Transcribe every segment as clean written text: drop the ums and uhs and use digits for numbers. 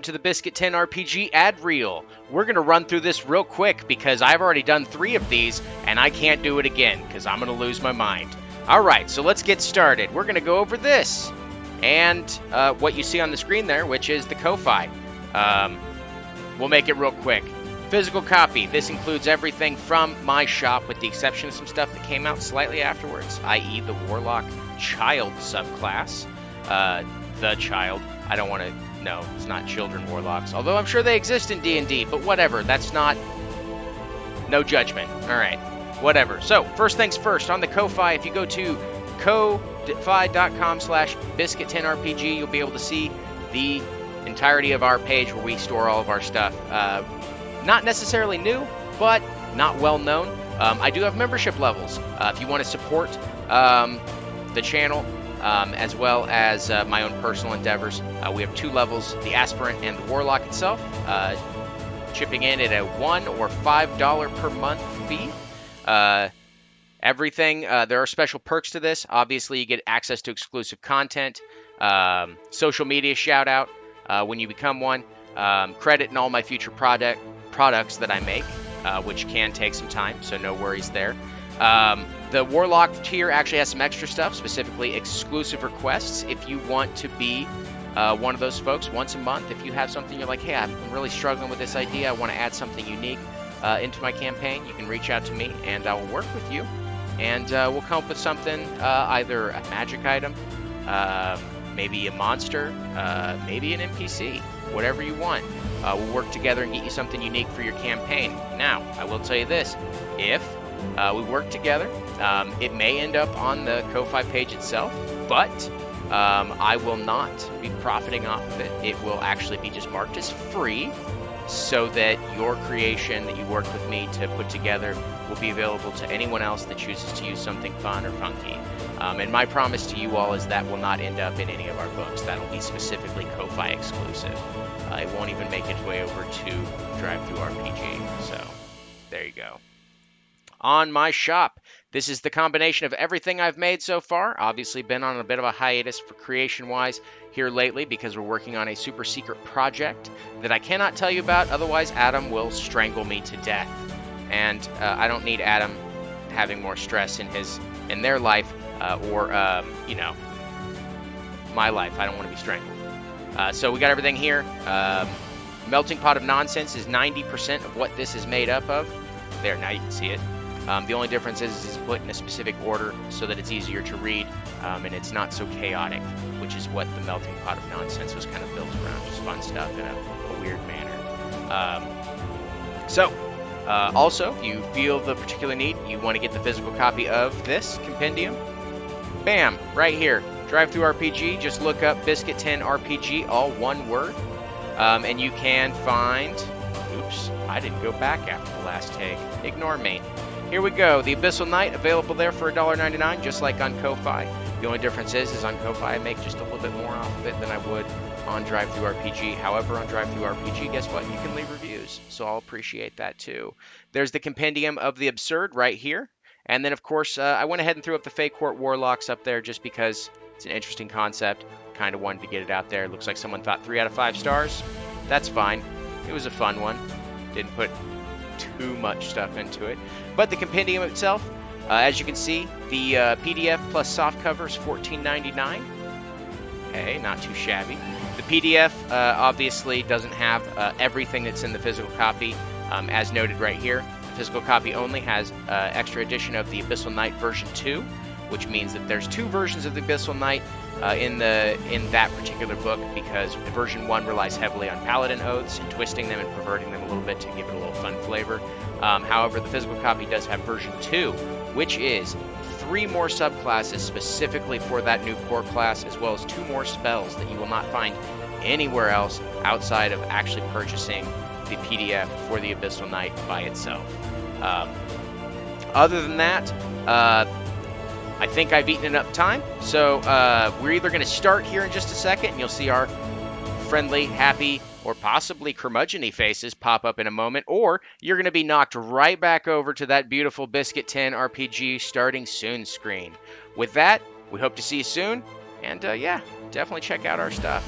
To the Biscuit 10 RPG ad reel. We're going to run through this real quick because I've already done 3 of these and I can't do it again because I'm going to lose my mind. Alright, so let's get started. We're going to go over this and what you see on the screen there, which is the Ko-Fi. We'll make it real quick. Physical copy. This includes everything from my shop with the exception of some stuff that came out slightly afterwards, i.e. the Warlock Child subclass. The Child. I don't want to... No, it's not children warlocks, although I'm sure they exist in D&D, but whatever, that's not... No judgment. Alright, whatever. So, first things first, on the Ko-Fi, if you go to ko-fi.com/biscuit10rpg, you'll be able to see the entirety of our page where we store all of our stuff. Not necessarily new, but not well known. I do have membership levels. If you want to support the channel, as well as my own personal endeavors. We have 2 levels, the Aspirant and the Warlock itself, chipping in at a $1 or $5 per month fee. Everything, there are special perks to this. Obviously, you get access to exclusive content, social media shout out when you become one, credit in all my future products that I make, which can take some time, so no worries there. The Warlock tier actually has some extra stuff, specifically exclusive requests. If you want to be one of those folks once a month, if you have something you're like, hey, I'm really struggling with this idea, I want to add something unique into my campaign, you can reach out to me and I will work with you. And we'll come up with something, either a magic item, maybe a monster, maybe an NPC, whatever you want. We'll work together and get you something unique for your campaign. Now, I will tell you this, if we work together, it may end up on the Ko-Fi page itself, but I will not be profiting off of it. It will actually be just marked as free so that your creation that you worked with me to put together will be available to anyone else that chooses to use something fun or funky. And my promise to you all is that will not end up in any of our books. That will be specifically Ko-Fi exclusive. It won't even make its way over to DriveThruRPG. So there you go. On my shop, this is the combination of everything I've made so far. Obviously been on a bit of a hiatus for creation-wise here lately because we're working on a super secret project that I cannot tell you about, otherwise Adam will strangle me to death. And I don't need Adam having more stress in their life or you know, my life. I don't want to be strangled. So we got everything here. Melting Pot of Nonsense is 90% of what this is made up of. There, now you can see it. The only difference is it's put in a specific order so that it's easier to read and it's not so chaotic, which is what the Melting Pot of Nonsense was kind of built around, just fun stuff in a weird manner. Also, if you feel the particular need, you want to get the physical copy of this compendium, bam, right here, DriveThruRPG, just look up Biscuit 10 RPG, all one word, and you can find, oops, I didn't go back after the last take, ignore me. Here we go, the Abyssal Knight, available there for $1.99, just like on Ko-Fi. The only difference is on Ko-Fi I make just a little bit more off of it than I would on DriveThruRPG. However, on DriveThruRPG, guess what? You can leave reviews, so I'll appreciate that too. There's the Compendium of the Absurd right here. And then, of course, I went ahead and threw up the Fey Court Warlocks up there just because it's an interesting concept. Kind of wanted to get it out there. Looks like someone thought 3 out of 5 stars. That's fine. It was a fun one. Didn't put too much stuff into it. But the compendium itself, as you can see, the PDF plus soft cover is $14.99. Okay, not too shabby. The PDF obviously doesn't have everything that's in the physical copy, as noted right here. The physical copy only has extra edition of the Abyssal Knight version 2, which means that there's 2 versions of the Abyssal Knight in that particular book, because version 1 relies heavily on paladin oaths and twisting them and perverting them a little bit to give it a little fun flavor. However, the physical copy does have version 2, which is 3 more subclasses specifically for that new core class, as well as 2 more spells that you will not find anywhere else outside of actually purchasing the PDF for the Abyssal Knight by itself. Other than that, I think I've eaten enough time, so we're either going to start here in just a second, and you'll see our friendly, happy, or possibly curmudgeon-y faces pop up in a moment, or you're going to be knocked right back over to that beautiful Biscuit 10 RPG starting soon screen. With that, we hope to see you soon, and yeah, definitely check out our stuff.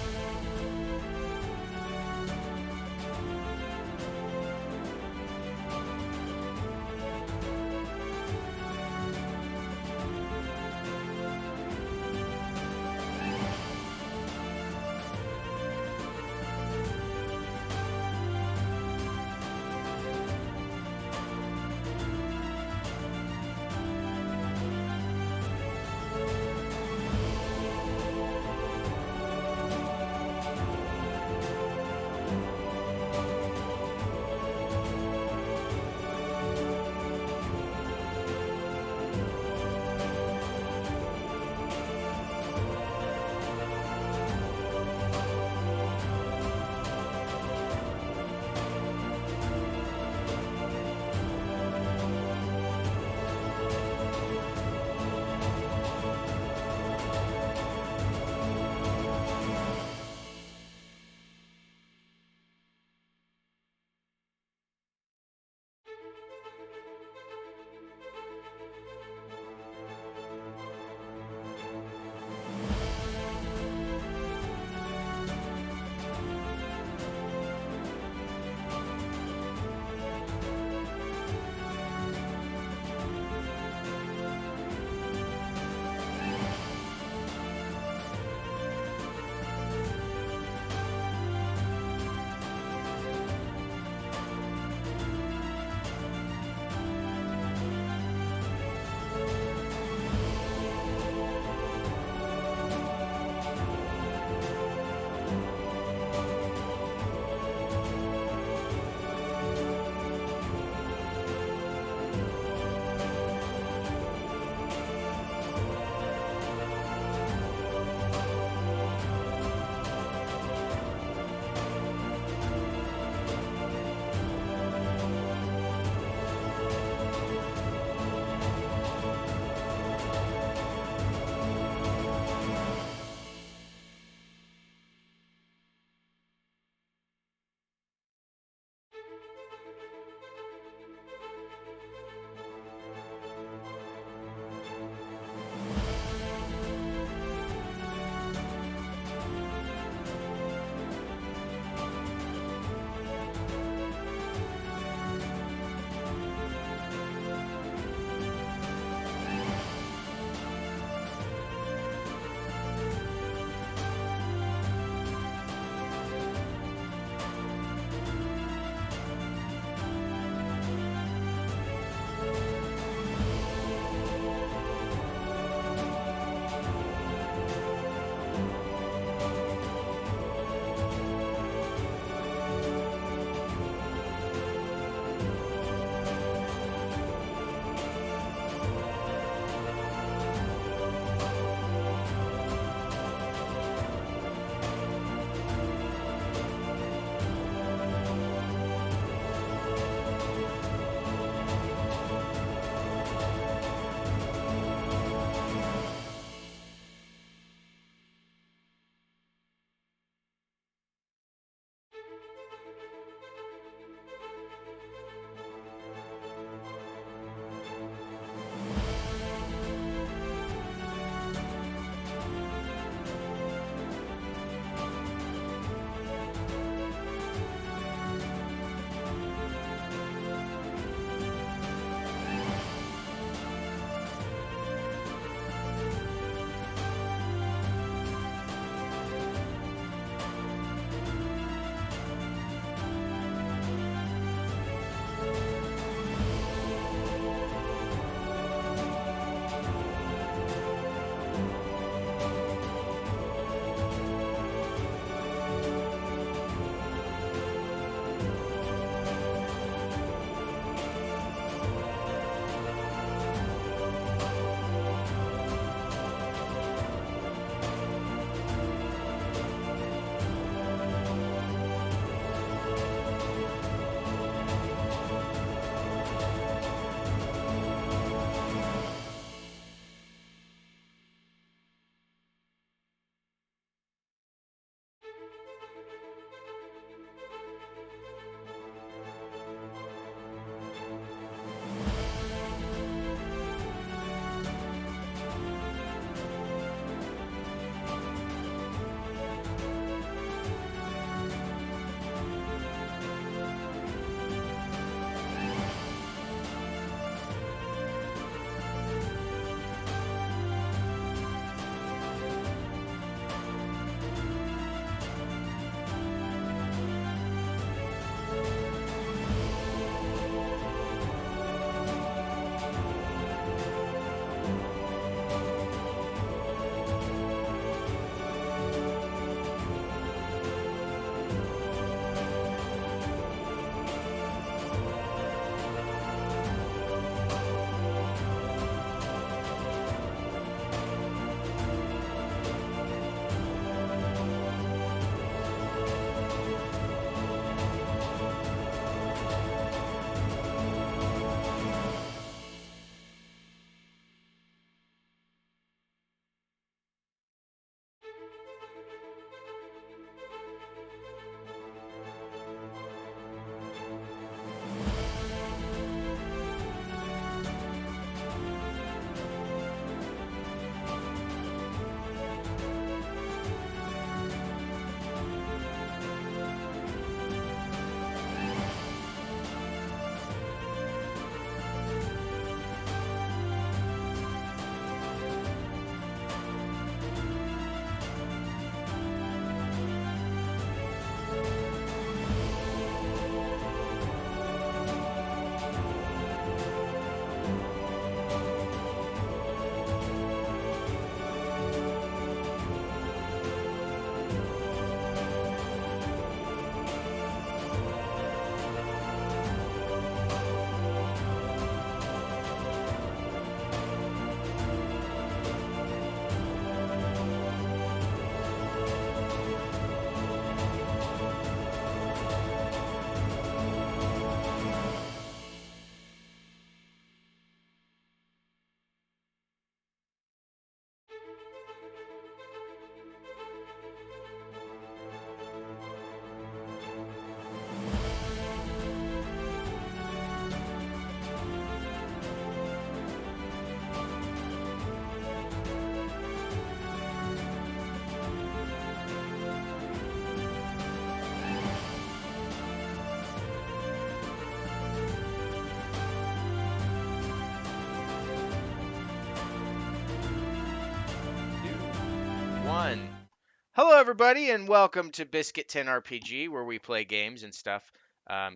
Hello, everybody, and welcome to Biscuit Tin RPG, where we play games and stuff.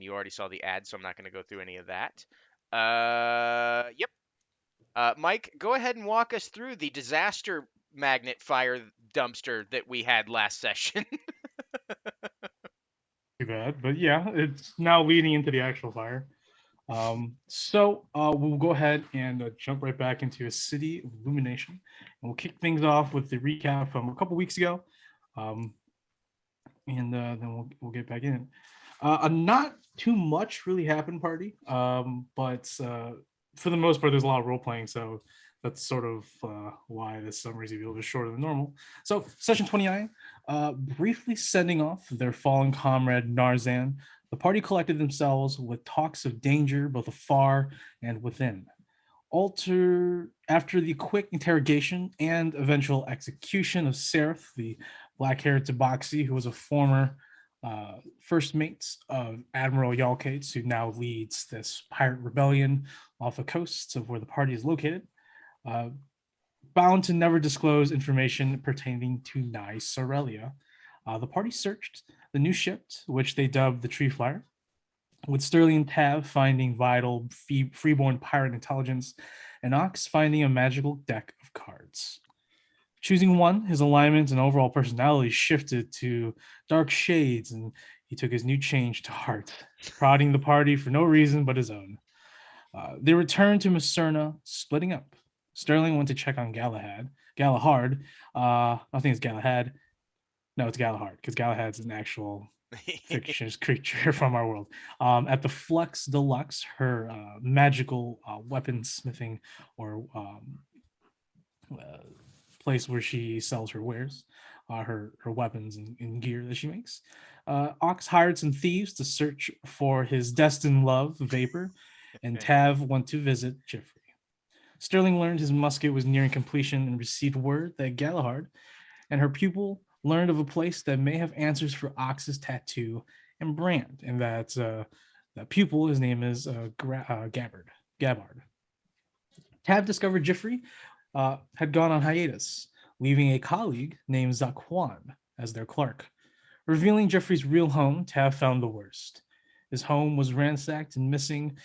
You already saw the ad, so I'm not going to go through any of that. Yep. Mike, go ahead and walk us through the disaster magnet fire dumpster that we had last session. Too bad, but yeah, it's now leading into the actual fire. We'll go ahead and jump right back into a city of illumination, and we'll kick things off with the recap from a couple weeks ago, um, and then we'll get back in. Not too much really happened, party, but for the most part, there's a lot of role playing, so that's sort of why this summary is a little bit shorter than normal. So, session 29, briefly sending off their fallen comrade Narzan, the party collected themselves with talks of danger both afar and within. After the quick interrogation and eventual execution of Seraph, the black-haired Tabaxi, who was a former first mate of Admiral Yalkates, who now leads this pirate rebellion off the coasts of where the party is located, uh, bound to never disclose information pertaining to Nye Sorelia. The party searched the new ship, which they dubbed the Tree Flyer, with Sterling and Tav finding vital freeborn pirate intelligence, and Ox finding a magical deck of cards. Choosing one, his alignment and overall personality shifted to dark shades, and he took his new change to heart, prodding the party for no reason but his own. They returned to Macerna, splitting up. Sterling went to check on Galahad. I think it's Galahad. No, it's Galahad, because Galahad's an actual fictitious creature from our world. At the Flux Deluxe, her magical weaponsmithing or uh, place where she sells her wares, her weapons and gear that she makes. Ox hired some thieves to search for his destined love, Vapor, and Tav went to visit Jeffrey. Sterling learned his musket was nearing completion and received word that Galahad and her pupil learned of a place that may have answers for Ox's tattoo and brand, and that pupil, his name is Gabbard. Tav discovered Jeffrey had gone on hiatus, leaving a colleague named Zaquan as their clerk. Revealing Jeffrey's real home, Tav found the worst. His home was ransacked and missing.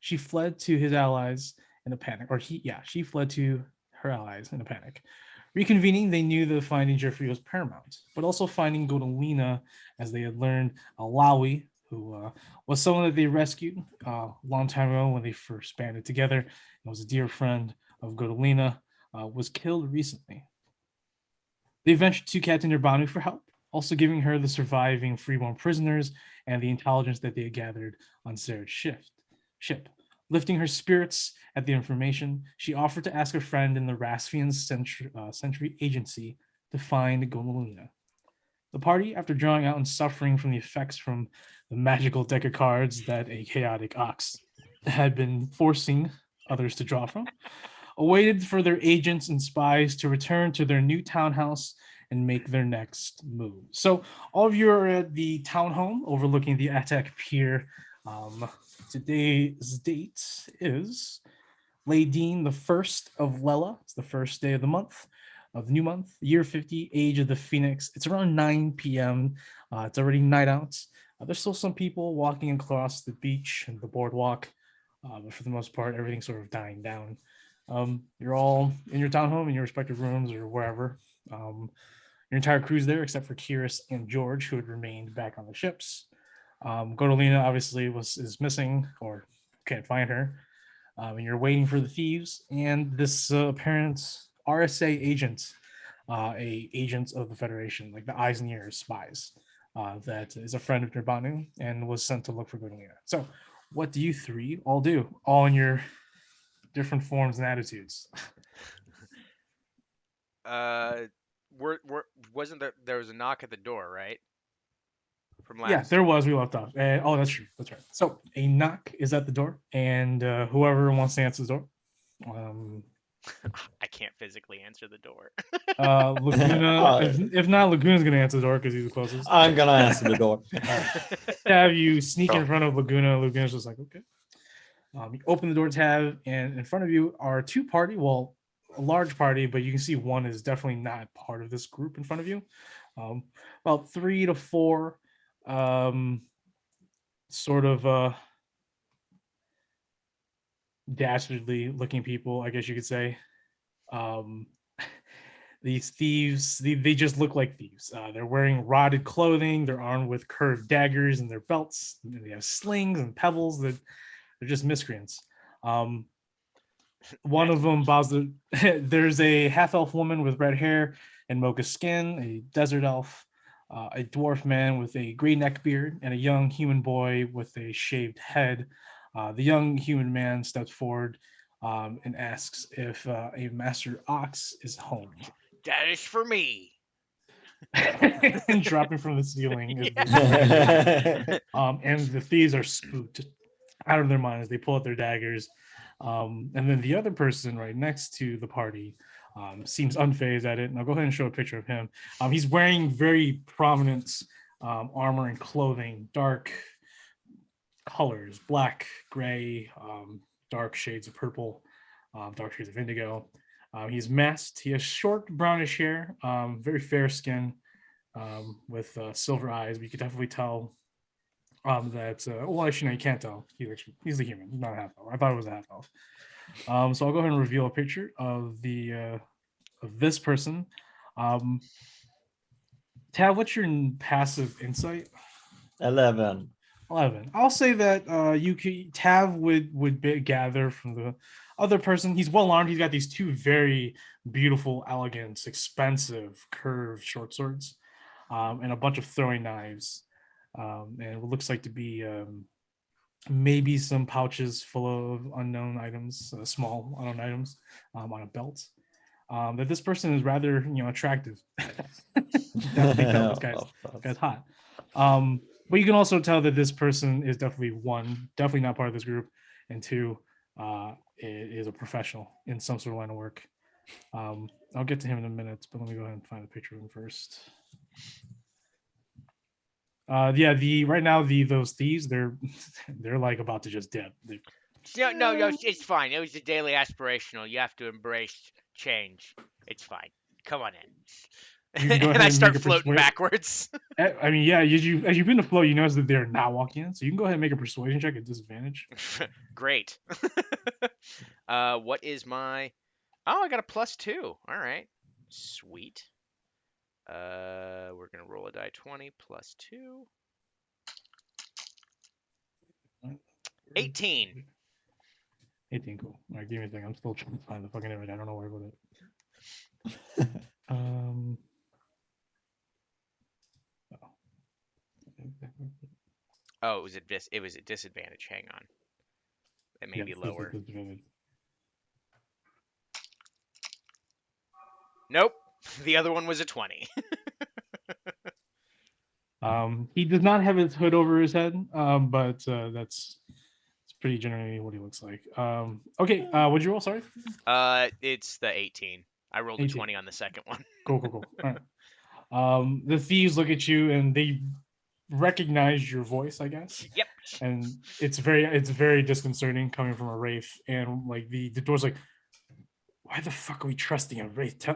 She fled to his allies in a panic, she fled to her allies in a panic. Reconvening, they knew that finding Jeffrey was paramount, but also finding Godolina, as they had learned Alawi, who was someone that they rescued a long time ago when they first banded together and was a dear friend of Godolina, was killed recently. They ventured to Captain Urbanu for help, also giving her the surviving freeborn prisoners and the intelligence that they had gathered on Sarah's ship. Lifting her spirits at the information, she offered to ask a friend in the Rasfian Sentry Agency to find Godolina. The party, after drawing out and suffering from the effects from the magical deck of cards that a chaotic Ox had been forcing others to draw from, awaited for their agents and spies to return to their new townhouse and make their next move. So all of you are at the townhome overlooking the Attack Pier. Today's date is Ladine, the 1st of Lela. It's the first day of the month, of the new month, year 50, age of the Phoenix. It's around 9 p.m. It's already night out. There's still some people walking across the beach and the boardwalk, but for the most part, everything's sort of dying down. You're all in your townhome in your respective rooms or wherever. Your entire crew's there except for Kiris and George, who had remained back on the ships. Godolina obviously is missing or can't find her. And you're waiting for the thieves and this apparent RSA agent, a agent of the Federation, like the eyes and ears spies, that is a friend of Nurbanu and was sent to look for Godolina. So what do you three all do? All in your different forms and attitudes. Wasn't there was a knock at the door, right? From last. Yeah, there was. We left off. That's true. That's right. So a knock is at the door, and whoever wants to answer the door. I can't physically answer the door. Laguna. If not, Laguna's gonna answer the door because he's the closest. I'm gonna answer the door. Have you sneak in front of Laguna? Laguna's just like, okay. You open the door tab, and in front of you are two party. Well, a large party, but you can see one is definitely not part of this group in front of you. About 3 to 4 sort of dastardly looking people, I guess you could say. Um, these thieves, they just look like thieves. They're wearing rotted clothing. They're armed with curved daggers in their belts. They have slings and pebbles. They're just miscreants. One of them bows the. There's a half elf woman with red hair and mocha skin, a desert elf, a dwarf man with a gray neck beard, and a young human boy with a shaved head. The young human man steps forward and asks if a master ox is home. That is for me. And dropping from the ceiling. And the thieves are spooked out of their minds. They pull out their daggers. And then the other person right next to the party seems unfazed at it. And I'll go ahead and show a picture of him. He's wearing very prominent armor and clothing, dark colors, black, gray, dark shades of purple, dark shades of indigo. He's masked. He has short brownish hair, very fair skin, with silver eyes. But you could definitely tell that. Well, actually, no, you can't tell. He's a human. He's not a half elf. I thought it was a half elf. So I'll go ahead and reveal a picture of this person. Tab, what's your passive insight? 11. 11. I'll say that Tav would gather from the other person. He's well armed. He's got these two very beautiful, elegant, expensive, curved short swords, and a bunch of throwing knives, and it looks like to be maybe some pouches full of unknown items, small unknown items, on a belt. That this person is rather attractive. This guy's hot. But you can also tell that this person is definitely not part of this group, and two, is a professional in some sort of line of work. I'll get to him in a minute, but let me go ahead and find a picture of him first. Right now those thieves, they're like about to just dip. No, it's fine. It was a daily aspirational. You have to embrace change. It's fine. Come on in. And I start floating backwards. I mean, yeah, as you begin to float, you notice that they're not walking in, so you can go ahead and make a persuasion check at disadvantage. Great. What is my? Oh, I got a +2. All right, sweet. We're gonna roll a die 20 +2. 18. 18, cool. All right, give me a second. I'm still trying to find the fucking image. I don't know where I put it. Oh, it was a disadvantage. Hang on. It may be lower. Nope. The other one was a 20. He does not have his hood over his head, but that's pretty generally what he looks like. Okay, what'd you roll? Sorry. It's the 18. I rolled 18. A 20 on the second one. Cool. All right. The thieves look at you and they recognize your voice, I guess. Yep. And it's very disconcerting coming from a wraith, and like the door's like, why the fuck are we trusting a wraith?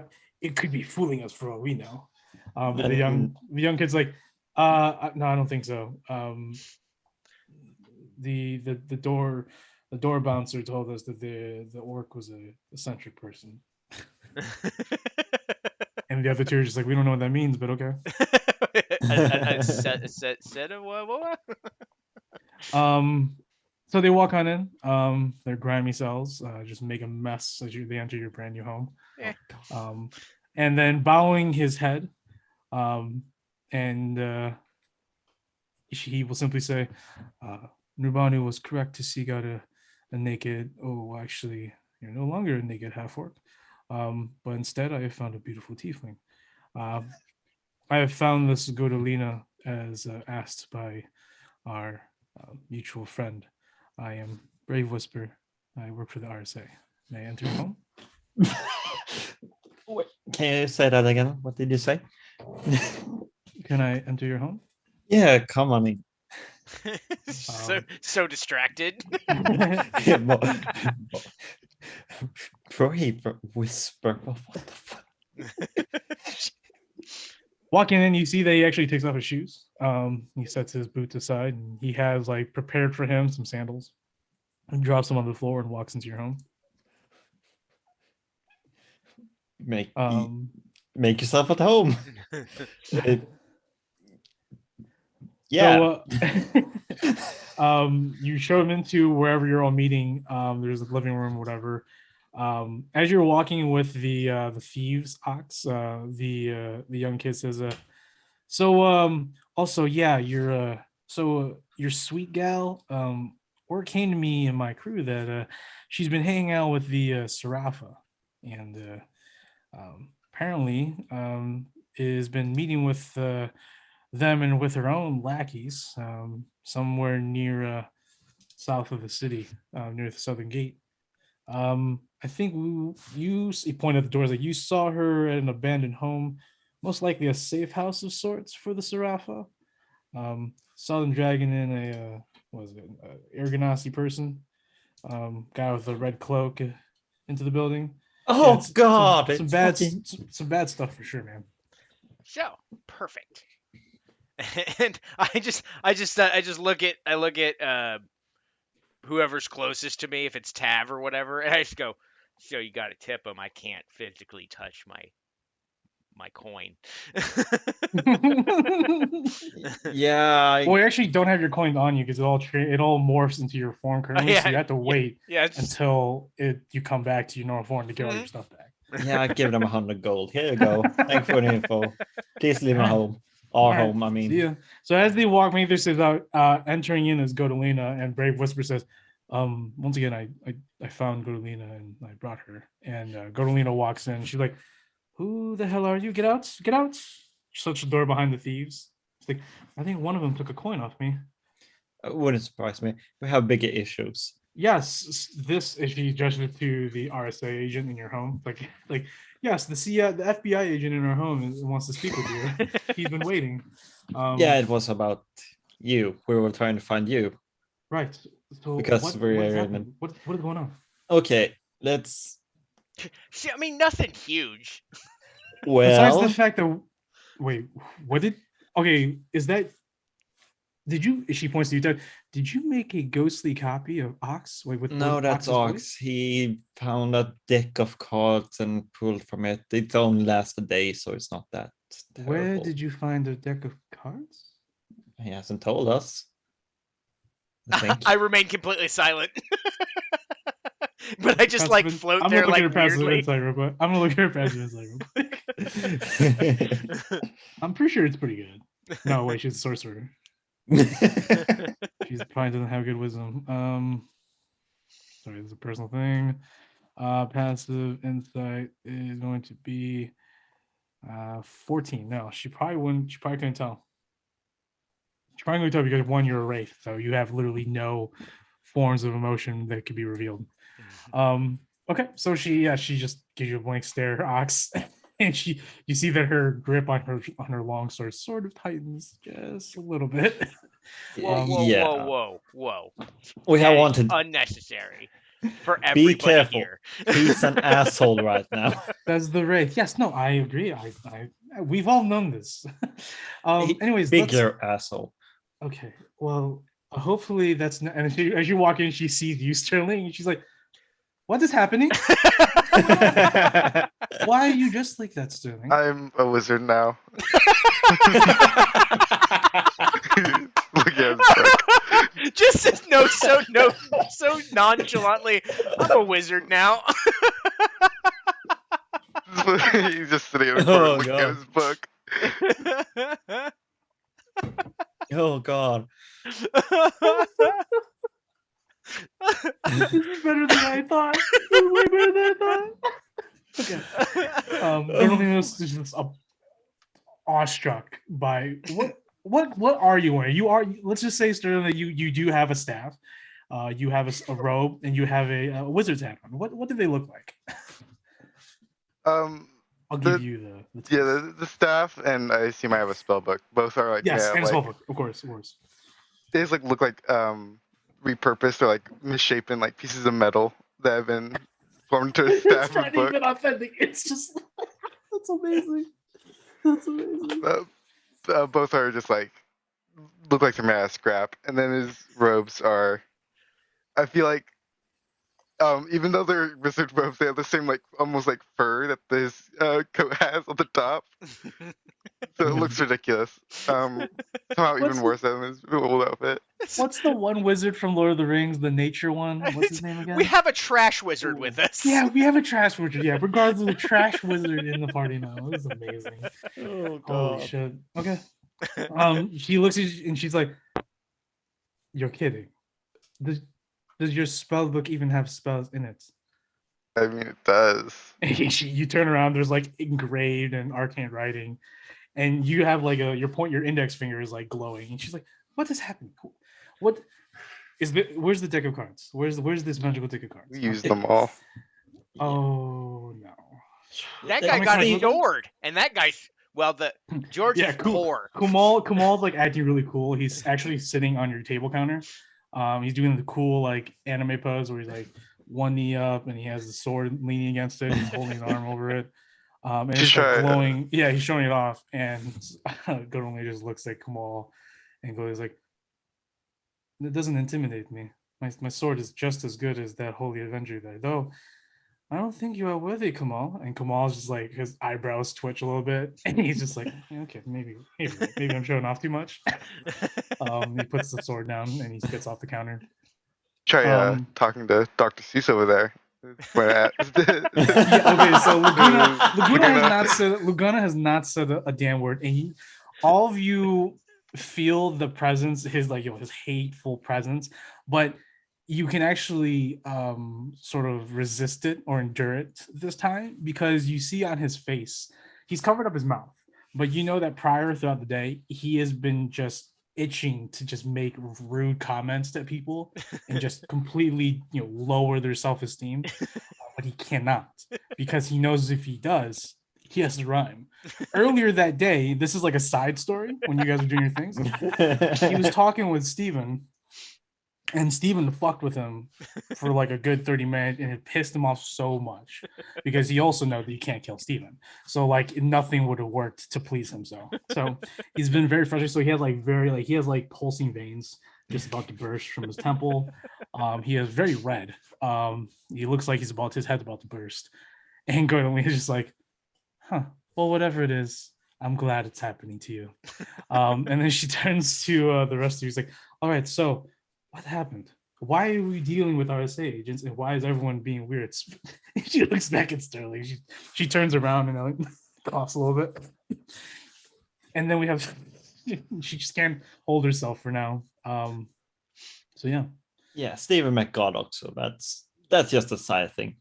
It could be fooling us for all we know. The young kid's like, no, I don't think so. The door bouncer told us that the orc was a eccentric person. And the other two are just like, we don't know what that means, but okay. Said what? So they walk on in. Their grimy cells just make a mess as they enter your brand new home. Yeah. And then bowing his head, and he will simply say, Nurbanu was correct to seek out a naked. Oh, actually, you're no longer a naked half-orc. But instead, I have found a beautiful tiefling. I have found this Godolina as asked by our mutual friend. I am Brave Whisper. I work for the RSA. May I enter your home? Wait, can you say that again? What did you say? Can I enter your home? Yeah, come on in. So distracted. whisper. Oh, what the fuck? Walking in, you see that he actually takes off his shoes. He sets his boots aside, and he has like prepared for him some sandals, and drops them on the floor and walks into your home. Make Um, make yourself at home. It- yeah. You show him into wherever you're all meeting. There's a living room, whatever. As you're walking with the thieves ox, the young kid says, also, yeah, your sweet gal, word came to me and my crew that she's been hanging out with the Sarafa, and apparently has been meeting with them and with her own lackeys somewhere near south of the city, near the southern gate. I think he pointed at the doors, like you saw her at an abandoned home, most likely a safe house of sorts for the Sarafa. Saw them dragging in a what was it, Erganasi person, guy with a red cloak into the building. Oh it's God! some It's bad fucking. some bad stuff for sure, man. So perfect. And I just look at whoever's closest to me, if it's Tav or whatever, and I just go, so you got to tip him. I can't physically touch my coin. Yeah. Well, you actually don't have your coin on you because it all morphs into your form currently, so you have to wait until you come back to your normal form to get all your stuff back. Yeah, I give them 100 gold. Here you go. Thanks for the info. Please leave my home. Our All right, home, I mean. see ya. So as they walk, Maether says, entering in is Godolina, and Brave Whisper says, once again, I found Godolina and I brought her. And Godolina walks in. She's like, who the hell are you? Get out, get out. She shuts the door behind the thieves. She's like, I think one of them took a coin off me. It wouldn't surprise me. We have bigger issues. Yes, this issue gestured to the RSA agent in your home. Like yes, the FBI agent in our home wants to speak with you. He's been waiting. Yeah, it was about you. We were trying to find you. Right. So Because what we're is in- happening? What is going on? Okay, let's. See, I mean, nothing huge. Besides Well, the fact that wait, what did okay, is that did you she points to you, Ted, did you make a ghostly copy of Ox? Wait, with no, that's Ox's voice? Ox. He found a deck of cards and pulled from it. It only lasts a day, so it's not that terrible. Where did you find a deck of cards? He hasn't told us. I think. I remain completely silent. But I just Passive float I'm there gonna look at her passive weirdly. insight real quick. I'm gonna look at her passive insight real quick. I'm pretty sure it's pretty good. No, wait, she's a sorcerer. She probably doesn't have good wisdom. Sorry, this is a personal thing. Passive insight is going to be 14. No, she probably wouldn't. She probably couldn't tell. She probably couldn't tell because one, you're a wraith, so you have literally no forms of emotion that could be revealed. Okay, so she just gives you a blank stare, Ox, and you see that her grip on her long sword sort of tightens just a little bit. Whoa. We That have is wanted. unnecessary for everybody Be careful. here. He's an asshole right now. That's the wraith. Yes, no, I agree. I we've all known this. Anyways, Bigger asshole. Okay, well, hopefully that's not. And as you walk in, she sees you, Sterling, and she's like, "What is happening? Why are you just like that, Sterling?" I'm a wizard now. Look at his book. Just says so nonchalantly. I'm a wizard now. He's just sitting in a corner Oh, looking God. at his book. Oh God. This is better than I thought. This is way better than I thought. Okay. Bernardino's just awestruck by what are you wearing? You are, let's just say, Sterling, that you do have a staff, you have a robe, and you have a wizard's hat on. What do they look like? I'll give you the staff, and I assume I have a spell book. Both are like yes, and a like, spell book, of course. They just look like repurposed or like misshapen, like pieces of metal that have been transform into a It's staff not and book. even authentic. It's just that's amazing. That's amazing. Both are just like look like they're made out of scrap, and then his robes are. I feel like, even though they're wizard robes, they have the same like almost like fur that this coat has on the top, so it looks ridiculous. Somehow What's even the- worse than his old outfit. What's the one wizard from Lord of the Rings, the nature one? What's his name again? We have a trash wizard with us. Yeah, we have a trash wizard. Yeah, regardless of the trash wizard in the party now. This is amazing. Oh Holy shit. Okay. She looks at you and she's like, "You're kidding. Does your spell book even have spells in it?" I mean, it does. And you turn around, there's like engraved and arcane writing, and you have like your index finger is like glowing, and she's like, "What is happening? What is the? Where's the deck of cards? Where's this magical deck of cards?" We used them all. Oh no. That Oh guy my got God, a look- sword, and that guy's the George Yeah, is cool. poor. Kamal's like acting really cool. He's actually sitting on your table counter. He's doing the cool like anime pose where he's like one knee up and he has the sword leaning against it. He's holding his arm over it. And Just it's like try it. glowing. Yeah, he's showing it off, and Gormley just looks at Kamal and goes like, "It doesn't intimidate me. My sword is just as good as that holy avenger there, though. I don't think you are worthy, Kamal." And Kamal's just like his eyebrows twitch a little bit, and he's just like, "Yeah, okay, maybe I'm showing off too much." He puts the sword down and he gets off the counter. Try Um, talking to Dr. Seuss over there. Point at- Yeah, okay, so Laguna Laguna. has not said a damn word, and all of you feel the presence, his like his hateful presence, but you can actually sort of resist it or endure it this time because you see on his face he's covered up his mouth, but you know that prior throughout the day he has been just itching to just make rude comments to people and just completely lower their self-esteem, but he cannot because he knows if he does he has to rhyme. Earlier that day, this is like a side story when you guys were doing your things, he was talking with Steven, and Steven fucked with him for like a good 30 minutes, and it pissed him off so much because he also knows that you can't kill Steven. So like nothing would have worked to please him. So he's been very frustrated. So he has like pulsing veins just about to burst from his temple. He is very red. He looks like his head's about to burst. And Gordon is just like, well, whatever it is, I'm glad it's happening to you. And then she turns to the rest of you. She's like, all right, so what happened? Why are we dealing with RSA agents, and why is everyone being weird? She looks back at Sterling. She turns around and like coughs a little bit. And then we have she just can't hold herself for now. So yeah. Yeah, Stephen McGoddock. So that's just a side thing.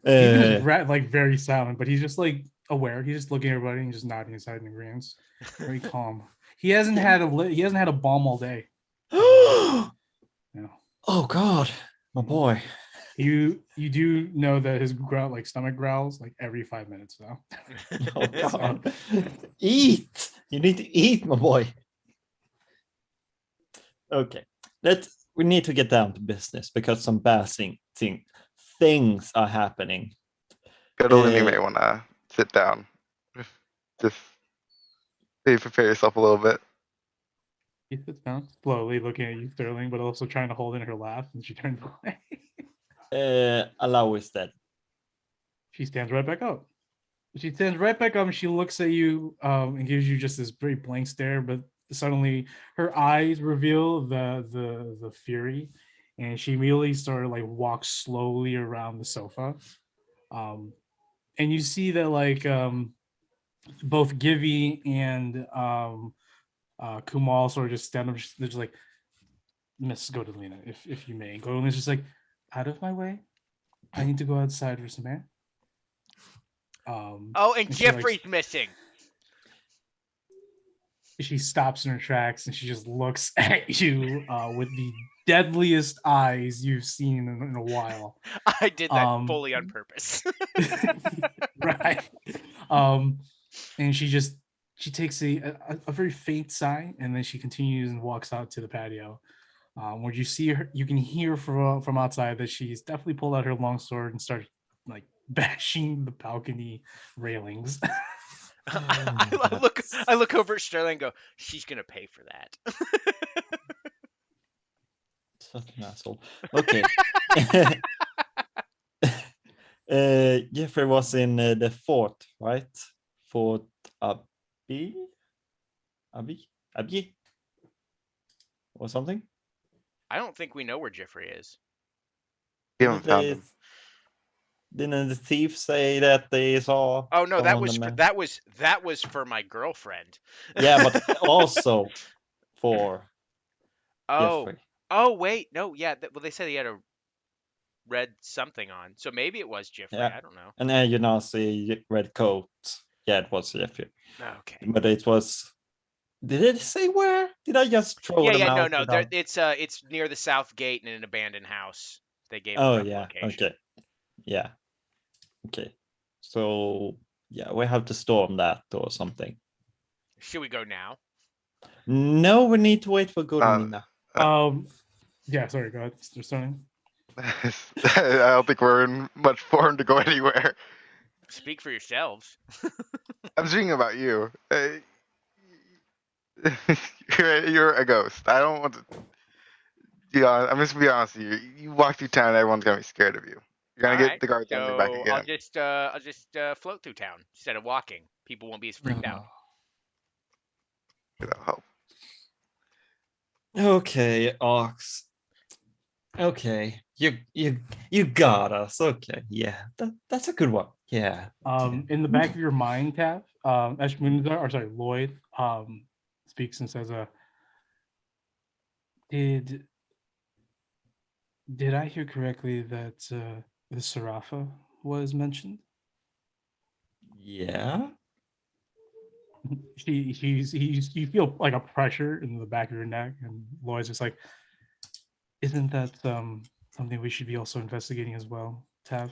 Steven is like very silent, but he's just like aware. He's just looking at everybody and just nodding his head in agreement. Very calm. He hasn't had a bomb all day. Yeah. Oh God, my boy. You do know that his stomach growls like every 5 minutes now. Oh God. Eat. You need to eat, my boy. Okay. We need to get down to business because some bad things are happening. Cuddle, you may want to sit down. Just maybe prepare yourself a little bit. He sits down, slowly looking at you, Sterling, but also trying to hold in her laugh, and she turns away. Allow is dead. She stands right back up. She stands right back up and she looks at you and gives you just this very blank stare, but suddenly her eyes reveal the fury, and she immediately started like walk slowly around the sofa. And you see that like both Givy and Kumal sort of just stand up. They're just like, Miss Godolina, if you may. Godolina's just like, out of my way. I need to go outside for some air. And and she, like, Jeffrey's missing. She stops in her tracks and she just looks at you with the deadliest eyes you've seen in a while. I did that fully on purpose. Right. And she takes a very faint sigh, and then she continues and walks out to the patio. Where you see her, you can hear from outside that she's definitely pulled out her long sword and started like bashing the balcony railings. I look over at Sterling and go, she's gonna pay for that. Such an asshole. Okay. Jeffrey was in the fort, right? Fort Abbey? Abbey? Or something? I don't think we know where Jeffrey is. You haven't found him. Didn't the thief say that they saw? Oh no, that someone was in for, the- that was for my girlfriend. Yeah, but also for oh Jeffrey. oh wait, no, yeah. Well, they said he had a red something on, so maybe it was Jeffrey. Yeah. I don't know. And then you now see red coat. Yeah, it was Jeffrey. Okay. But it was. Did it say where? Did I just throw them out? No. without- It's near the south gate in an abandoned house. They gave a Oh rough yeah. location. Okay. Yeah. Okay. So yeah, we have to storm that or something. Should we go now? No, we need to wait for Gunilla. Yeah, sorry, go ahead. Mr. Sterling. I don't think we're in much form to go anywhere. Speak for yourselves. I'm speaking about you. You're a ghost. I don't want to be honest. I'm just gonna be honest with you. You walk through town, everyone's gonna be scared of you. You're gonna get Alright, the guards on your back so again. I'll just float through town instead of walking. People won't be as freaked out. Without help. Okay, Ox. Okay, you got us. Okay, yeah, that's a good one. Yeah. In the back of your mind, Tav, Lloyd, speaks and says, did I hear correctly that the Sarafa was mentioned? Yeah. You feel like a pressure in the back of your neck, and Lloyd's just like, isn't that something we should be also investigating as well, Tav,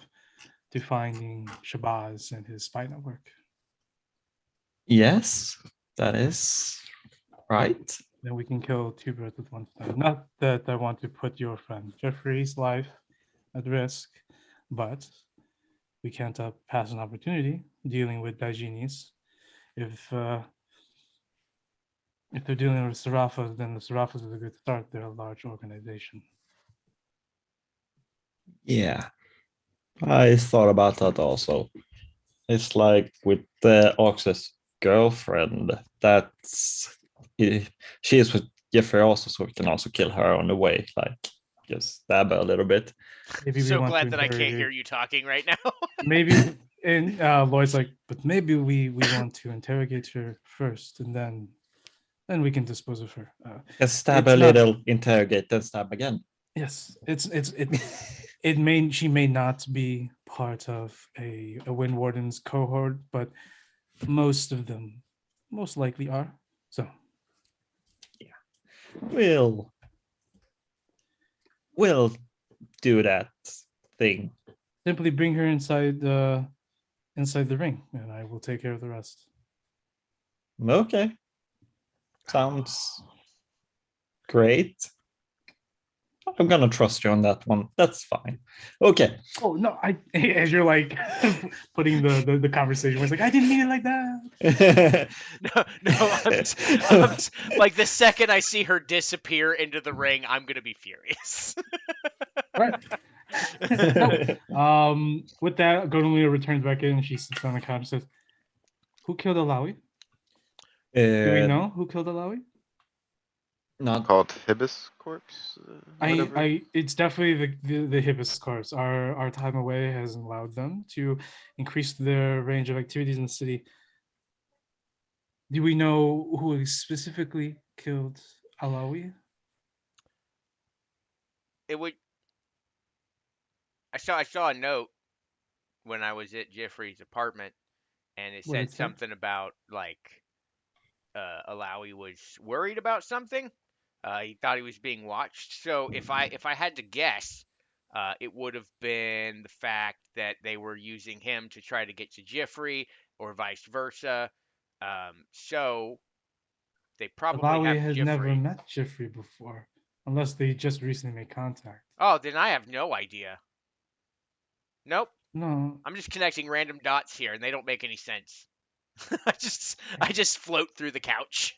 to finding Shabazz and his spy network? Yes, that is right. Then we can kill two birds with one stone. Not that I want to put your friend Jeffrey's life at risk, but we can't pass an opportunity dealing with Daijinis. If they're dealing with Sarafas, then the Sarafas is a good start. They're a large organization. Yeah, I thought about that also. It's like with the Ox's girlfriend. She is with Jeffrey also, so we can also kill her on the way. Like just stab her a little bit. Maybe we So want glad to that I can't interrogate- hear you talking right now. Maybe, and Lloyd's like, but maybe we want to interrogate her first, and then we can dispose of her. Just stab It's a not- little, interrogate, then stab again. Yes, she may not be part of a Wind Warden's cohort, but most of them most likely are. So We'll do that thing. simply bring her inside the ring, and I will take care of the rest. Okay. Sounds great. I'm gonna trust you on that one. That's fine. Okay. Oh no! As you're like putting the conversation, it's like I didn't mean it like that. I'm like the second I see her disappear into the ring, I'm gonna be furious. Right. With that, Gunilla returns back in and she sits on the couch and says, "Who killed Alawi? Do we know who killed Alawi?" Not Called Hibis Corpse. Whatever. It's definitely the Hibiscars. Our time away has allowed them to increase their range of activities in the city. Do we know who specifically killed Alawi? It would. I saw a note when I was at Jeffrey's apartment, and it What did said it say? something about like Alawi was worried about something. He thought he was being watched. So if I had to guess, it would have been the fact that they were using him to try to get to Jeffrey, or vice versa. So they probably Alawi have has Jeffrey. never met Jeffrey before, unless they just recently made contact. Oh, then I have no idea. Nope. No. I'm just connecting random dots here, and they don't make any sense. I just float through the couch.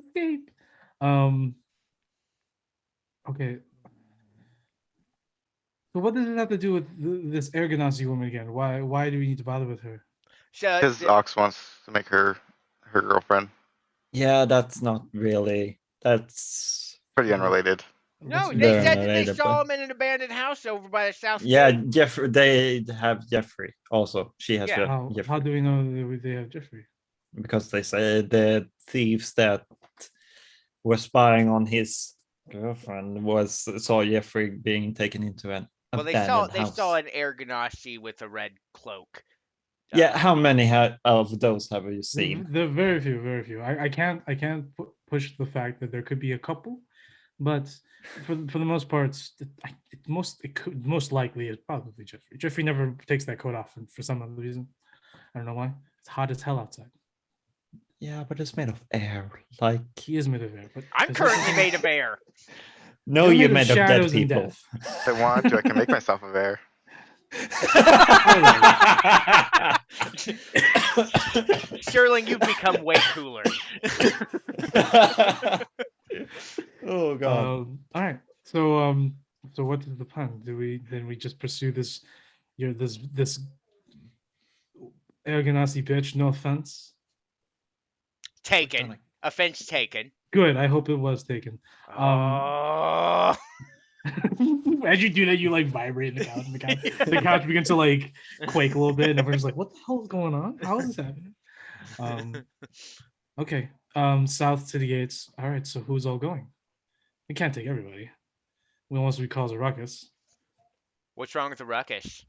Okay. Um. Okay. So what does it have to do with this Ergonasi woman again? Why do we need to bother with her? So Because Ox wants to make her girlfriend. Yeah, that's not really. That's Pretty unrelated. no, What's- they They're said that they unrelated, saw but him in an abandoned house over by the South yeah, Gate. Jeffrey. They have Jeffrey also. She has Yeah. How Jeffrey do we know that they have Jeffrey? because they say the thieves that were spying on his girlfriend saw Jeffrey being taken into an Well, they saw abandoned house. an Air Ganassi with a red cloak. Yeah, how many of those have you seen? There are very few, very few. I can't push the fact that there could be a couple, but for the most part, most likely it's probably Jeffrey. Jeffrey never takes that coat off for some other reason. I don't know why. It's hot as hell outside. Yeah, but it's made of air. Like He is made of air, but I'm currently made of air. no, You're you're made made of dead shadows and people. death. If I want to, I can make myself a bear. Sterling, you've become way cooler. Oh god. All right. So what is the plan? Do we just pursue this? This Erganasi bitch. No offense. Taken. gonna- Offense taken. Good. I hope it was taken. Oh. As you do that, you like vibrate the couch. The couch begins to like quake a little bit, and everyone's like, "What the hell is going on? How is this happening?" Okay. South to the gates. All right. So who's all going? We can't take everybody. Unless we cause a ruckus. What's wrong with the ruckus?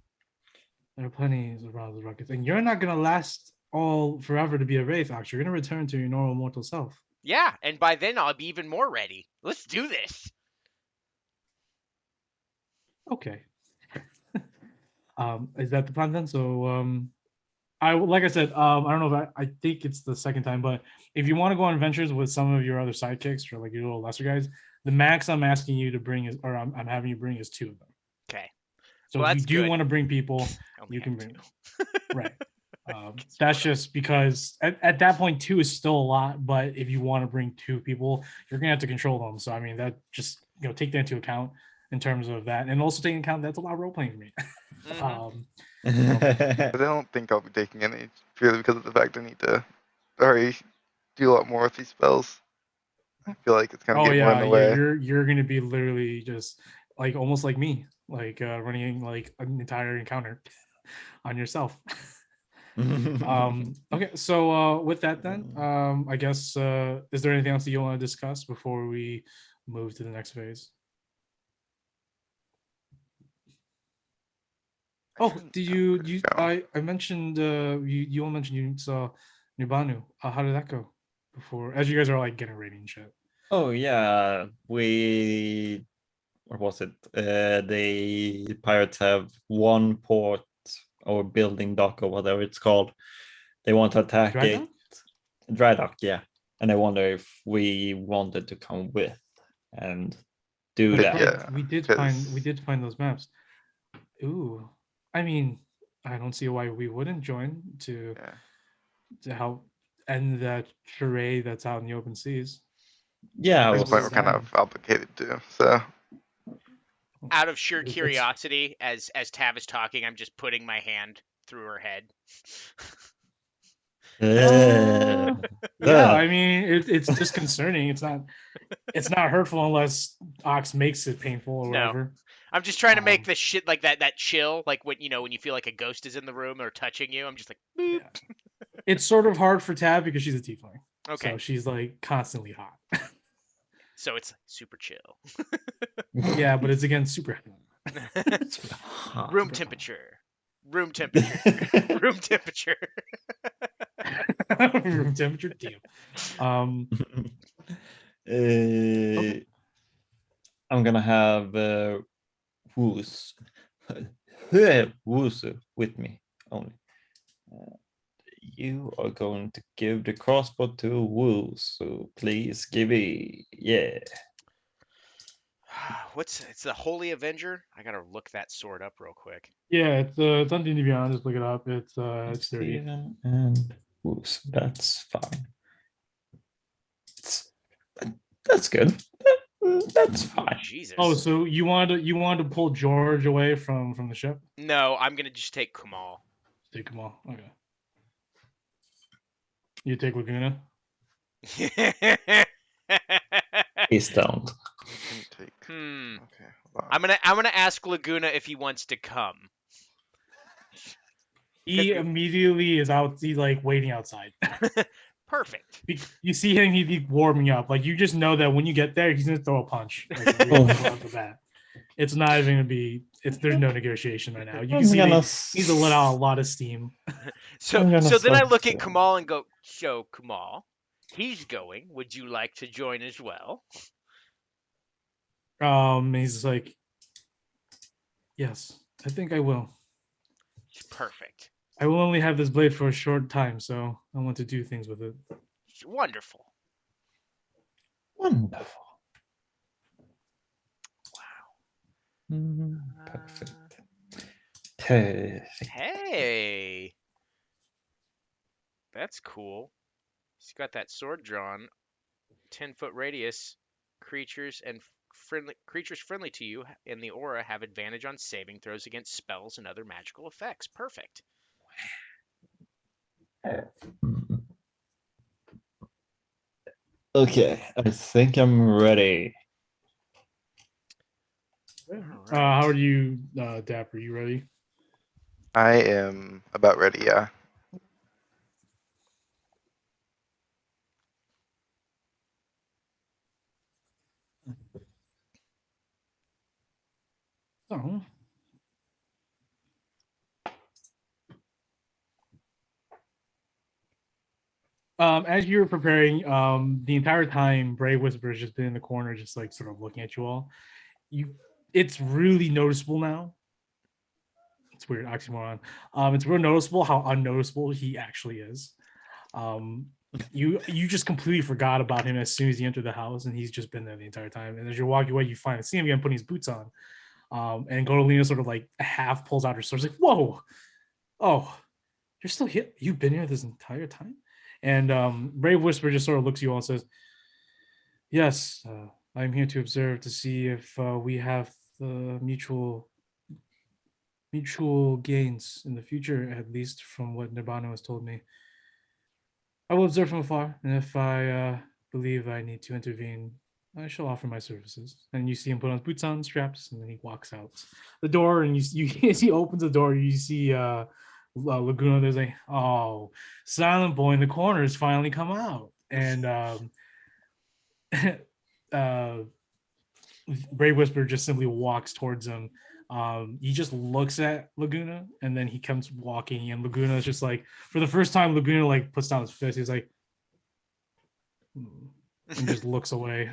There are plenty around the ruckus, and you're not gonna last all forever to be a wraith, Ox. You're gonna return to your normal mortal self. Yeah, and by then I'll be even more ready. Let's do this. Okay. Is that the plan then? So I like I said, I don't know if I think it's the second time, but if you want to go on adventures with some of your other sidekicks or like your little lesser guys, the max I'm asking you to bring is, or I'm having you bring is 2 of them. Okay. So Well, if you that's do good. want to bring people, Only you can have bring two. them. Right. That's just because at that point 2 is still a lot, but if you want to bring 2 people, you're gonna have to control them. So I mean that just take that into account in terms of that, and also take into account that's a lot of role playing for me. Mhm. But I don't think I'll be taking any purely because of the fact I need to already do a lot more with these spells. I feel like it's gonna Oh get more in yeah, the yeah, way. you're gonna be literally just like almost like me, like running like an entire encounter on yourself. Okay, so with that then, I guess is there anything else that you want to discuss before we move to the next phase? Oh, did you go. I mentioned you all mentioned you saw Nubanu. How did that go before, as you guys are like getting ready and shit? Oh yeah, or was it? The pirates have one port or building dock or whatever it's called. They want to attack Dry it. dock? Dry dock, yeah. And I wonder if we wanted to come with and do Good that. point. Yeah, we did 'cause- find those maps. Ooh, I mean, I don't see why we wouldn't join to Yeah. help end that charade that's out in the open seas. Yeah, I At this was point, we're kind of obligated to. So Out of sheer It's- curiosity, as Tav is talking, I'm just putting my hand through her head. Yeah, I mean, it's disconcerting. It's not hurtful unless Ox makes it painful or No. whatever. I'm just trying to make Um, the shit like that chill, like when when you feel like a ghost is in the room or touching you. I'm just like, boop. Yeah. It's sort of hard for Tab because she's a tiefling. Okay. So she's like constantly hot. So it's super chill. Yeah, but it's again super Hot. Room temperature. Room temperature. Room temperature. room temperature deal. I'm gonna have Woos Woos with me only. You are going to give the crossbow to Woos, so please give it. Yeah. It's the Holy Avenger? I gotta look that sword up real quick. Yeah, it's on D&D Beyond. Just look it up. It's 30. Steven and Woos. That's fine. It's, that's good. That's fine. Jesus. Oh, so you wanted to pull George away from the ship? No, I'm gonna just take Kumal. Take him all. Okay. You take Laguna. Please don't. Let me take. Hmm. Okay, hold on. I'm gonna ask Laguna if he wants to come. He immediately is out. He's like waiting outside. Perfect. You see him. He's warming up. Like you just know that when you get there, he's gonna throw a punch. Like, really right off the bat. It's not even gonna be. There's no negotiation right now. You can see he needs to let out a lot of steam. So I'm gonna then I suck look at too. Kamal and go, "So Kamal, he's going. Would you like to join as well?" He's like, yes, I think I will. Perfect. I will only have this blade for a short time, so I want to do things with it. Wonderful. Wonderful. Wow. Perfect. Perfect. Hey, that's cool. He's got that sword drawn. 10-foot radius. Creatures friendly to you in the aura have advantage on saving throws against spells and other magical effects. Perfect. Okay, I think I'm ready. How are you, Dapper? You ready? I am about ready. Yeah. So, as you were preparing, the entire time, Brave Whisper has just been in the corner, just like sort of looking at you all. It's really noticeable now. It's weird, oxymoron. It's real noticeable how unnoticeable he actually is. You just completely forgot about him as soon as he entered the house, and he's just been there the entire time. And as you're walking away, you finally see him again putting his boots on. And Godolina sort of like half pulls out her sword. She's like, "Whoa, oh, you're still here? You've been here this entire time?" And Brave Whisper just sort of looks at you all and says, "Yes, I'm here to observe to see if we have mutual gains in the future, at least from what Nirbano has told me. I will observe from afar, and if I believe I need to intervene, I shall offer my services." And you see him put on his boots on, straps, and then he walks out the door. And you as he opens the door, you see Laguna. There's like, "Oh, Silent Boy in the corner has finally come out." And Brave Whisper just simply walks towards him. He just looks at Laguna, and then he comes walking, and Laguna is just like, for the first time, Laguna like puts down his fist. He's like, and just looks away.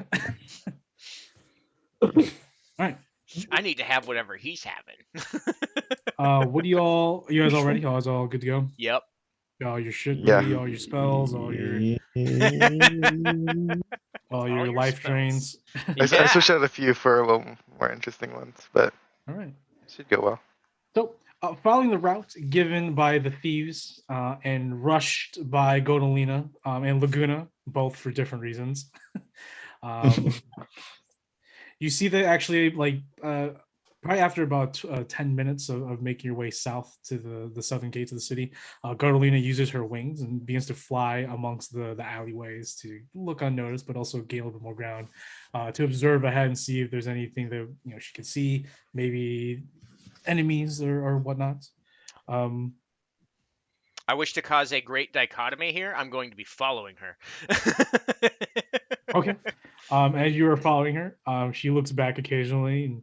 All right. I need to have whatever he's having. What do you guys all ready? You guys all good to go? Yep. All your shit Yeah. ready, all your spells, all your your life spells. drains. I switched out a few for a little more interesting ones, but All right. it should go well. So, following the route given by the thieves and rushed by Godolina and Laguna, both for different reasons, you see that actually, like, probably after about 10 minutes of making your way south to the southern gates of the city, Godolina uses her wings and begins to fly amongst the alleyways to look unnoticed, but also gain a little bit more ground, to observe ahead and see if there's anything that she can see, maybe enemies or whatnot. I wish to cause a great dichotomy here. I'm going to be following her. Okay. As you are following her, she looks back occasionally and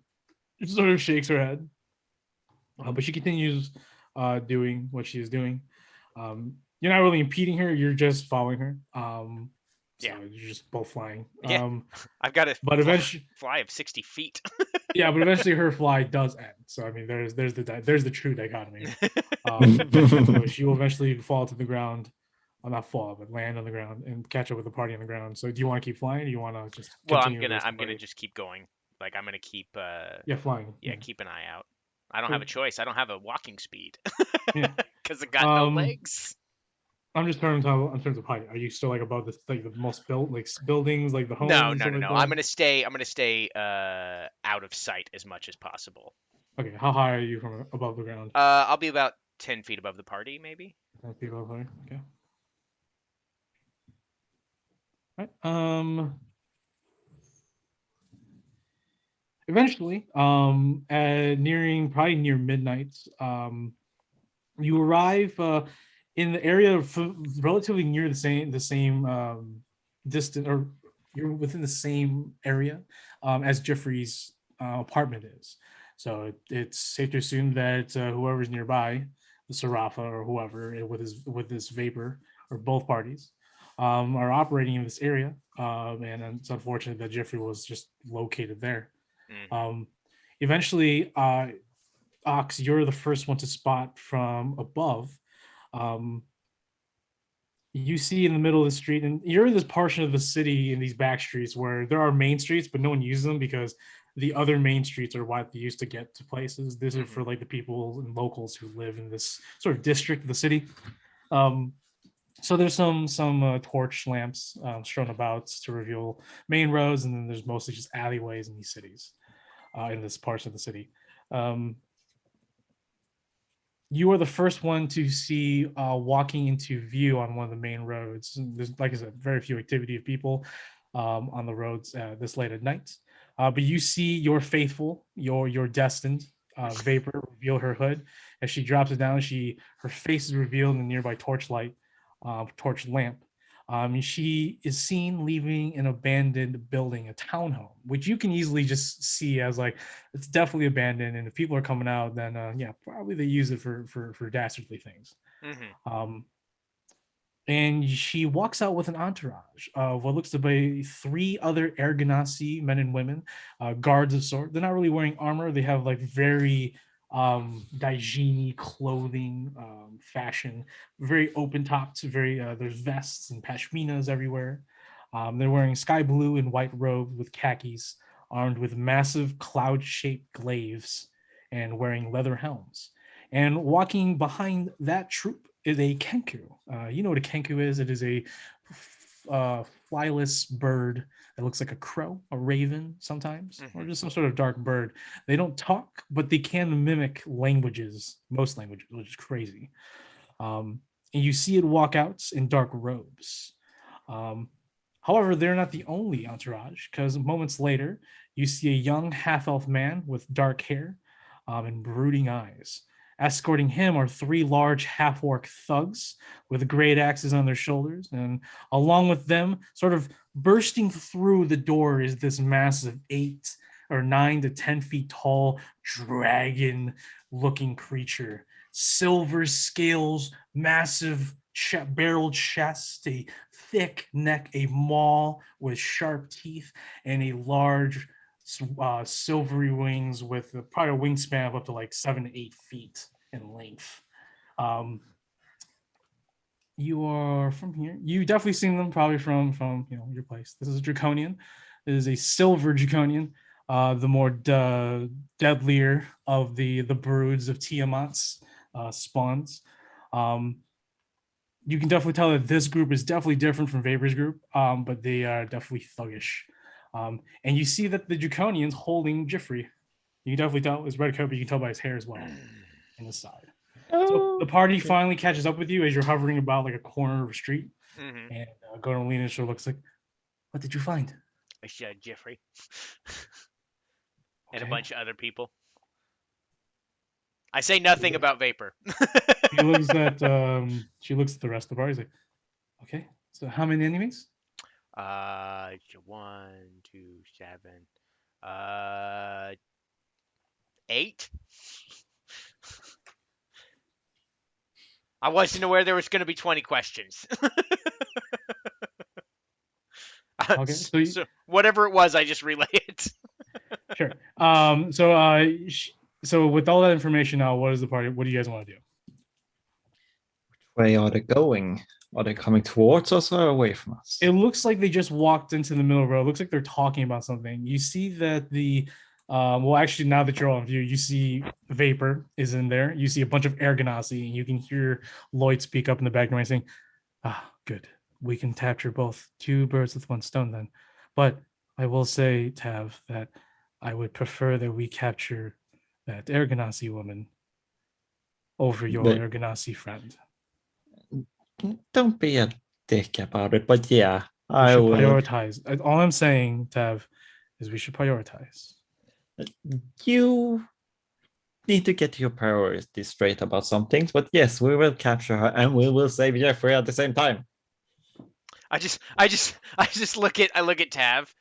sort of shakes her head, but she continues doing what she is doing. You're not really impeding her; you're just following her. Yeah. You're just both flying. Yeah. I've got a But eventually, fly of 60 feet. yeah, but eventually her fly does end. So I mean, there's the true dichotomy. So she will eventually fall to the ground. Well, not fall, but land on the ground and catch up with the party on the ground. So do you want to keep flying? Or do you want to just Well, continue? I'm gonna just keep going. Like I'm gonna keep Yeah, flying. keep an eye out. I don't have a choice. I don't have a walking speed Yeah. because I got no Um, legs. I'm just in terms of height. Are you still like above the most built buildings, like the homes No, and no, stuff no, like no. that? I'm gonna stay out of sight as much as possible. Okay, how high are you from above the ground? I'll be about 10 feet above the party, maybe. 10 feet above there. Okay. Right. Eventually, probably near midnight, you arrive in the area relatively near the same distance, or you're within the same area as Jeffrey's apartment is. So it's safe to assume that whoever's nearby, the Sarafa or whoever with this vapor, or both parties, are operating in this area. And it's unfortunate that Jeffrey was just located there. Mhm. Eventually, Ox, you're the first one to spot from above. Um, you see in the middle of the street, and you're in this portion of the city in these back streets where there are main streets, but no one uses them because the other main streets are widely used to get to places. These are for like the people and locals who live in this sort of district of the city. Um, so there's some torch lamps strewn about to reveal main roads, and then there's mostly just alleyways in these cities, in this parts of the city. You are the first one to see walking into view on one of the main roads. And there's, like I said, very few activity of people on the roads this late at night. But you see your faithful, your destined Vapor reveal her hood. As she drops it down, her face is revealed in the nearby torch lamp. She is seen leaving an abandoned building, a townhome, which you can easily just see as like it's definitely abandoned. And if people are coming out, then yeah, probably they use it for dastardly things. Mm-hmm. And she walks out with an entourage of what looks to be 3 other Air Ganassi men and women, guards of sort. They're not really wearing armor. They have like very Daijini clothing, fashion, very open topped, very there's vests and pashminas everywhere. They're wearing sky blue and white robes with khakis, armed with massive cloud-shaped glaives, and wearing leather helms. And walking behind that troop is a kenku. You know what a kenku is? It is a flyless bird that looks like a crow, a raven sometimes, or just some sort of dark bird. They don't talk, but they can mimic languages, most languages, which is crazy. And you see it walk out in dark robes. However, they're not the only entourage, because moments later, you see a young half-elf man with dark hair and brooding eyes. Escorting him are 3 large half-orc thugs with great axes on their shoulders, and along with them, sort of bursting through the door, is this massive 8 or 9 to 10 feet tall dragon-looking creature. Silver scales, massive barrel chest, a thick neck, a maw with sharp teeth, and a large silvery wings with probably a wingspan of up to like 7 to 8 feet in length. You are from here. You definitely seen them probably from your place. This is a draconian. It is a silver draconian, the more deadlier of the broods of Tiamat's spawns. You can definitely tell that this group is definitely different from Vapor's group, but they are definitely thuggish. And you see that the draconian's holding Jeffrey. You can definitely tell his red coat, but you can tell by his hair as well in his side. So the party finally catches up with you as you're hovering about like a corner of a street. And Godolina sort of looks like, "What did you find?" I said Jeffrey and a bunch of other people. I say nothing about Vapor. She looks at the rest of the party. She's like, "Okay, so how many enemies?" 1, 2, 7, 8. I wasn't aware there was going to be 20 questions. Okay, so whatever it was, I just relay it. Sure. So with all that information now, what is the party? What do you guys want to do? Which way are they going? Are they coming towards us or away from us? It looks like they just walked into the middle row. It looks like they're talking about something. You see that well, actually, now that you're all in view, you see Vapor is in there. You see a bunch of Air Ganassi, and you can hear Lloyd speak up in the background saying, "Ah, good. We can capture both. Two birds with one stone then. But I will say, Tav, that I would prefer that we capture that Air Ganassi woman over your But- Air Ganassi friend. Don't be a dick about it, but yeah, We I should will. prioritize. All I'm saying, Tav, is we should prioritize. You need to get your priorities straight about some things, but yes, we will capture her and we will save Jeffrey at the same time. I just look at Tav,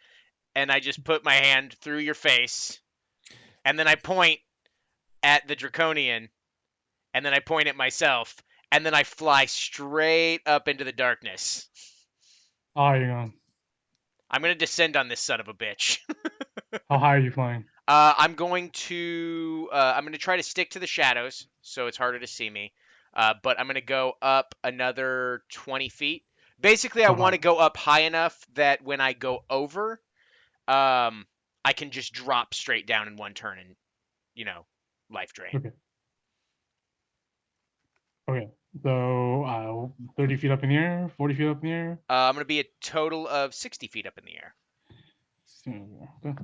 and I just put my hand through your face, and then I point at the Draconian, and then I point at myself, and then I fly straight up into the darkness. Oh, you're going. I'm gonna descend on this son of a bitch. How high are you flying? I'm going to try to stick to the shadows, so it's harder to see me. But I'm gonna go up another 20 feet. Basically, I want to go up high enough that when I go over, I can just drop straight down in one turn and, life drain. Okay. Okay. So 30 feet up in the air, 40 feet up in the air. I'm gonna be a total of 60 feet up in the air. Okay.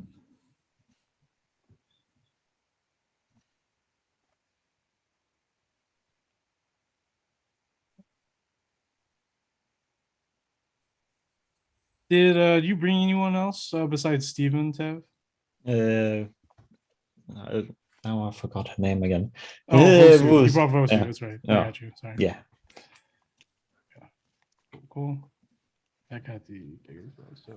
Did you bring anyone else besides Steven, Tav? Now I forgot her name again. Oh, Yeah, Vosu. You Vosu. brought Vosu. Yeah. That's right. Yeah. I got you. Sorry. Yeah. Cool. I got the bigger so.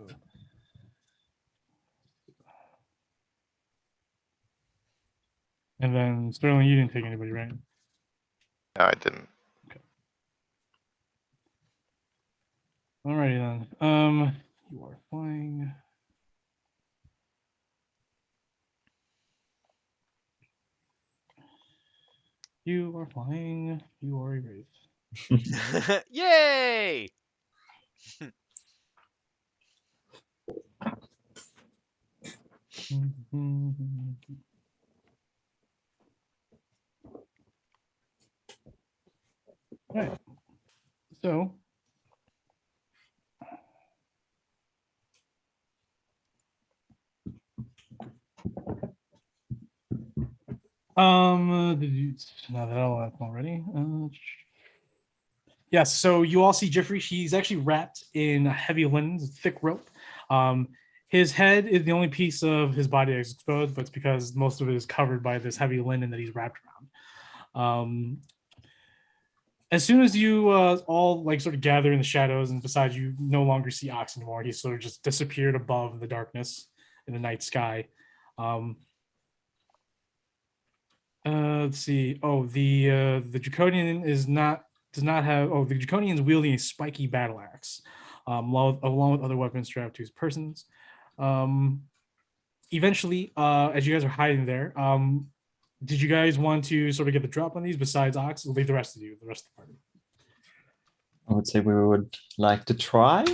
And then Sterling, you didn't take anybody, right? No, I didn't. Alrighty then. You are flying. You are flying. You are a wraith. Yay! Right. So did you no that all up already? Yes, so you all see Jeffrey. He's actually wrapped in a heavy linen, thick rope. His head is the only piece of his body that's exposed, but it's because most of it is covered by this heavy linen that he's wrapped around. As soon as you all like sort of gather in the shadows, and besides, you no longer see Ox anymore. He sort of just disappeared above the darkness in the night sky. Let's see. Oh, the Draconian does not have. Oh, the Draconian's wielding a spiky battle axe, along with other weapons strapped to his persons. Eventually, as you guys are hiding there, did you guys want to sort of get the drop on these besides Ox? We'll leave the rest of the party. I would say we would like to try.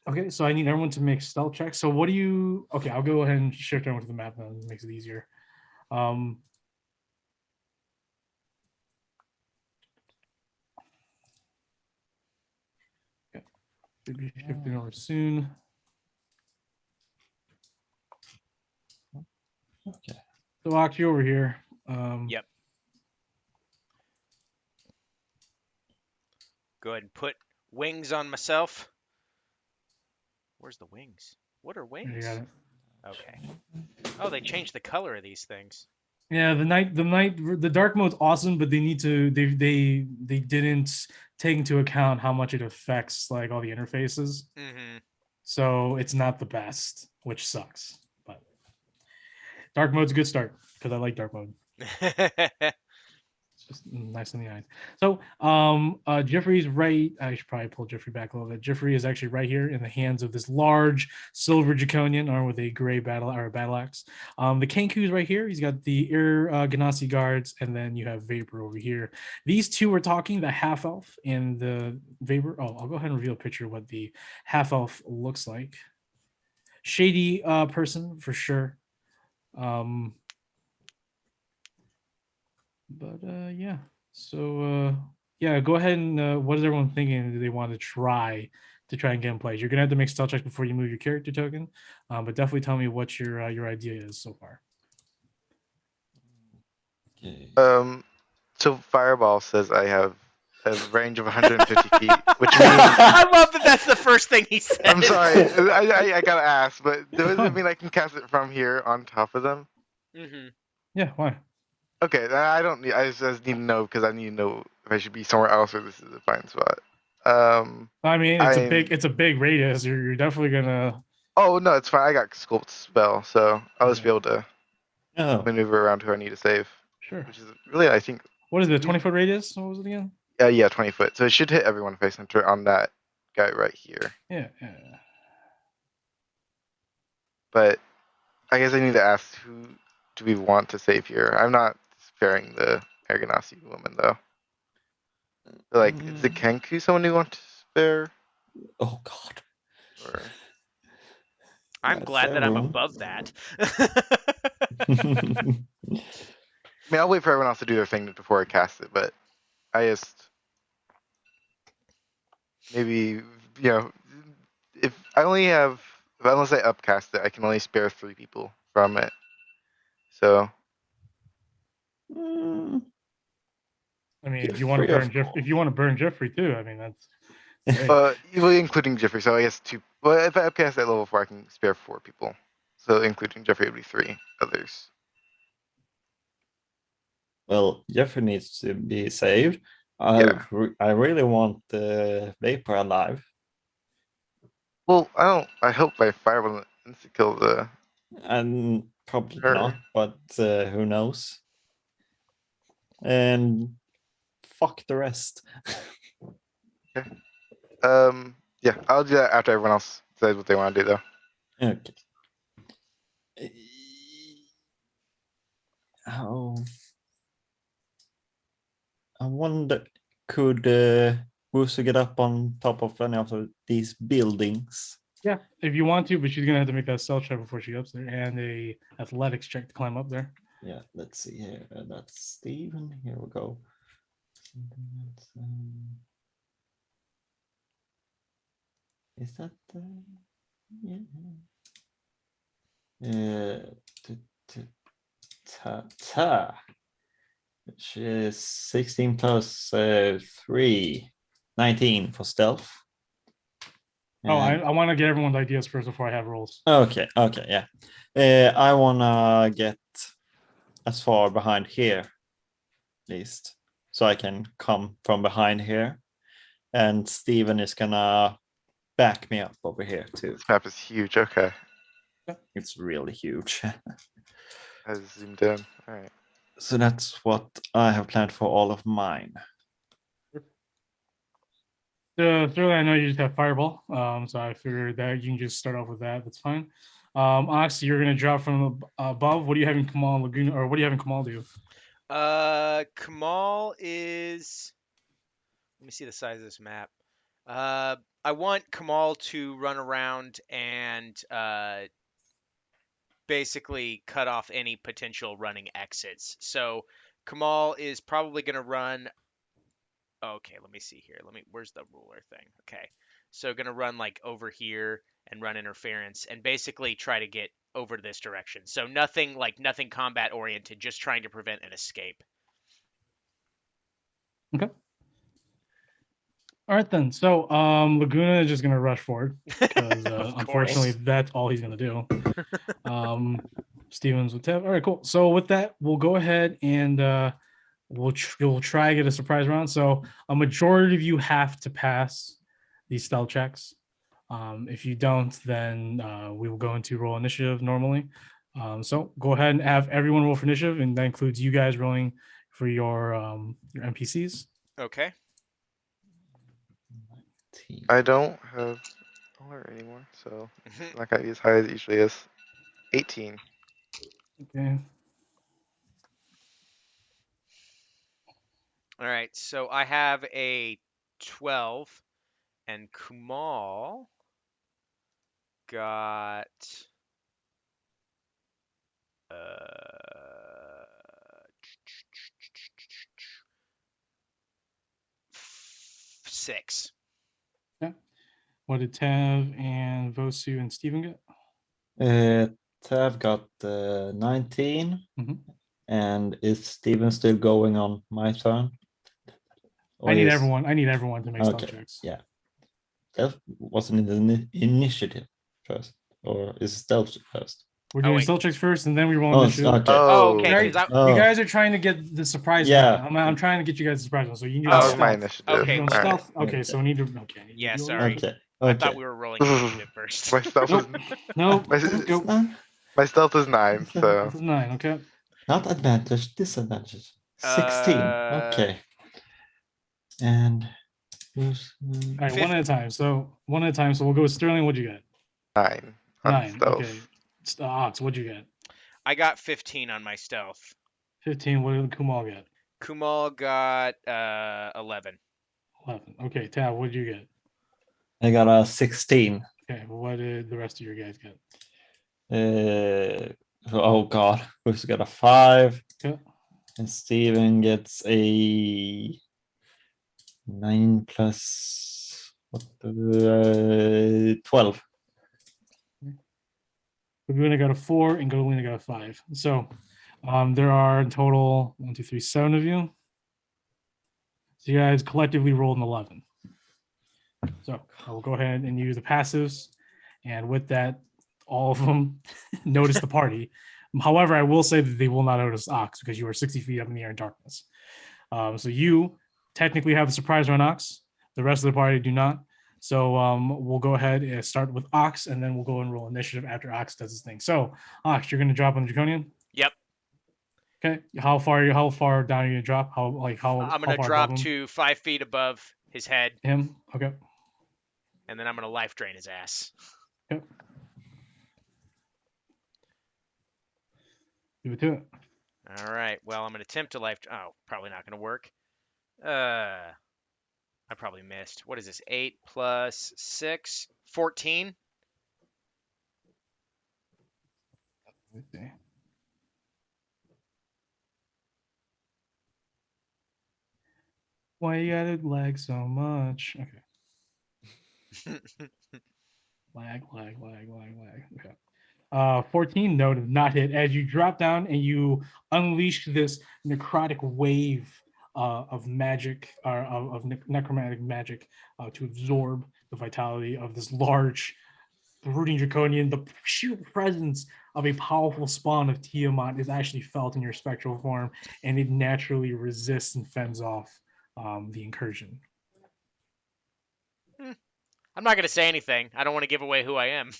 Okay, so I need everyone to make stealth checks. So what do you? Okay, I'll go ahead and shift over to the map. Then it makes it easier. Should be shifting over soon. Okay. So Ox, you over here. Yep. Go ahead and put wings on myself. Where's the wings? What are You wings? got it. Okay. Oh, they changed the color of these things. Yeah, the dark mode's awesome, but they didn't take into account how much it affects like all the interfaces. Mm-hmm. So it's not the best, which sucks. But dark mode's a good start because I like dark mode. It's just nice in the eyes. So Jeffrey's right. I should probably pull Jeffrey back a little bit. Jeffrey is actually right here in the hands of this large silver draconian armed with a gray battle axe. The Kenku's right here. He's got the Ganassi guards, and then you have Vapor over here. These two are talking, the half elf and the Vapor. Oh, I'll go ahead and reveal a picture of what the half elf looks like. Shady person for sure. But yeah, so yeah, go ahead and what is everyone thinking? Do they want to try and get in place? You're gonna have to make stealth checks before you move your character token, but definitely tell me what your idea is so far. Okay. So Fireball says I have a range of 150 feet, which means I love that that's the first thing he said. I'm sorry, I gotta ask, but does it mean I can cast it from here on top of them? Mm-hmm. Yeah, why? Okay, then I don't need. I just need to know because I need to know if I should be somewhere else or this is a fine spot. I mean, it's I'm- a big radius. You're definitely gonna. Oh no, it's fine. I got sculpt spell, so I'll just be able to Oh, maneuver around who I need to save, Sure. which is really I think What is it? 20-foot radius? What was it again? yeah 20 foot. So it should hit everyone face center on that guy right here. Yeah. But I guess I need to ask who do we want to save here? I'm not sparing the Argonauti woman though. Like, is the Kenku someone you want to spare? oh God. Or... I'm That's glad that I'm several. above that. I mean, I'll wait for everyone else to do their thing before I cast it, but I just maybe if I only have unless I upcast it, I can only spare 3 people from it. So Mm, I mean, Get if you want to free of burn if you want to burn Jeffrey too, I mean that's. Great. well, including Jeffrey. So I guess 2. Well, if I upcast at level 4, I can spare 4 people. So including Jeffrey would be 3 others. well, Jeffrey needs to be saved. Yeah. I really want the Vapor alive. Well, I hope my fire will insta kill the. And probably Her. not, but who knows? And fuck the rest. Yeah, I'll do that after everyone else says what they want to do, though. Okay. Oh, I wonder, could Wusu get up on top of any of these buildings? Yeah, if you want to, but she's gonna have to make that stealth check before she gets there, and a athletics check to climb up there. Yeah, let's see here. That's Steven. Here we go. Is that yeah? Which is 16 plus 3, 19 for stealth. Oh, And- I want to get everyone's ideas first before I have rolls. Okay, yeah. I wanna get as far behind here, at least, so I can come from behind here, and Steven is gonna back me up over here too. This map is huge. Okay, It's really huge. I zoomed in. All right. So that's what I have planned for all of mine. Thirdly, I know you just have fireball, so I figured that you can just start off with that. That's fine. Ox, you're gonna drop from above. What do you have in Kamal Laguna, or what do you have in Kamal do? Kamal is. Let me see the size of this map. I want Kamal to run around and basically cut off any potential running exits. So Kamal is probably going to run. Okay, let me see here. Where's the ruler thing? Okay, so going to run like over here and run interference and basically try to get over this direction. So nothing combat oriented, just trying to prevent an escape. Okay. All right then. So Laguna is just gonna rush forward because Of unfortunately course. that's all he's gonna do. Stevens with tab. All right, cool. So with that, we'll go ahead and we'll try to get a surprise round. So a majority of you have to pass these stealth checks. If you don't, then we will go into roll initiative normally. So go ahead and have everyone roll for initiative, and that includes you guys rolling for your NPCs. Okay. I don't have alert anymore, so Mhm. I'm not gonna be as high as it usually is. 18. Okay. All right. So I have a 12, and Kumal got uh 6. What did Tav and Vosu and Steven get? Tav got 19, Mhm. and is Steven still going on my turn? Or I need is- everyone. I need everyone to make stealth Okay, checks. yeah. That wasn't in the initiative first, or is it stealth first? We're Oh, doing wait. stealth checks first, and then we roll Oh, initiative. okay. Oh, Oh, okay. Right? Because Oh. You guys are trying to get the surprise Yeah. round. I'm trying to get you guys the surprise round. So you need to Oh, that do was my stealth. initiative. Okay, You're doing sorry. stealth. Okay, Okay. so we need to. Okay. you Yeah, do sorry. Okay. I Okay. thought we were rolling initiative first. My stealth Nope. is No. My- Let's go. my stealth is 9, so This is 9. Okay. Not advantage, disadvantage. 16. Okay. And who's All right. One Fifth- at a time. So one at a time. So we'll go with Sterling. What'd you get? 9 on 9. stealth. Okay. Ox. What'd you get? I got 15 on my stealth. 15. What did Kumal get? Kumal got 11. 11. Okay. Tav. What'd you get? I got a 16. Okay. What did the rest of your guys get? Oh god, who's got a 5? Okay. And Steven gets a 9 plus what 12. Laguna got a 4 and Golina got a 5. So there are in total 1, 2, 3, 7 of you. So you guys collectively rolled an 11. So I will go ahead and use the passives. And with that, all of them notice the party. However, I will say that they will not notice Ox because you are 60 feet up in the air in darkness. So you technically have the surprise on Ox. The rest of the party do not. So we'll go ahead and start with Ox, and then we'll go and roll initiative after Ox does his thing. So Ox, you're going to drop on the Draconian. Yep. Okay. How far down are you going to drop? How I'm how going to far drop above him? to 5 feet above his head, Him. Okay. and then I'm going to life drain his ass. Do it to it. All right. Well, I'm going to attempt to life. Oh, probably not going to work. I probably missed. What is this? 8 plus 6, 14. Let's see. Why you gotta lag so much? Okay. Lag. Okay. 14, no, did not hit. As you drop down and you unleash this necrotic wave of magic, or of necromantic magic to absorb the vitality of this large, brooding draconian. The sheer presence of a powerful spawn of Tiamat is actually felt in your spectral form, and it naturally resists and fends off the incursion. I'm not going to say anything. I don't want to give away who I am.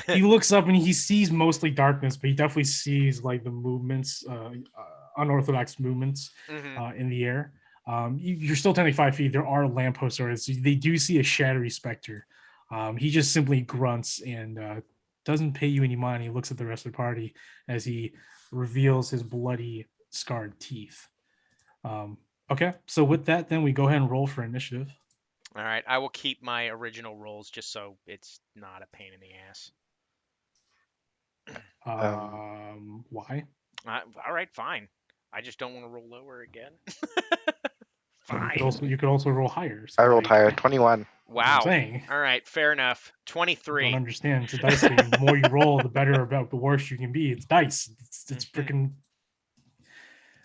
He looks up and he sees mostly darkness, but he definitely sees like the movements, unorthodox movements Mhm. in the air. You're still 5 feet. There are lampposts, or so they do see a shadowy specter. He just simply grunts and doesn't pay you any mind. He looks at the rest of the party as he reveals his bloody, scarred teeth. Okay, so with that, then we go ahead and roll for initiative. All right. I will keep my original rolls just so it's not a pain in the ass. Why? All right. Fine. I just don't want to roll lower again. You Fine. you could also roll higher. So I rolled like, higher, 21. that's what Wow. I'm saying. All right. Fair enough. I 23. don't understand. It's a dice game. The more you roll, the better about the worse you can be. It's dice. It's Mhm. freaking.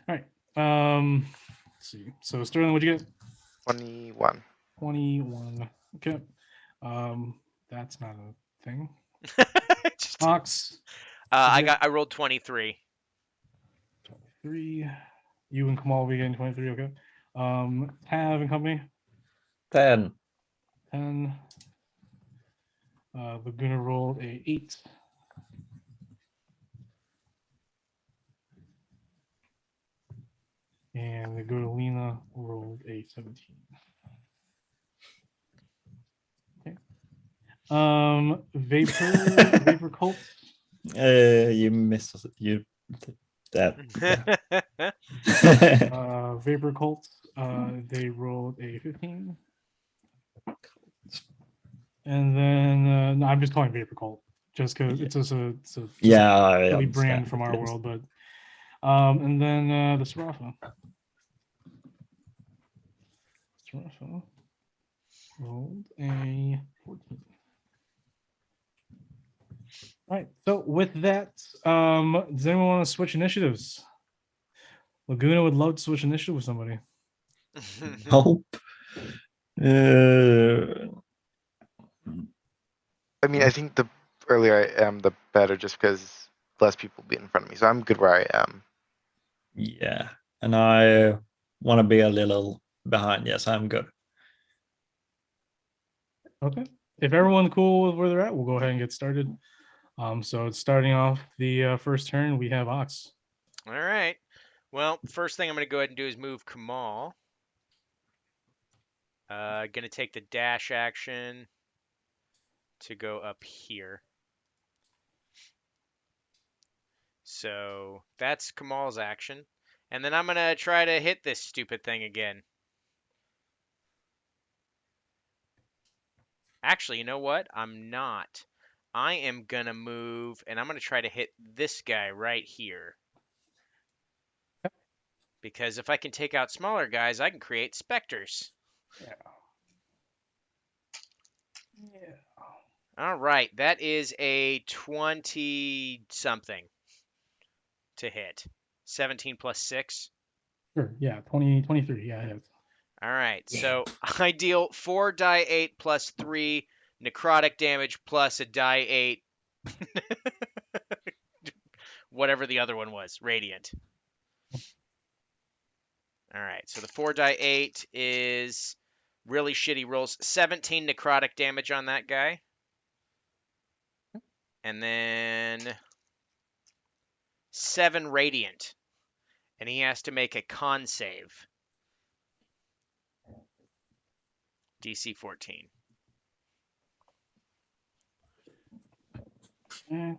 All right. Let's see. So Sterling, what'd you get? 21. 21. Okay. That's not a thing. Just- Ox, I rolled 23. 23. You and Kamal will be getting 23. Okay. Tav and company 10. 10. Laguna rolled a 8. And the Godolina rolled a 17. Okay. Vapor Cult. You missed you that. Vapor Cult. They rolled a 15. And then no, I'm just calling Vapor Cult just because it's a Yeah, I silly understand. brand from our Yes. world. But and then the Sarafa. Sarafa rolled a 14. All right. So with that, does anyone want to switch initiatives? Laguna would love to switch initiative with somebody. Hope. I mean, I think the earlier I am, the better, just because less people be in front of me. So I'm good where I am. Yeah, and I want to be a little behind. Yes, I'm good. Okay. If everyone's cool with where they're at, we'll go ahead and get started. So it's starting off the first turn. We have Ox. All right. Well, first thing I'm going to go ahead and do is move Kamal. Going to take the dash action to go up here. So that's Kamal's action. And then I'm going to try to hit this stupid thing again. Actually, you know what? I'm not. I am going to move, and I'm going to try to hit this guy right here. Because if I can take out smaller guys, I can create specters. Yeah. All right, that is a 20-something to hit. 17 plus 6. Sure. Yeah. 20, 23. Yeah. All right, so I deal 4 die 8 plus 3 necrotic damage plus a die 8, whatever the other one was, radiant. All right, so the 4 die 8 is really shitty rolls. 17 necrotic damage on that guy. And then 7 radiant. And he has to make a con save. DC 14. Yeah.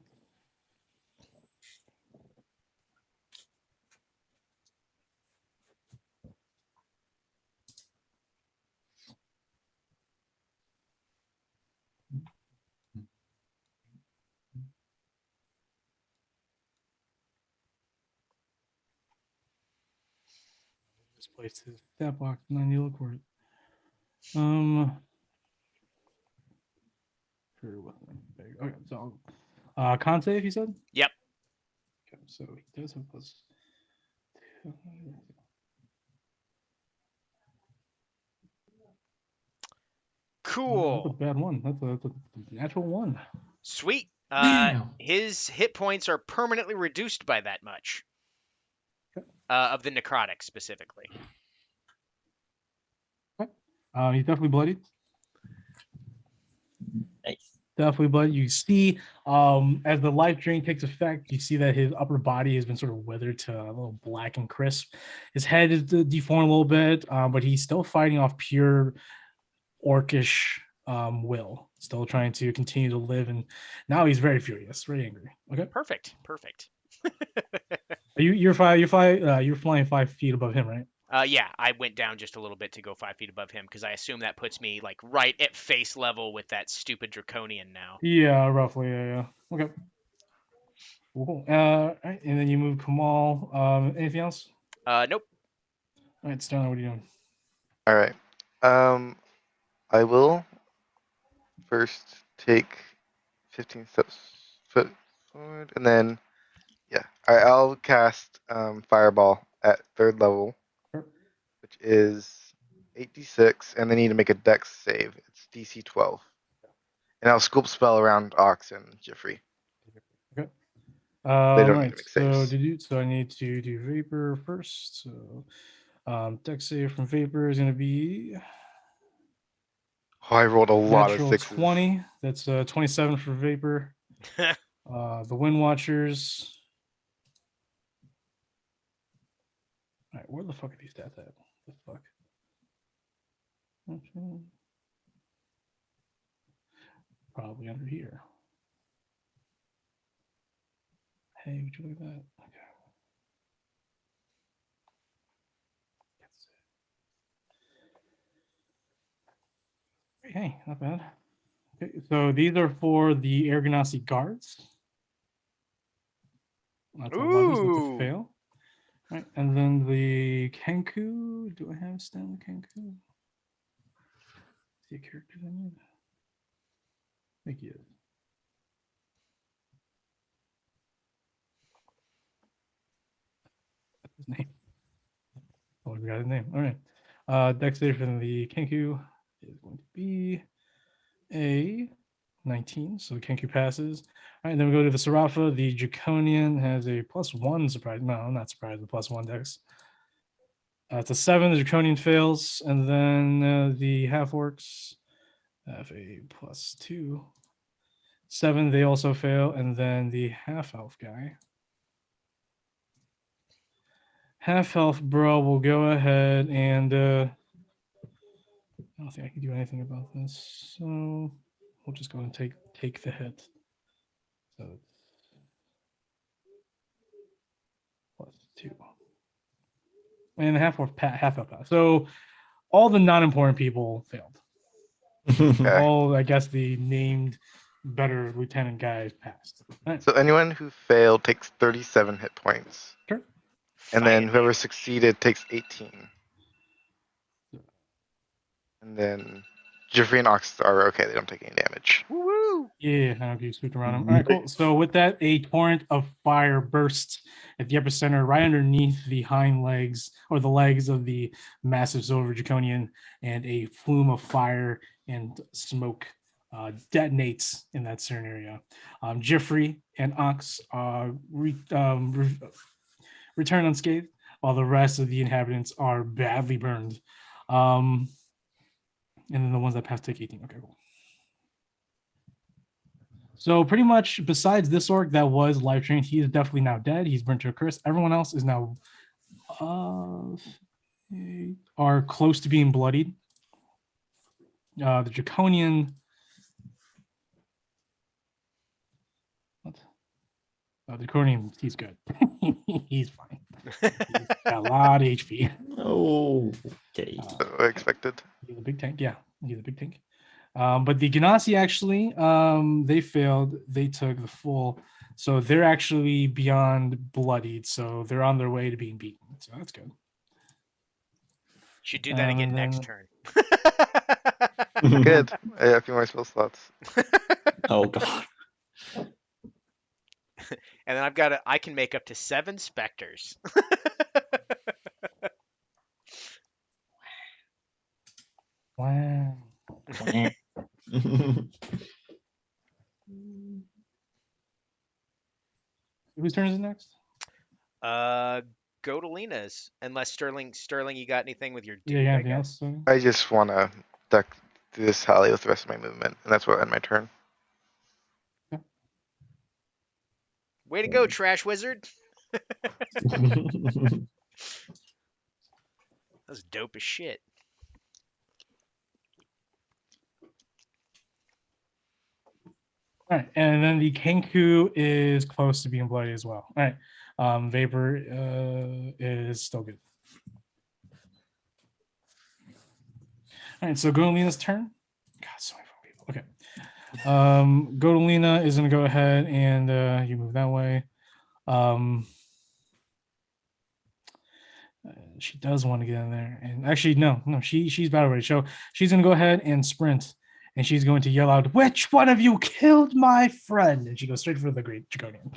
This place is that box, and then you look for it. Sure wasn't big. Okay, so con save, you said? Yep. Okay, so he does have plus 2. That's a Cool. bad one. That's a natural 1. Sweet. Damn. His hit points are permanently reduced by that much. Of the necrotic specifically. He's definitely bloodied. Nice. Definitely bloodied. You see, as the life drain takes effect, you see that his upper body has been sort of weathered to a little black and crisp. His head is deformed a little bit, but he's still fighting off pure orcish will. Still trying to continue to live, and now he's very furious, very angry. Okay. Perfect. You're flying 5 feet above him, right? Yeah, I went down just a little bit to go 5 feet above him because I assume that puts me like right at face level with that stupid draconian now. Yeah, roughly. Yeah. Okay. Cool. All right, and then you move Kamal. Anything else? Nope. All right, Stoner, what are you doing? All right. I will first take 15 steps forward, and then I'll cast Fireball at 3rd level, Sure. which is 8d6, and they need to make a Dex save. It's DC 12, and I'll scoop spell around Ox and Jeffrey. Okay. They don't Right. need to make saves. So I need to do Vapor first. So Dex save from Vapor is going to be Oh, I rolled a lot of natural 6s. 20. That's 27 for Vapor. The Wind Watchers. right, where the fuck are these stats at? The fuck? Okay. Probably under here. Hey, would you look at that? Okay. Hey, not bad. Okay, so these are for the Air Ganassi guards. That's 11, so that's a Ooh. fail. Right, and then the Kenku. Do I have Stan Kenku? Is he a character I need? I think he is. That's his name. Oh, we got his name. All right. Dex save for the Kenku is going to be a 19, so the Kenku passes. All right, then we go to the Sarafa. The Draconian has a +1 surprise. No, I'm not surprised. The +1 Dex. It's a 7. The Draconian fails, and then the half orcs have a +2. 7. They also fail, and then the half elf guy. Half elf bro will go ahead and I don't think I can do anything about this, so we'll just go and take the hit. So +2. And half elf pass. So all the non-important people failed. Okay. All, I guess, the named better lieutenant guys passed. All right. So anyone who failed takes 37 hit points. Sure. And then Fighting whoever you. succeeded takes 18. And then Jeffrey and Ox are okay, they don't take any damage. Woo! Yeah, I don't get swooped around him. All right, cool. So with that, a torrent of fire bursts at the epicenter, right underneath the hind legs or the legs of the massive silver draconian, and a flume of fire and smoke detonates in that certain area. Jeffrey and Ox return unscathed, while the rest of the inhabitants are badly burned. And then the ones that pass take 18. Okay, cool. So pretty much, besides this orc that was life trained, he is definitely now dead. He's burnt to a curse. Everyone else is now are close to being bloodied. The draconian. What? The draconian, he's good. He's fine. He's got a lot of HP. Oh, okay. Expected. He's a big tank. Yeah, he's a big tank. But the Ganassi actually, they failed. They took the full. So they're actually beyond bloodied. So they're on their way to being beaten. So that's good. Should do that again And next then- turn. Good. I have a few more spell slots. Oh god. And then I can make up to 7 specters. Wow. Whose turn is it next? Go to Lena's. Unless Sterling, you got anything with your dude? Yeah, you got I anything guess. else? Sorry? I just want to duck this Holly with the rest of my movement, and that's what end my turn. Way to go, Trash Wizard. That's dope as shit. All right, and then the Kenku is close to being bloody as well. All right, Vapor is still good. All right, so Godolina's turn. God, so many people. Okay. Godolina is going to go ahead and you move that way. She does want to get in there, and actually, no, she's battle ready. So she's going to go ahead and sprint, and she's going to yell out, "Which one of you killed my friend?" And she goes straight for the Great Draconian.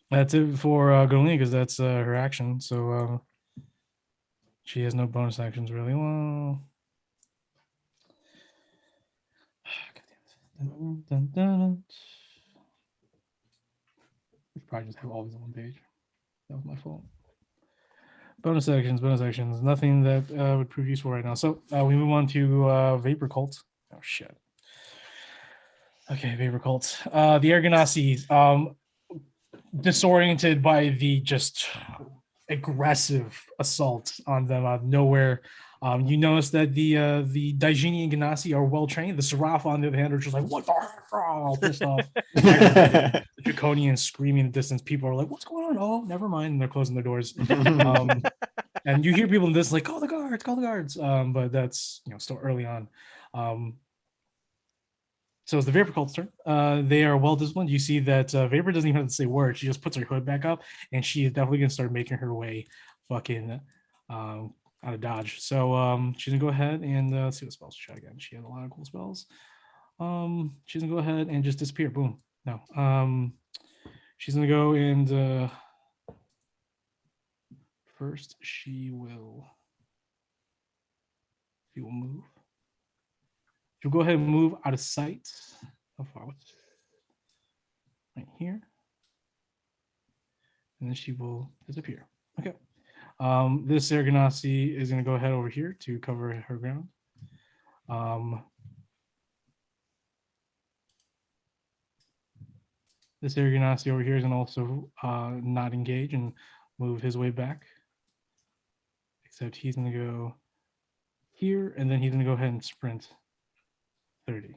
That's it for Godolina because that's her action. So she has no bonus actions really. Well, we probably just have all these on one page. That was my fault. Bonus actions. Nothing that would prove useful right now. So we move on to Vapor Cult. Oh shit. Okay, Vapor Cult. The Air Ganassi. disoriented by the just aggressive assault on them out of nowhere. You notice that the Daijini and Ganassi are well trained. The Seraph, on the other hand, are just like, what the heck? All pissed off. The Draconians screaming in the distance. People are like, what's going on? Oh, never mind. And they're closing their doors. And you hear people in this like, call the guards, call the guards. But that's still early on. So it's the Vapor Cult's turn. They are well disciplined. You see that Vapor doesn't even have to say words. She just puts her hood back up, and she is definitely gonna start making her way fucking out of dodge. So she's gonna go ahead and let's see what spells she try again. She has a lot of cool spells. She's gonna go ahead and just disappear. Boom. No. She's gonna go and first she will move. She'll go ahead and move out of sight. How far? Right here. And then she will disappear. Okay. This Ganassi is going to go ahead over here to cover her ground. This Ganassi over here is going to also not engage and move his way back. Except he's going to go here, and then he's going to go ahead and sprint 30.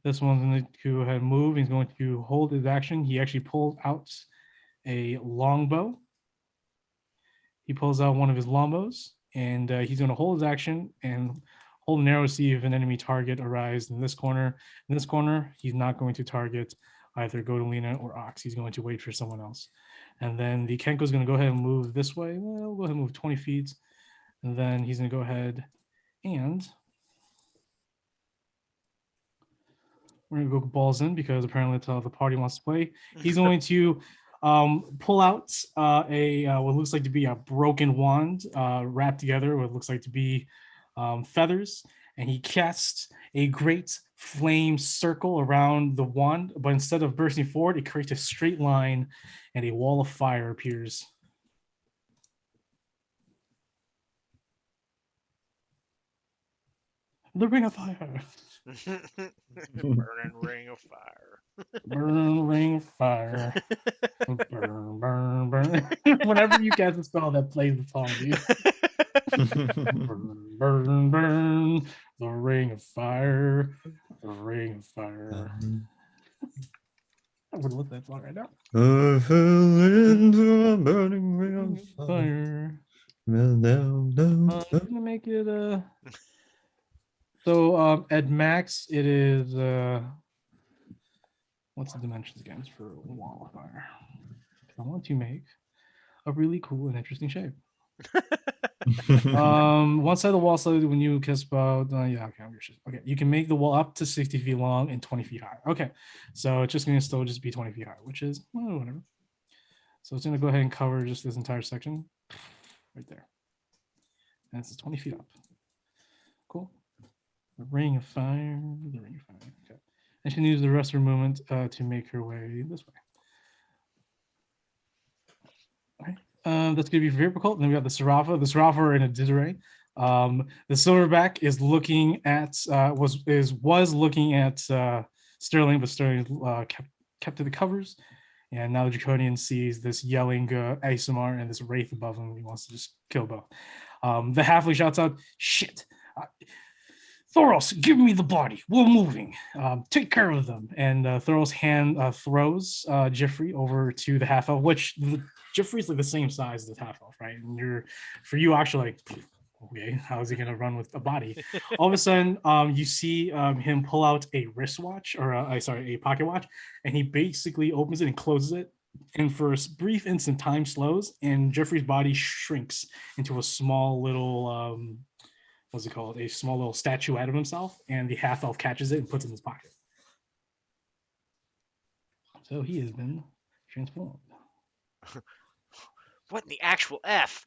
This one's going to go ahead and move. He's going to hold his action. He actually pulled out a longbow. He pulls out one of his longbows, and he's going to hold his action and hold an arrow to see if an enemy target arrives in this corner. In this corner, he's not going to target either Godolina or Ox. He's going to wait for someone else. And then the Kenko is going to go ahead and move this way. We'll go ahead and move 20 feet. And then he's going to go ahead and we're going to go balls in because apparently that's how the party wants to play. He's going to pull out what looks like to be a broken wand wrapped together what looks like to be feathers, and he casts a great flame circle around the wand, but instead of bursting forward, it creates a straight line and a wall of fire appears. The ring of fire. Burning ring of fire. Burn ring of fire. Burn, burn, burn. Whenever you cast a spell that plays the song, dude. Burn, burn, burn. The ring of fire. The ring of fire. I would look that song right now. I fell into a burning ring of fire. I'm gonna make it so at max it is what's the dimensions again for wall of fire? I want to make a really cool and interesting shape. One side of the wall, so when you cast about okay, you can make the wall up to 60 feet long and 20 feet high. Okay, so it's just gonna still just be 20 feet high, which is whatever. So it's gonna go ahead and cover just this entire section right there, and this is 20 feet up. Cool. The ring of fire. The ring of fire. Okay, and she can use the rest of her movement to make her way this way. All right. That's going to be for Vapor Cult. And then we got the Serapha. The Serapha are in a disarray. The Silverback is looking at was looking at Sterling, but Sterling kept to the covers. And now the Draconian sees this yelling Asimar and this wraith above him. He wants to just kill both. The Halfling shouts out, "Shit! Thoros, give me the body. We're moving. Take care of them." And Thoros hand throws Jeffrey over to the half elf, which Jeffrey's like the same size as the half elf, right? And for you actually like, okay, how is he gonna run with a body? All of a sudden, you see him pull out a wristwatch or a pocket watch, and he basically opens it and closes it. And for a brief instant, time slows, and Jeffrey's body shrinks into a small little what's it called? A small little statuette of himself, and the half elf catches it and puts it in his pocket. So he has been transformed. What in the actual F?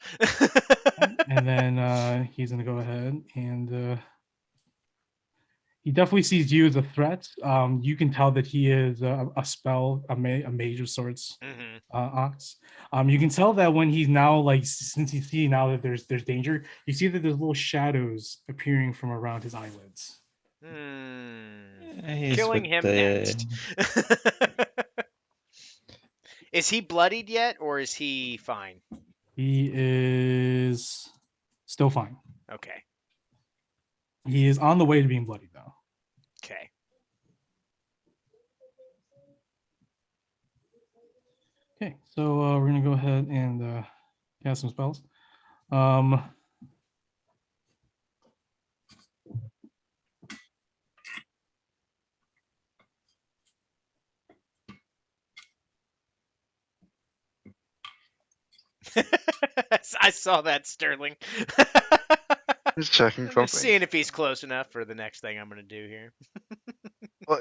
And then he's gonna go ahead and he definitely sees you as a threat. You can tell that he is a mage of sorts. Mm-hmm. Ox. You can tell that when he's now like, since you see now that there's danger, you see that there's little shadows appearing from around his eyelids. He's Killing with him the- next. Is he bloodied yet, or is he fine? He is still fine. Okay. He is on the way to being bloodied, though. Okay. Okay, so we're gonna go ahead and cast some spells. Um, I saw that, Sterling. Just checking I'm just something. seeing if he's close enough for the next thing I'm gonna do here. Well,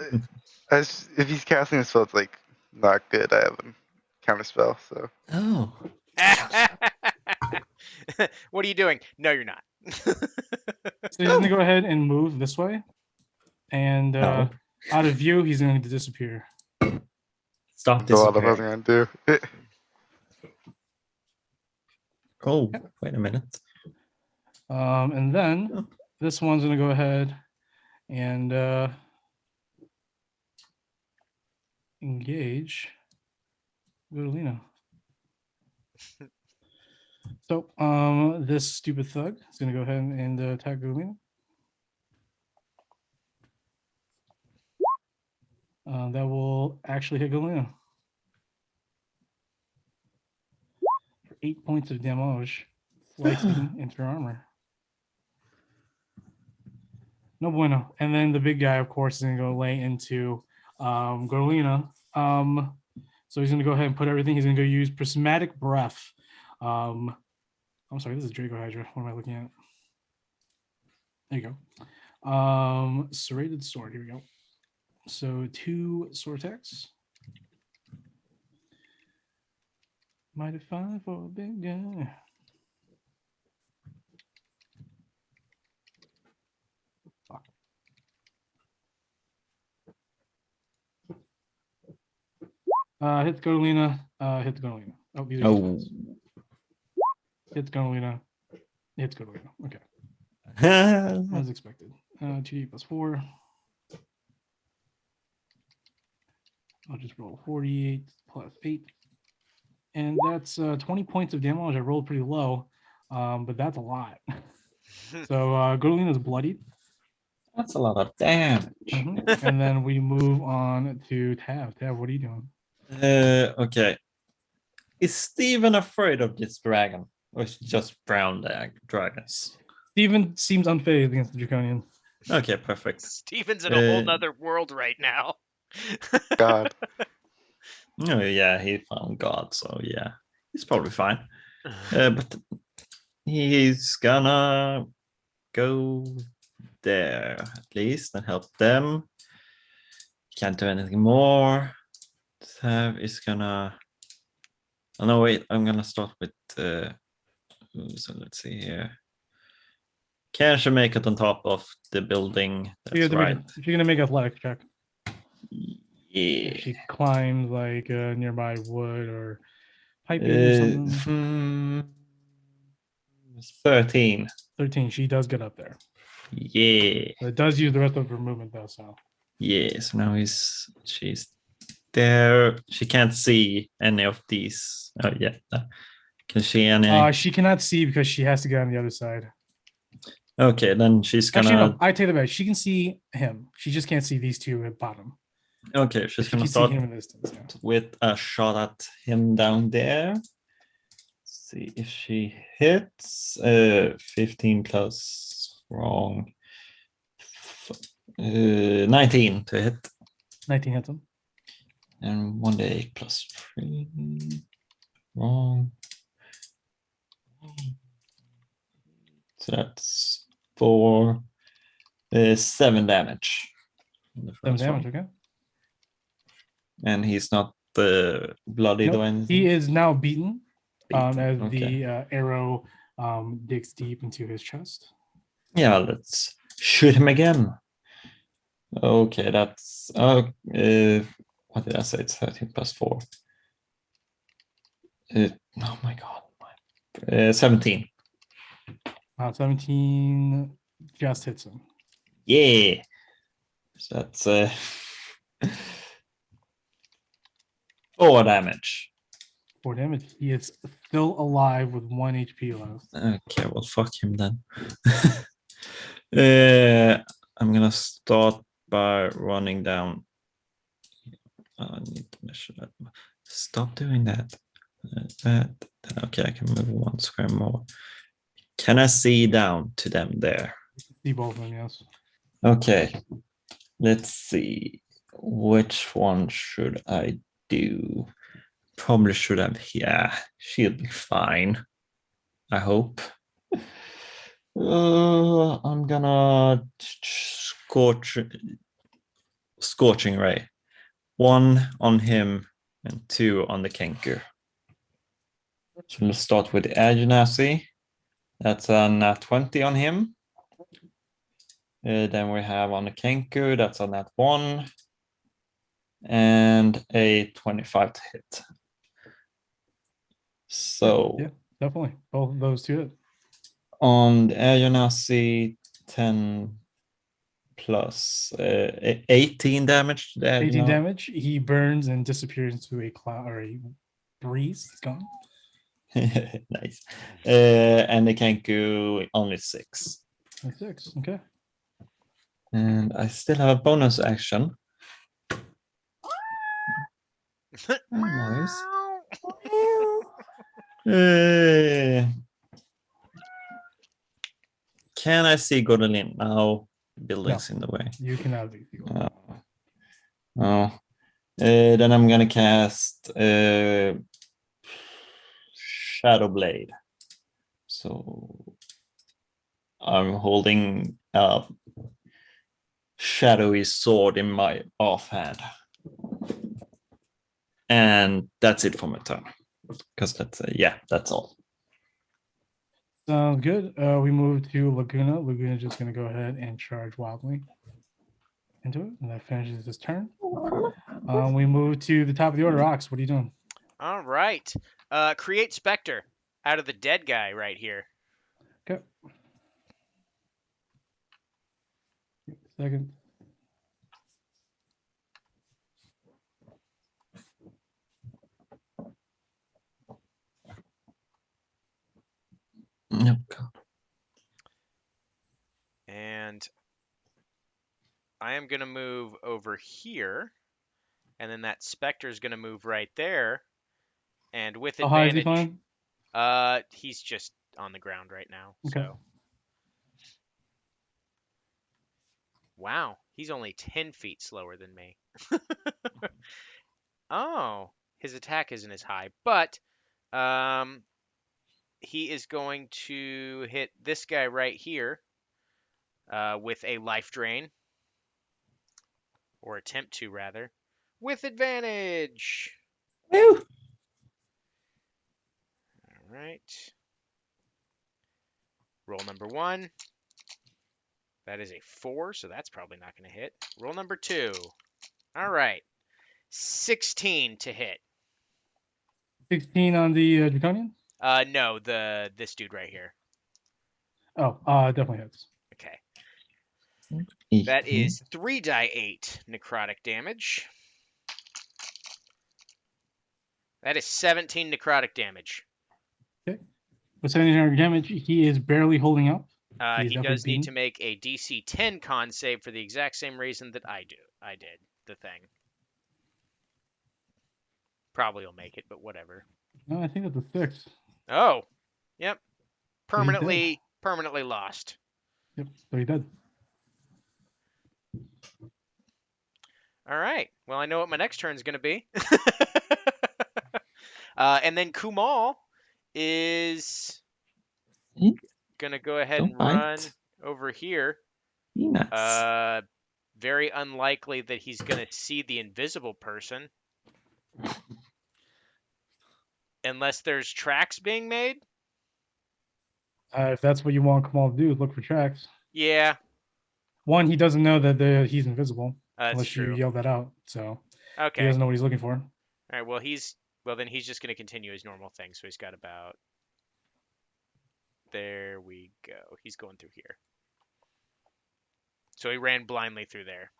as if he's casting a spell, it's like not good. I have him counter spell, so Oh. What are you doing? No, you're not. so he's gonna go ahead and move this way, and No. out of view, he's going to disappear. Stop that's all I was disappearing. gonna do. Oh, wait a minute. And then Oh. this one's going to go ahead and engage Godolino. So this stupid thug is going to go ahead and attack Godolino. That will actually hit Godolino for 8 points of damage, slicing into her armor. No bueno. And then the big guy, of course, is going to go lay into Godolino. So he's going to go ahead and put everything. He's going to go use Prismatic Breath. I'm sorry, this is Draco Hydra. What am I looking at? There you go. Serrated Sword. Here we go. So 2 sword attacks. Mighty fine for a big guy. Fuck. Hits Godolina. Hits Godolina. Oh, these are Oh. hits Godolina. Hits Godolina. Okay. As expected. 2d plus 4. I'll just roll 48 plus 8. And that's 20 points of damage. I rolled pretty low, but that's a lot. So Godolina's bloodied. That's a lot of damage. And then we move on to Tav. Tav, what are you doing? Okay. Is Steven afraid of this dragon? Or is it just brown dragons? Steven seems unfazed against the Draconian. Okay, perfect. Steven's in a whole Uh, nother world right now. God, Oh yeah, he found God, so yeah, he's probably fine. But he's gonna go there at least and help them. Can't do anything more. Tav is gonna. Oh no, wait. I'm gonna start with. So let's see here. Can she make it on top of the building? You That's have to make right. if you're gonna make athletics check. Yeah. If she climbs like nearby wood or piping or something. 13. 13. She does get up there. Yeah. It does use the rest of her movement though, so Yeah. So now she's there. She can't see any of these. Oh yeah. Can she any? she cannot see because she has to get on the other side. Okay, then she's gonna. Actually, no, I take it back. She can see him. She just can't see these two at bottom. Okay, she's She gonna can see start him in the distance. Yeah. with a shot at him down there. See if she hits. 15 plus wrong. 19 to hit. 19 hits him. And 1d8 plus 3. Wrong. So that's 7 damage. on the 7 first damage, one. okay. And he's not bloodied Nope, or anything. he is now beaten, as Okay. the arrow digs deep into his chest. Yeah, let's shoot him again. Okay, that's what did I say? It's 13 plus 4. Oh my god. 17. 17 just hits him. Yeah. So that's 4 damage. 4 damage. He is still alive with 1 HP left. Okay, well, fuck him then. I'm gonna start by running down. I need to measure that. Stop doing that. Okay, I can move 1 square more. Can I see down to them there? See both of them, yes. Okay, let's see. Which one should I do? Probably should have. Yeah, she'll be fine. I hope. I'm gonna scorching ray. 1 on him and 2 on the Kenku. So let's start with the Air Genasi. That's a nat 20 on him. Then we have on the Kenku, that's a nat 1. And a 25 to hit. So Yeah, definitely. Both of those two hit. on the Air Genasi, 10 plus 18 damage to the Air 18 Genasi. damage. He burns and disappears into a cloud or a breeze. It's gone. Nice. And the Kenku only 6. That's 6. Okay. And I still have a bonus action. Nice. Can I see Godolin now? Buildings in the way. You cannot be. Oh. Then I'm gonna cast Shadow Blade. So I'm holding a shadowy sword in my offhand. And that's it for my turn. Because that's that's all. Sounds good. We move to Laguna. Laguna just going to go ahead and charge wildly into it, and that finishes his turn. We move to the top of the order. Ox, what are you doing? All right. Create Spectre out of the dead guy right here. Okay. Second. Yep. And I am going to move over here. And then that Spectre is going to move right there. And with How high is he advantage. flying? He's just on the ground right now. Okay. So. Wow, he's only 10 feet slower than me. Oh, his attack isn't as high, but he is going to hit this guy right here with a life drain, or attempt to rather, with advantage. Woo! All right. Roll number 1. That is a 4, so that's probably not going to hit. Roll number 2. All right. 16 to hit. 16 on the Draconian? No, this dude right here. Oh, definitely hits. Okay. That is 3d8 necrotic damage. That is 17 necrotic damage. With 17 damage, he is barely holding up. He does need to make a DC 10 con save for the exact same reason that I did the thing. Probably will make it, but whatever. No, I think that's a 6. Oh, yep. So he's dead. Permanently lost. Yep, so he did. All right. Well, I know what my next turn is going to be. And then Kumal is going to go ahead and run over here. Very unlikely that he's going to see the invisible person. Unless there's tracks being made. If that's what you want Kamal to do, look for tracks. Yeah. One, he doesn't know that he's invisible. That's unless true. you yell that out. So okay. He doesn't know what he's looking for. All right. Well, then he's just going to continue his normal thing. So he's got about. There we go. He's going through here. So he ran blindly through there.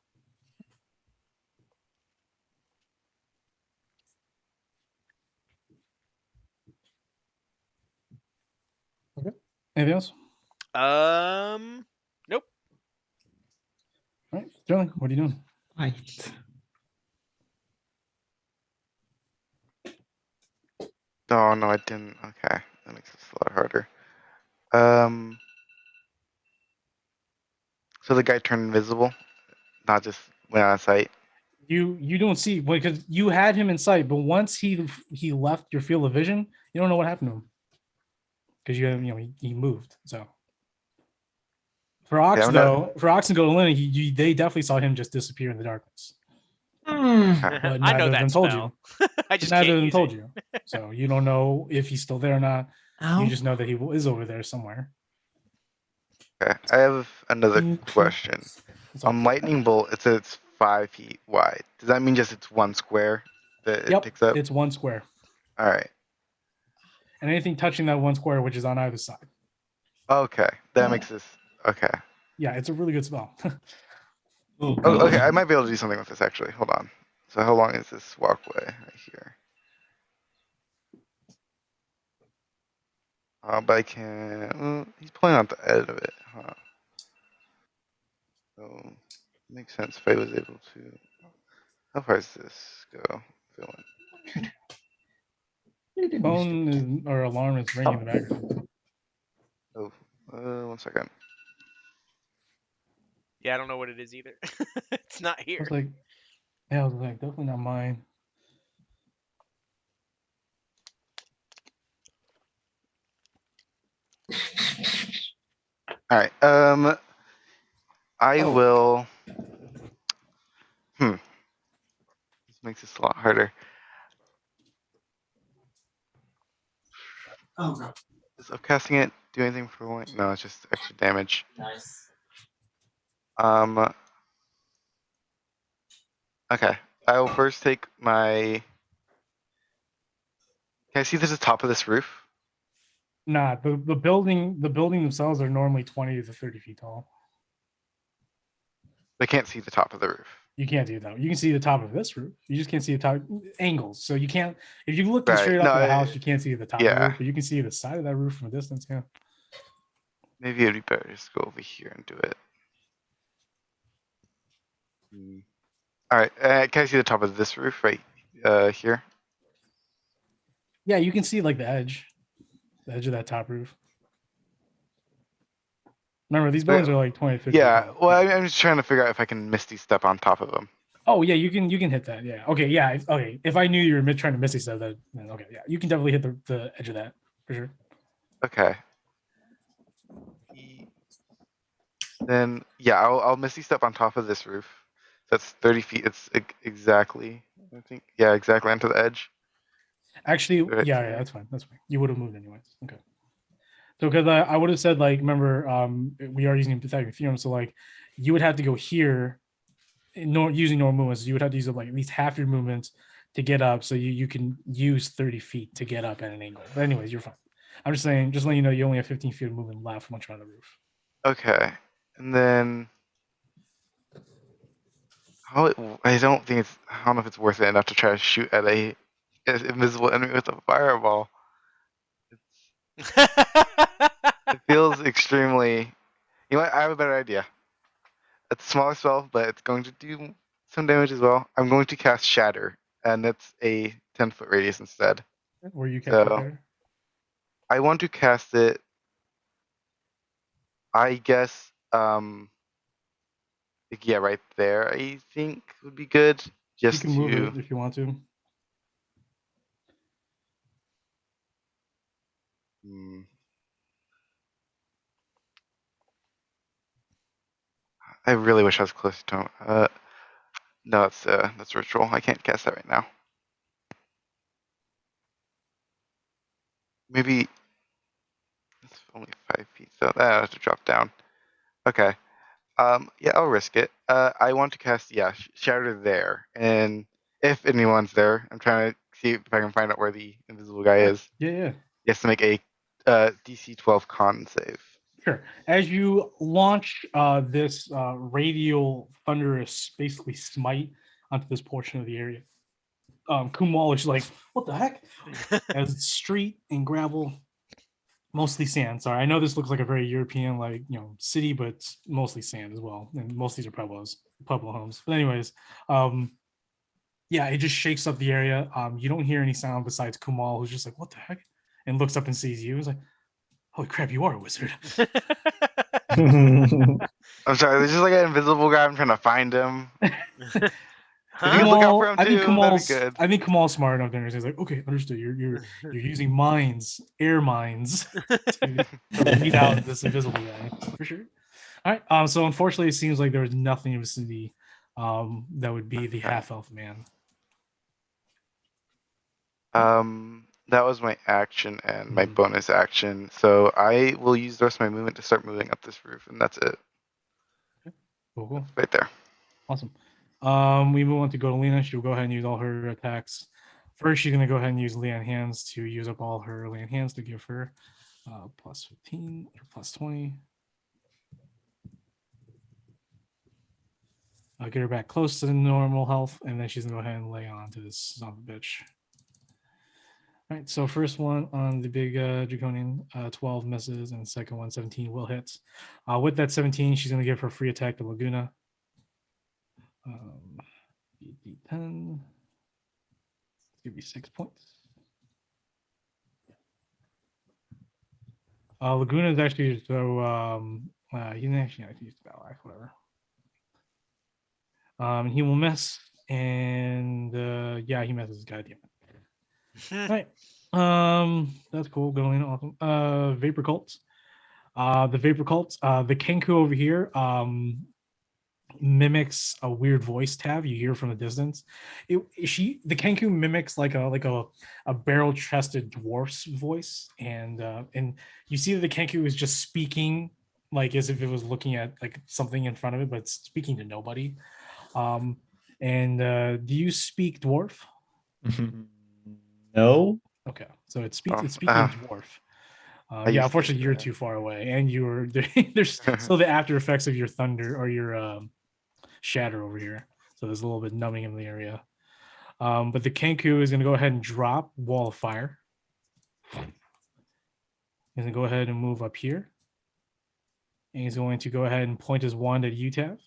Anything else? Nope. All right, Sterling, what are you doing? Right. Oh no, I didn't. Okay, that makes this a lot harder. Um. So the guy turned invisible, not just went out of sight. You don't see because you had him in sight, but once he left your field of vision, you don't know what happened to him because he moved. So for Ox Yeah, I'm not. though, for Ox and Godolina, they definitely saw him just disappear in the darkness, Okay. but I know neither of that them told you. spell. I just Neither can't of them use told it. you, so you don't know if he's still there or not. You Ow. just know that he is over there somewhere. Okay. I have another Mm. question. That's all. On lightning bolt, it says it's 5 feet wide. Does that mean just it's one square that it Yep, takes up? it's one square, All right. and anything touching that one square, which is on either side. Okay. That makes this. Okay. Yeah, it's a really good spell. Oh, Oh, God. okay. I might be able to do something with this actually. Hold on. So how long is this walkway right here? But I can. He's pulling out the edge of it, huh? So makes sense if I was able to. How far does this go? Villain. Phone or alarm is ringing in the background. Oh, 1 second. Yeah, I don't know what it is either. It's not I here. was like, yeah, I was like, definitely not mine. All right. I will. This makes this a lot harder. Oh, God. Does upcasting it do anything for one? No, it's just extra damage. Nice. Okay. I will first take my. Can I see there's a top of this roof? Nah, the building themselves are normally 20 to 30 feet tall. I can't see the top of the roof. You can't do that. You can see the top of this roof. You just can't see the top angles. So you can't if you look Right. straight up No, at the house, you can't see the top of the yeah. roof, but you can see the side of that roof from a distance. Yeah. Maybe it'd be better to just go over here and do it. All right. Can I see the top of this roof right here? Yeah, you can see like the edge of that top roof. Remember, these buildings are like 20 to 50 feet Yeah. tall. Well, I'm just trying to figure out if I can Misty step on top of them. Oh yeah, you can hit that. Yeah. Okay. Yeah. Okay. If I knew you were trying to Misty step that, then okay. Yeah, you can definitely hit the edge of that for sure. Okay. Then yeah, I'll Misty step on top of this roof. That's 30 feet. It's exactly. I think yeah, exactly onto the edge. Actually, Right yeah, there. that's fine. That's fine. You would have moved anyways. Okay. So because I would have said like, remember, we are using Pythagorean theorem, so like, you would have to go here, using normal movements. You would have to use like at least half your movements to get up, so you can use 30 feet to get up at an angle. But anyways, you're fine. I'm just saying, just letting you know, you only have 15 feet of movement left once you're on the roof. Okay. And then I don't think it's. I don't know if it's worth it enough to try to shoot at a invisible enemy with a fireball. It feels extremely. You know what? I have a better idea. It's a smaller spell, but it's going to do some damage as well. I'm going to cast Shatter, and it's a 10-foot radius instead. Where you catch So- it. I want to cast it. I guess. Yeah, right there. I think would be good. You Just can move to. it if you want to. Hmm. I really wish I was close to him. No, that's ritual. I can't cast that right now. Maybe it's only 5 feet, so that has to drop down. Okay. Yeah, I'll risk it. I want to cast Shatter there, and if anyone's there, I'm trying to see if I can find out where the invisible guy is. Yeah. He has to make a DC 12 con save. Sure. As you launch this radial thunderous, basically smite onto this portion of the area, Kumwal is like, "What the heck?" As street and gravel Mostly sand. Sorry, I know this looks like a very European, like, city, but it's mostly sand as well, and most of these are pueblo homes. But anyways, yeah, it just shakes up the area. You don't hear any sound besides Kumal, who's just like, "What the heck?" and looks up and sees you. He's like, "Holy crap, you are a wizard!" I'm sorry. There's just like an invisible guy. I'm trying to find him. If you could Huh? look out for him I think too, that'd be Kamal's. good. I think Kamal's smart enough to understand. He's like, "Okay, understood. You're using mines, air mines, to weed out this invisible guy for sure." All right. So unfortunately, it seems like there was nothing in the vicinity that would be the Okay. half elf man. That was my action and my Mhm. bonus action. So I will use the rest of my movement to start moving up this roof, and that's it. Cool. Right there. Awesome. We move on to Godolina. She'll go ahead and use all her attacks. First, she's gonna go ahead and use land hands to use up all her land hands to give her plus 15 or plus 20. I'll get her back close to the normal health, and then she's gonna go ahead and lay on to this son of a bitch. All right, so first one on the big draconian 12 misses, and the second one 17 will hit. With that 17, she's gonna give her free attack to Laguna. D10. Give you 6 points. Laguna is actually so he didn't actually have to use the battle axe, whatever. He will miss, and yeah, he misses. Goddamn it. All right. That's cool. Going awesome. Vapor cults. The vapor cults. The Kenku over here. Mimics a weird voice tab you hear from the distance. The Kenku mimics like a barrel chested dwarf's voice, and you see that the Kenku is just speaking like as if it was looking at like something in front of it, but it's speaking to nobody. And do you speak dwarf? No. Okay, so it's Oh, speaking dwarf. I Yeah, used to unfortunately, do you're that. too far away, and there's still the after effects of your thunder or your shatter over here. So there's a little bit numbing in the area. But the Kenku is going to go ahead and drop Wall of Fire. He's going to go ahead and move up here. And he's going to go ahead and point his wand at Utav.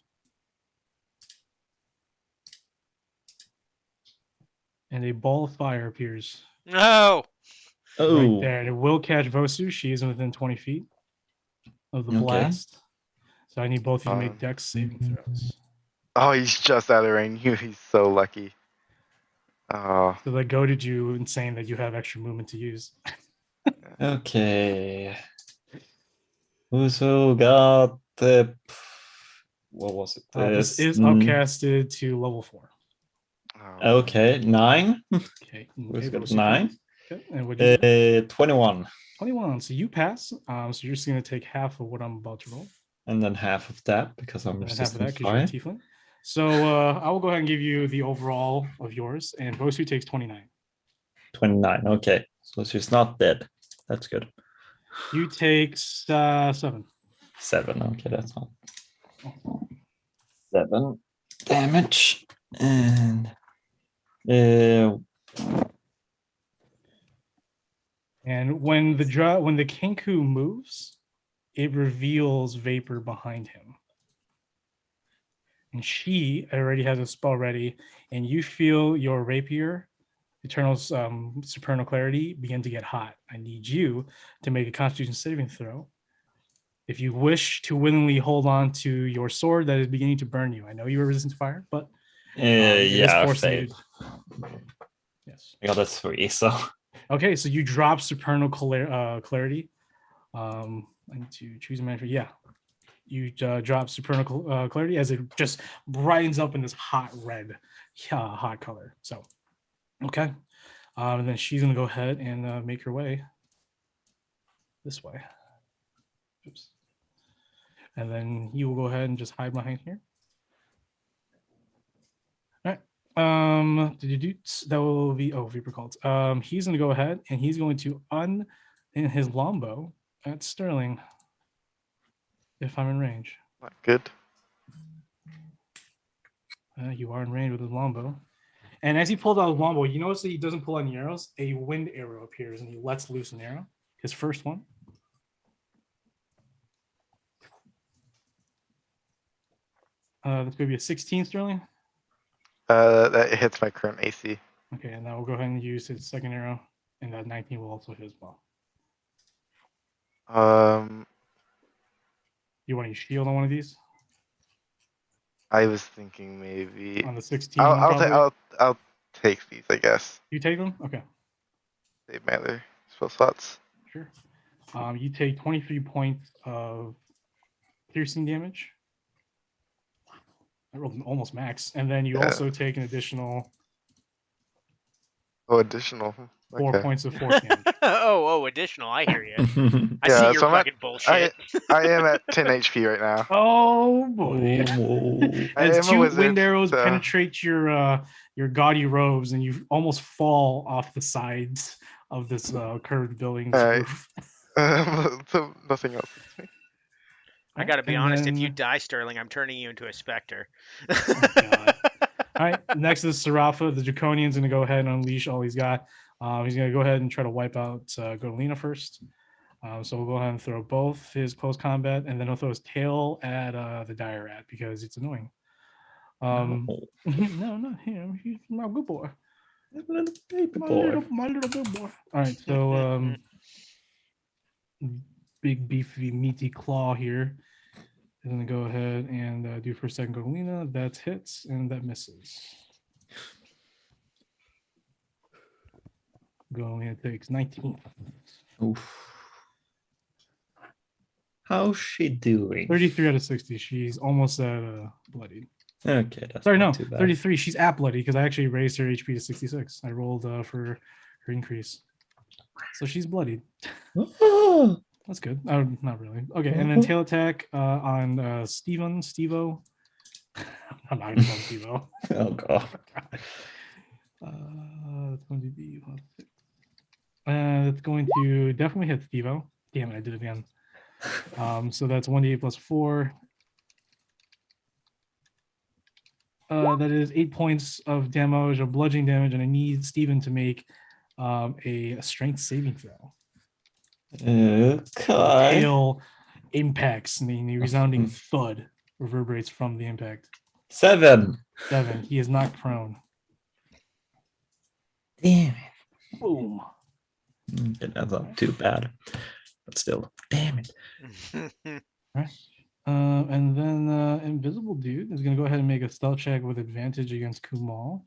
And a ball of fire appears No. right Oh, there. And it will catch Vosu. She is within 20 feet of the Okay. blast. So I need both of you to make dex saving throws. Oh, he's just out of range. He's so lucky. Oh, So that goaded you in saying that you have extra movement to use. okay. Whoso got the what was it? This is upcasted to level 4. oh. Okay, 9. Okay. Who's got Vosu can- 9? Okay. And what do you get? 21. 21. So you pass. So you're just going to take half of what I'm about to roll. And then half of that because I'm And then half of that resistant because you're a fire. tiefling. So I will go ahead and give you the overall of yours. And Vosu takes 29. 29. Okay. So she's not dead. That's good. You take 7. 7. Okay, that's not 7 damage. And And when the Kenku moves, it reveals Vapor behind him. And she already has a spell ready, and you feel your rapier, Eternal's Supernal Clarity, begin to get hot. I need you to make a Constitution saving throw. If you wish to willingly hold on to your sword that is beginning to burn you. I know you are resistant to fire, but it is yeah, I forcing you failed. to. Yes. I got a 3, so Okay, so you drop Supernal Clarity. I need to choose a manager. Yeah, you drop Supernal Clarity as it just brightens up in this hot red, hot color. So, okay, and then she's gonna go ahead and make her way this way. Oops. And then you will go ahead and just hide behind here. All right. That will be Vapor Cult. He's gonna go ahead and he's going to in his longbow at Sterling. If I'm in range. Not good. You are in range with his longbow. And as he pulls out his longbow, you notice that he doesn't pull any arrows. A wind arrow appears and he lets loose an arrow. His first one. That's going to be a 16, Sterling. That hits my current AC. Okay, and now we'll go ahead and use his second arrow, and that 19 will also hit as well. You want any shield on one of these? I was thinking maybe On the 16, probably? I'll take these, I guess. You take them? Okay, They matter. Spell slots. sure. You take 23 points of piercing damage. I rolled almost max. And then you Yeah. also take an additional Oh, additional. 4 Okay. points of force damage. Additional. I hear you. I Yeah, see your so I'm at- fucking bullshit. I am at 10 HP right now. Oh boy. I As am a two wizard, wind arrows so- penetrate your gaudy robes, and you almost fall off the sides of this curved building's Alright. roof. So nothing else. I gotta be And honest. If you then- die, Sterling, I'm turning you into a specter. God. All right, next is Serafa. The Draconian's going to go ahead and unleash all he's got. He's going to go ahead and try to wipe out Godolina first. So we'll go ahead and throw both his close combat, and then he'll throw his tail at the Dire Rat because it's annoying. No, not him. He's my good boy. Little baby My boy. little good boy. All right, so big beefy meaty claw here. I'm gonna go ahead and do for a second Godolina. That hits and that misses. Godolina takes 19. Oof. How's she doing? 33 out of 60. She's almost at bloodied. Okay, that's Sorry, no, not too bad. 33. She's at bloody because I actually raised her HP to 66. I rolled for her increase. So she's bloodied. Oh, That's good. Not really. Okay, and then tail attack on Stevo. I'm not gonna call him Stevo. oh god. It's going to be. It's going to definitely hit Stevo. Damn it, I did it again. So that's 1d8 plus 4. That is 8 points of damage, of bludgeoning damage, and I need Steven to make a strength saving throw. Okay. Tail impacts, and the resounding thud reverberates from the impact. 7. 7. He is knocked prone. Damn it. Boom. Okay, that's not too bad. But still, damn it. And then Invisible Dude is going to go ahead and make a stealth check with advantage against Kumal.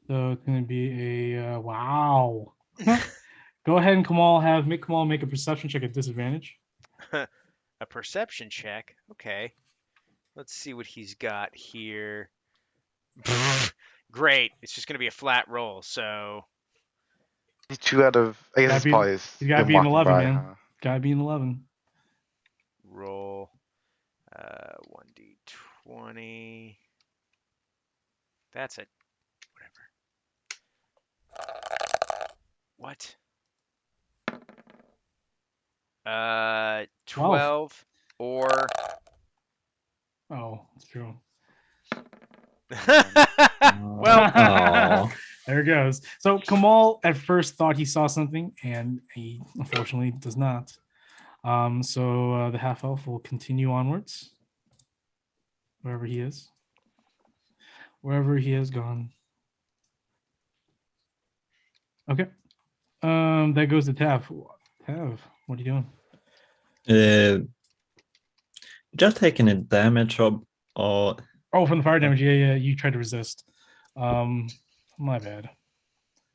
So it's going to be a wow. Go ahead and make Kamal make a perception check at disadvantage. A perception check. Okay. Let's see what he's got here. Great. It's just gonna be a flat roll. So 2 out of. I guess Gotta it's be- probably. you gotta him be an walking 11, by, man. huh? Gotta be an 11. roll 1d20. That's a whatever. What? 12 or Oh, that's true. well, Oh. There it goes. So Kamal at first thought he saw something, and he unfortunately does not. So the half elf will continue onwards, wherever he is, wherever he has gone. Okay. That goes to Tav. Tav, what are you doing? Just taking a damage or Oh, from the fire damage. Yeah. You tried to resist. My bad.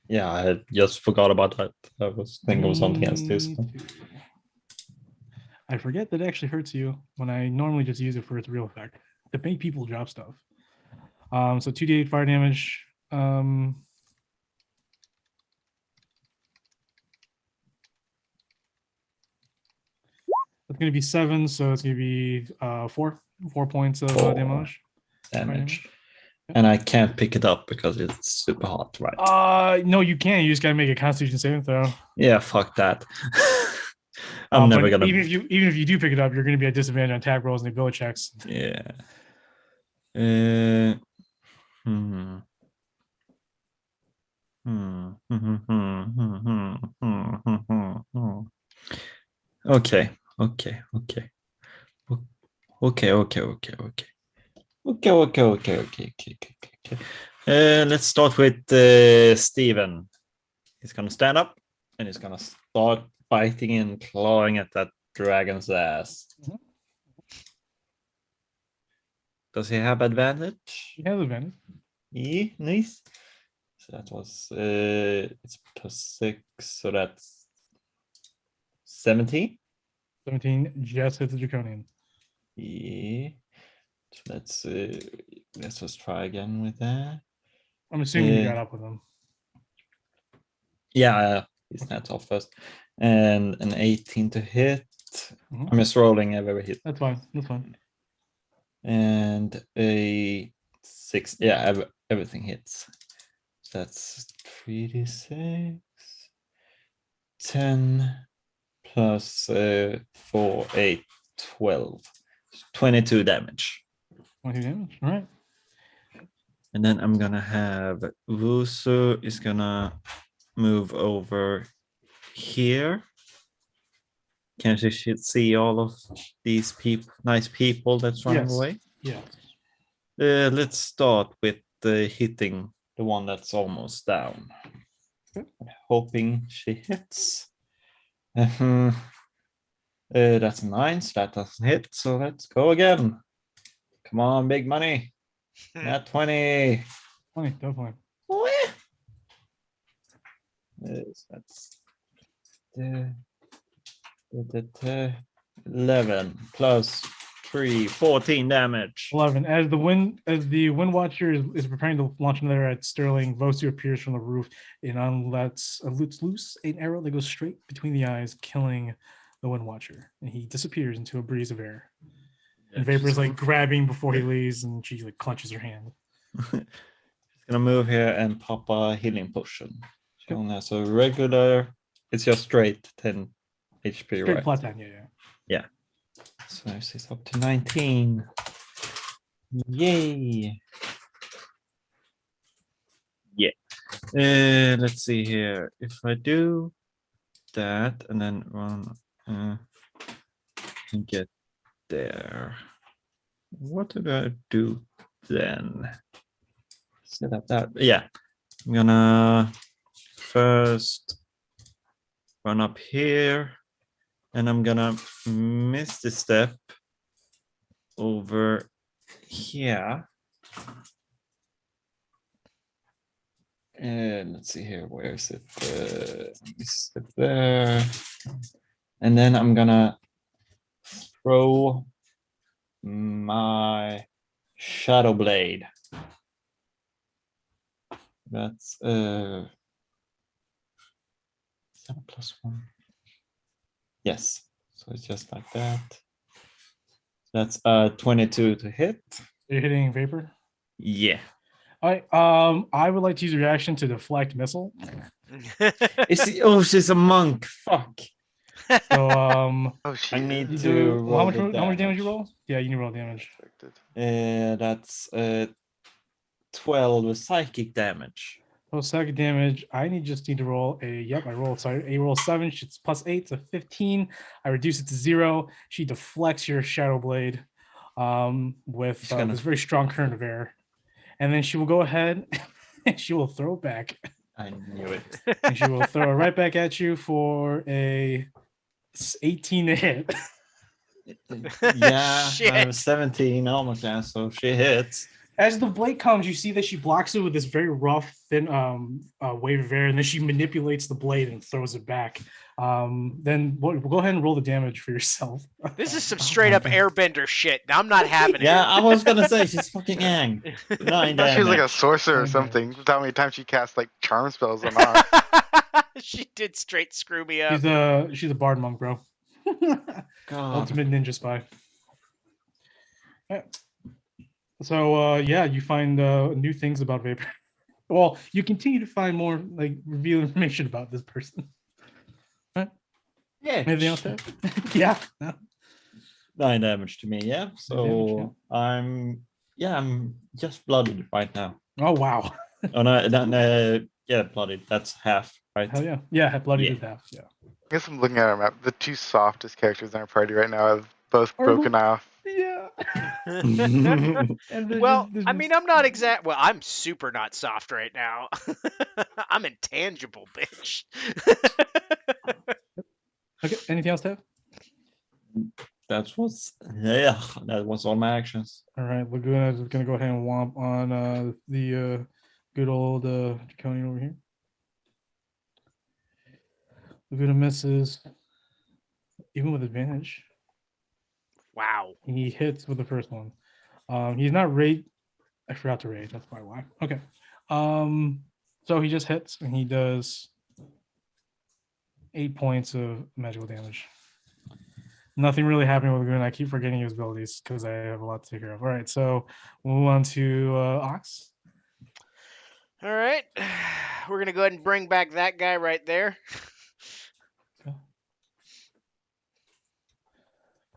yeah, I just forgot about that. I was thinking of something else too. So. I forget that it actually hurts you when I normally just use it for its real effect to make people drop stuff. So 2d8 fire damage. It's going to be 7, so it's going to be 4 points of Four. damage. Damage. And I can't pick it up because it's super hot, right? No, you can't. You just got to make a Constitution saving throw. Yeah, fuck that. I'm never but gonna. even if you do pick it up, you're going to be at disadvantage on attack rolls and ability checks. Yeah. Okay, okay, okay. Okay, okay, okay, okay. Okay, okay, okay, okay, okay, okay, okay. Let's start with Steven. He's gonna stand up and he's gonna start biting and clawing at that dragon's ass. Mhm. Does he have advantage? He has advantage. Yeah, nice. So that was it's +6, so that's 17. 17 just hits the draconian. Yeah. So let's just try again with that. I'm assuming you Yeah. got up with him. Yeah, he's not off first. And an 18 to hit. Mhm. I'm just rolling every hit. That's fine. That's fine. And a 6. Yeah, everything hits. So that's 3d6. 10 plus 4, 8, 12. 22 damage. 22 damage. All right. And then I'm gonna have Wusu is gonna move over here. Can she see all of these nice people that's running Yes. away? Yeah. Let's start with hitting the one that's almost down. Okay. Hoping she hits. That's a 9, so that doesn't hit. So let's go again. Come on, big money. Not 20. 20, definitely. That's 11 plus 3, 14 damage. 11. As the wind watcher is preparing to launch another at Sterling, Vosu appears from the roof and lets loose an arrow that goes straight between the eyes, killing the wind watcher. And he disappears into a breeze of air. And Vapor is like grabbing before he leaves, and she like clenches her hand. She's gonna move here and pop a healing potion. She only has a regular. It's just straight 10 HP, Straight right? flat down, yeah. So she's up to 19. Yay! Yeah. Let's see here. If I do that and then run and get there, what did I do then? Set up that. Yeah, I'm gonna first run up here and I'm gonna miss the step over here. And let's see here, where is it? Step there. And then I'm gonna throw my Shadow Blade. That's is that a +1? Yes. So it's just like that. That's 22 to hit. You're hitting Vapor. Yeah. I would like to use a reaction to deflect missile. Oh, she's a monk. Fuck. So Oh, she I need you to do roll how much the damage you damage. roll? Yeah, you need to roll damage. That's 12 psychic damage. Roll psychic damage. I just need to roll I rolled a roll 7. It's +8, so 15. I reduce it to 0. She deflects your shadow blade with She's gonna- this very strong current of air. And then she will go ahead and she will throw it back. I knew it. And she will throw it right back at you for a 18 to hit. Yeah, Shit. I have 17 almost now, so she hits. As the blade comes, you see that she blocks it with this very rough, thin wave of air, and then she manipulates the blade and throws it back. Then we'll go ahead and roll the damage for yourself. This is some straight up airbender shit. I'm not having Yeah, it. I was gonna say she's fucking Ang. 9 I thought she was like a damage. sorcerer or Okay. something. That's how many times she cast like charm spells on us. She did straight screw me up. She's a bard monk, bro. God. Ultimate ninja spy. Yeah. So you find new things about Vapor. Well, you continue to find more like reveal information about this person. Yeah. Anything else there? Yeah. No. 9 damage to me, yeah. So damage, I'm just blooded right now. Oh wow. Oh no, Yeah, bloody. That's half, right? Hell yeah. Yeah, bloody Yeah. to death. Yeah. I guess I'm looking at our map. The two softest characters in our party right now have both Are the- broken off. Yeah. Mhm. And there's Well, just, there's I just- mean, I'm not exact. Well, I'm super not soft right now. I'm intangible, bitch. Okay. Anything else, Tev? That was all my actions. All right. Laguna is gonna go ahead and womp on the good old Draconian over here. Laguna misses, even with advantage. Wow. He hits with the first one. He's not rage. I forgot to rage. That's probably why. Okay. So he just hits and he does 8 points of magical damage. Nothing really happening with Laguna. I keep forgetting his abilities because I have a lot to take care of. All right, so we'll move on to Ox. All right. We're going to go ahead and bring back that guy right there.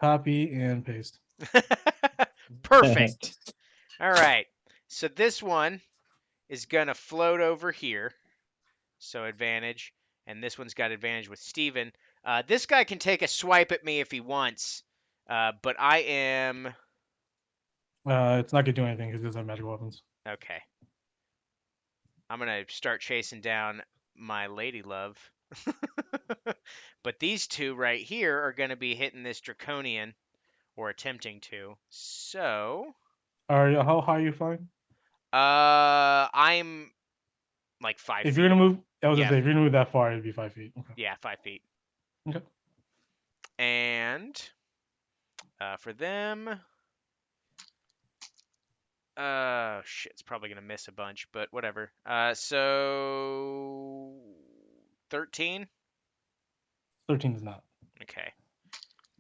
Copy and paste. Perfect. All right. So this one is going to float over here. So advantage. And this one's got advantage with Steven. This guy can take a swipe at me if he wants. But I am... It's not gonna do anything because it doesn't have magical weapons. Okay. I'm going to start chasing down my lady love. But these two right here are going to be hitting this Draconian. Or attempting to. So... How high are you flying? I'm like 5 If feet. you're gonna move, I was Yeah. gonna say if you're gonna move that far, it'd be 5 feet. Okay. Yeah, 5 feet. Okay. And for them, shit, it's probably gonna miss a bunch, but whatever. So 13. 13 is not. Okay.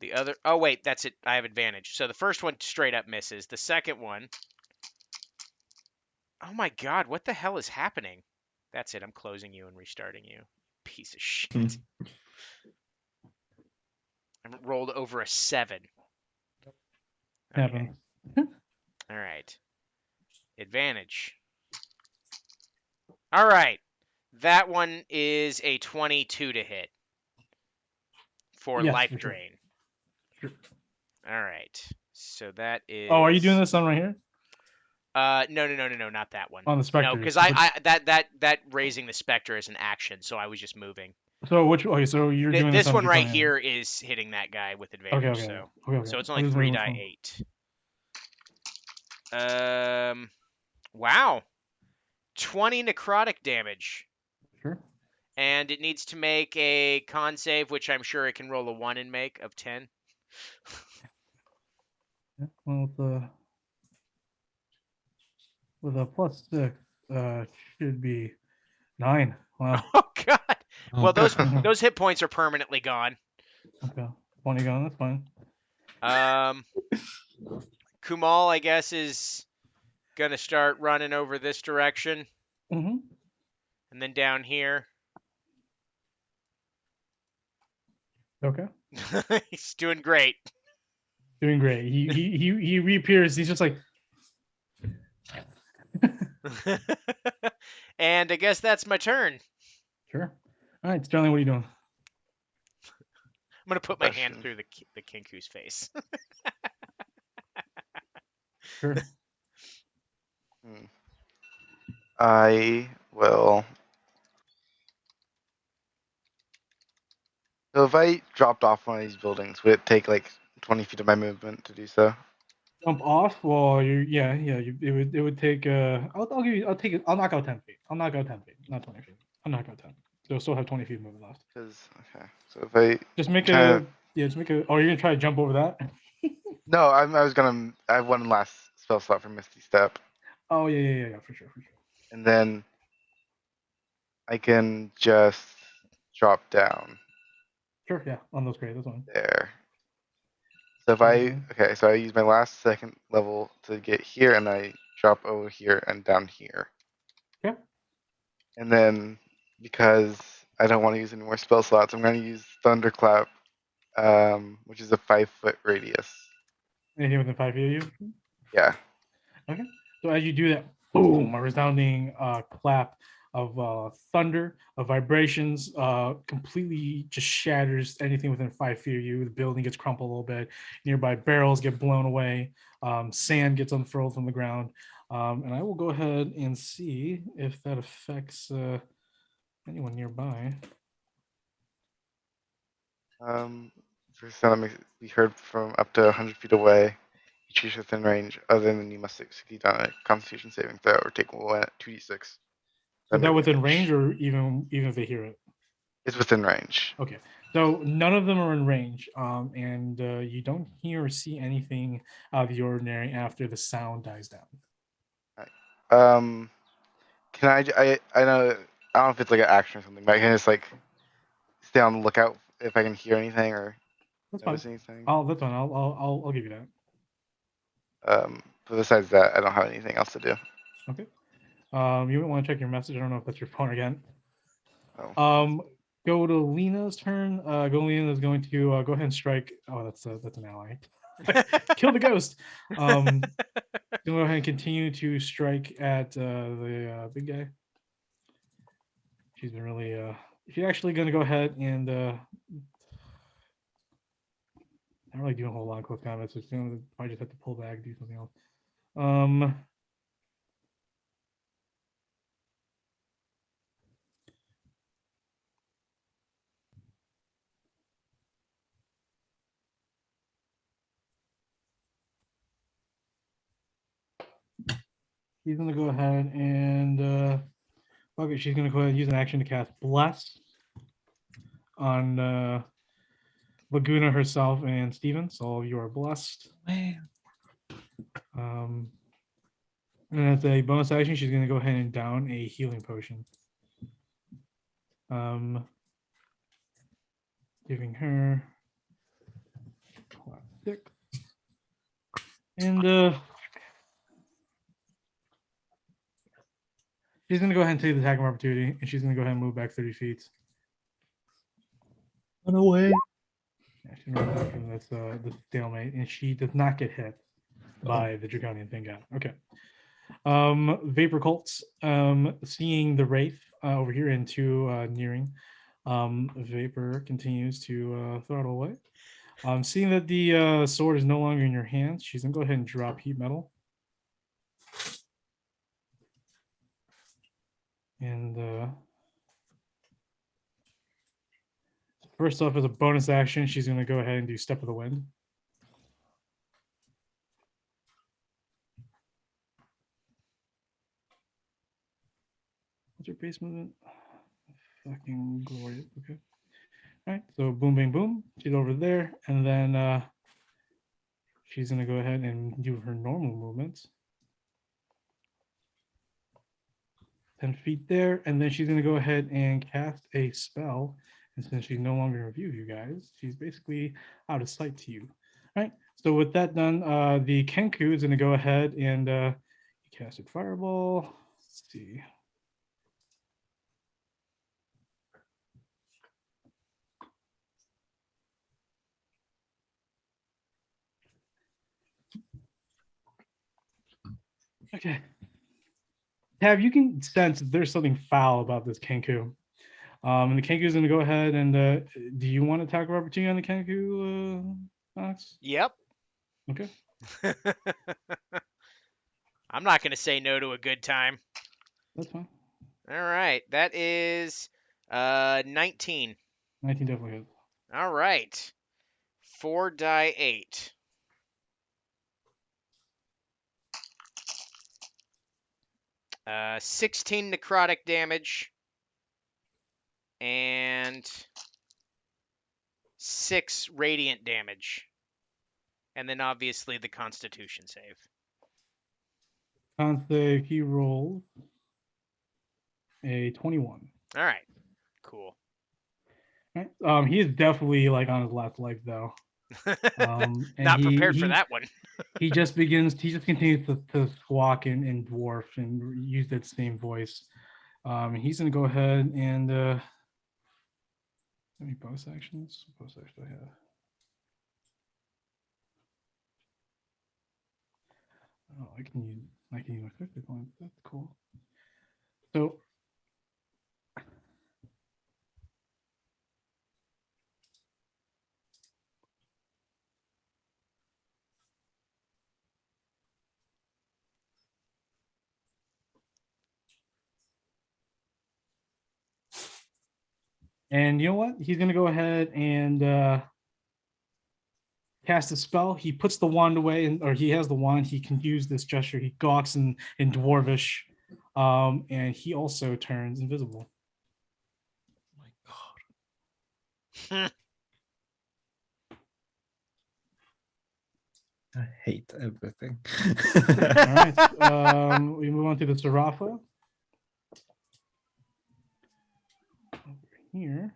The other, oh wait, that's it. I have advantage. So the first one straight up misses. The second one, oh my god, what the hell is happening? That's it. I'm closing you and restarting you. Piece of shit. I rolled over a 7. Okay. Happens. All right. Advantage. All right. That one is a 22 to hit for Yes, life for sure. drain. Sure. All right. So that is. Oh, are you doing this one right here? No, not that one. On the specter. No, because that raising the specter is an action, so I was just moving. So which? Okay, so you're doing This on one right Draconian. here is hitting that guy with advantage. Okay. So so it's only 3 die 8. Wow. 20 necrotic damage. Sure. And it needs to make a con save, which I'm sure it can roll a 1 and make of 10. Yeah, well, with a +6, should be 9. Wow. Oh god. Oh, Well, those God. those hit points are permanently gone. Okay. 20 gone. That's fine. Kumal, I guess, is gonna start running over this direction, Mm-hmm. and then down here. Okay. He's doing great. Doing great. He reappears. He's just like. And I guess that's my turn. Sure. All right, Sterling, what are you doing? I'm gonna put my hand Question. through the Kinku's face. Sure. I will. So if I dropped off one of these buildings, would it take like 20 feet of my movement to do so? Jump off. Well, it would take. I'll give you. I'll take it. I'll knock out 10 feet. I'll knock out 10 feet, not 20 feet. I'll knock out 10. You'll still have 20 feet movement left. Because okay, so if I Just make Try a. to- Yeah, just make a. Oh, you're gonna try to jump over that? no, I was gonna. I have one last spell slot for Misty Step, Oh yeah, for sure. and then I can just drop down Sure, yeah, on those grades, that's fine. there. So if I Mhm. okay, so I use my last second level to get here, and I drop over here and down here. Yeah. And then because I don't want to use any more spell slots, I'm going to use Thunderclap, which is a 5-foot radius. Anything within 5 feet of you? Yeah. So as you do that, boom, a resounding clap of thunder, of vibrations, completely just shatters anything within 5 feet of you. The building gets crumpled a little bit. Nearby barrels get blown away. Sand gets unfurled from the ground. And I will go ahead and see if that affects anyone nearby. For sound that makes be heard from up to 100 feet away. Each creature within range, other than you must succeed on a Constitution saving throw or take 2d6. Is that Thunder within damage. range or even if they hear it? It's within range. Okay, so none of them are in range, and you don't hear or see anything out of the ordinary after the sound dies down. Can I know I don't know if it's like an action or something, but I can just like stay on the lookout if I can hear anything or That's fine. notice anything. That's fine. I'll give you that. But besides that, I don't have anything else to do. Okay. You might want to check your message. I don't know if that's your phone again. Oh. Go to Lena's turn. Lena is going to go ahead and strike. Oh, that's an ally. Kill the ghost. Go ahead and continue to strike at the big guy. She's been really. She's actually going to go ahead and. Not really doing a whole lot of close combat, so she's going to probably just have to pull back, do something else. She's going to go ahead and okay, she's going to go ahead and use an action to cast Bless on Laguna herself and Steven. So you are blessed. And as a bonus action, she's going to go ahead and down a healing potion. Giving her 6. And she's going to go ahead and take the attack of opportunity, and she's going to go ahead and move back 30 feet. Run away. Yeah, she's going to back from this stalemate, and she does not get hit by the draconian thing. God. Okay. Vapor cults, seeing the wraith over here into nearing. Vapor continues to throttle away. Seeing that the sword is no longer in your hands, she's gonna go ahead and drop heat metal. And first off, as a bonus action, she's gonna go ahead and do Step of the Wind. What's your base movement? Fucking glorious. Okay. All right. So boom, bang, boom. She's over there, and then she's gonna go ahead and do her normal movements. 10 feet there, and then she's going to go ahead and cast a spell. And since she's no longer in view of you guys, she's basically out of sight to you. All right. So with that done, the Kenku is going to go ahead and he casted Fireball. Let's see. Okay. Tab, you can sense that there's something foul about this Kenku. And the Kenku is going to go ahead and do you want to attack of opportunity on the Kenku, Max? Yep. Okay. I'm not going to say no to a good time. That's fine. All right. That is 19. 19 definitely hits. All right. 4 die 8. Uh, 16 necrotic damage and 6 radiant damage. And then obviously the Constitution save. Con save, he rolls a 21. All right. Cool. Right. He is definitely like on his last leg though. And Not prepared for that one. he just continues to squawk and dwarf and use that same voice. And he's gonna go ahead and how many bonus actions? What bonus actions do I have? Oh, I can use my quick points. That's cool. So And you know what? He's gonna go ahead and cast a spell. He puts the wand away, or he has the wand. He can use this gesture. He gawks in Dwarvish, and he also turns invisible. My God. I hate everything. All right. We move on to the Sarafa. Over here.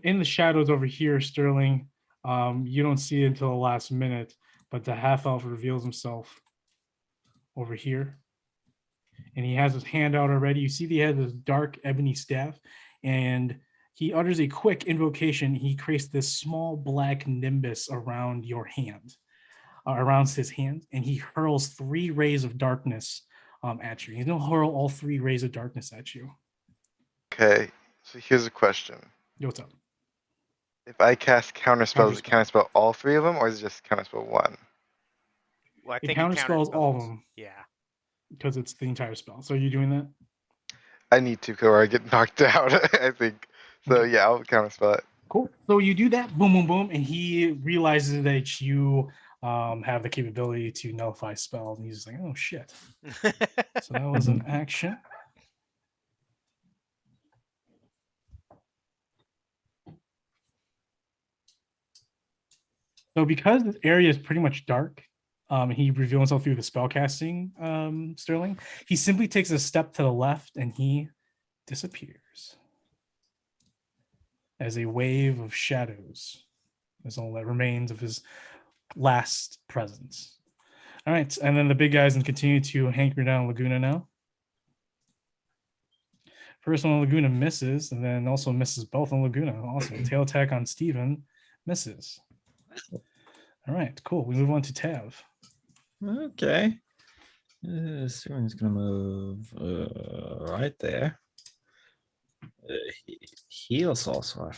In the shadows over here, Sterling, you don't see it until the last minute, but the half elf reveals himself over here, and he has his hand out already. You see, he has this dark ebony staff, and he utters a quick invocation. He creates this small black nimbus around your hand, around his hand, and he hurls 3 rays of darkness at you. He's gonna hurl all 3 rays of darkness at you. Okay, so here's a question. Yo, what's up? If I cast counterspell, does it Counterspell. counterspell all 3 of them, or is it just counterspell 1? Well, I It think counterspells all of them Yeah. because it's the entire spell. So are you doing that? I need to, or I get knocked out, I think. So Okay. yeah, I'll counterspell it. Cool. So you do that, boom, boom, boom, and he realizes that you have the capability to nullify spells, and he's just like, "Oh shit!" So that was an action. So because this area is pretty much dark, he reveals himself through the spell casting, Sterling. He simply takes a step to the left and he disappears as a wave of shadows is all that remains of his last presence. All right, and then the big guys and continue to hanker down Laguna now. First one on Laguna misses, and then also misses both on Laguna. Awesome. Tail attack on Steven misses. All right, cool. We move on to Tav. Okay. Steven's gonna move right there. Heals also, I've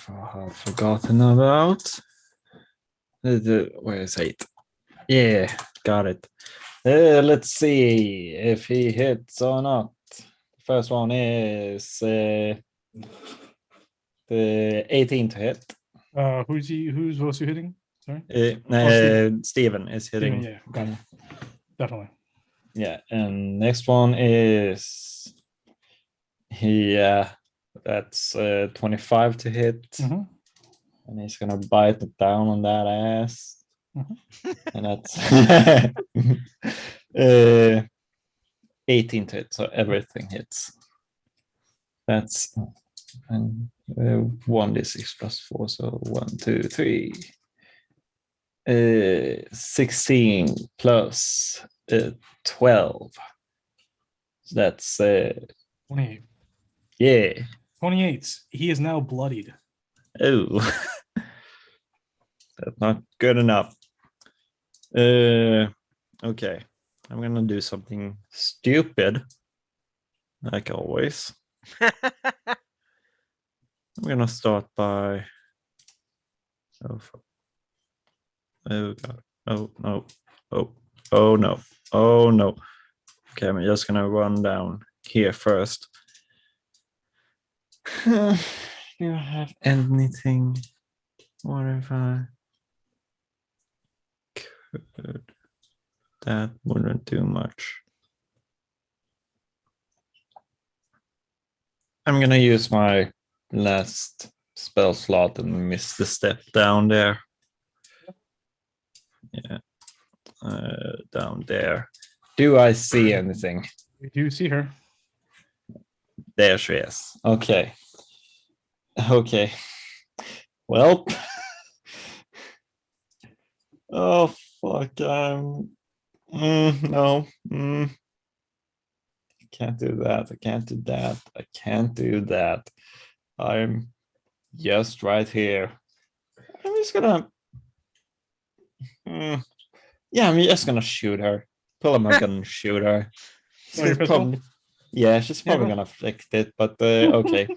forgotten about. Where is 8? Yeah, got it. Let's see if he hits or not. First one is the 18 to hit. Who's Vosu hitting? Sorry. Steven is hitting. Steven, yeah, got it. Definitely. Yeah, and next one is that's 25 to hit, Mhm. and he's gonna bite it down on that ass, and that's 18 to hit, so everything hits. That's 1d6 plus 4, so 1, 2, 3. 16 plus 12. So that's 28. yeah. 28. He is now bloodied. Oh, that's not good enough. Okay, I'm gonna do something stupid, like always. I'm gonna start by. Oh god! Oh no! Oh no! Oh no! Okay, I'm just gonna run down here first. Do I have anything? What if I could? That wouldn't do much. I'm gonna use my last spell slot and miss the step down there. Yeah, down there. Do I see anything? We do see her. There she is. Okay. Okay. Well. Oh fuck. No. I can't do that. I can't do that. I can't do that. I'm just right here. I'm just gonna. Yeah, I'm just gonna shoot her. Pull my gun and shoot her. Oh, your She's pistol? probably, yeah, she's Yeah, probably go. gonna flick it, but okay.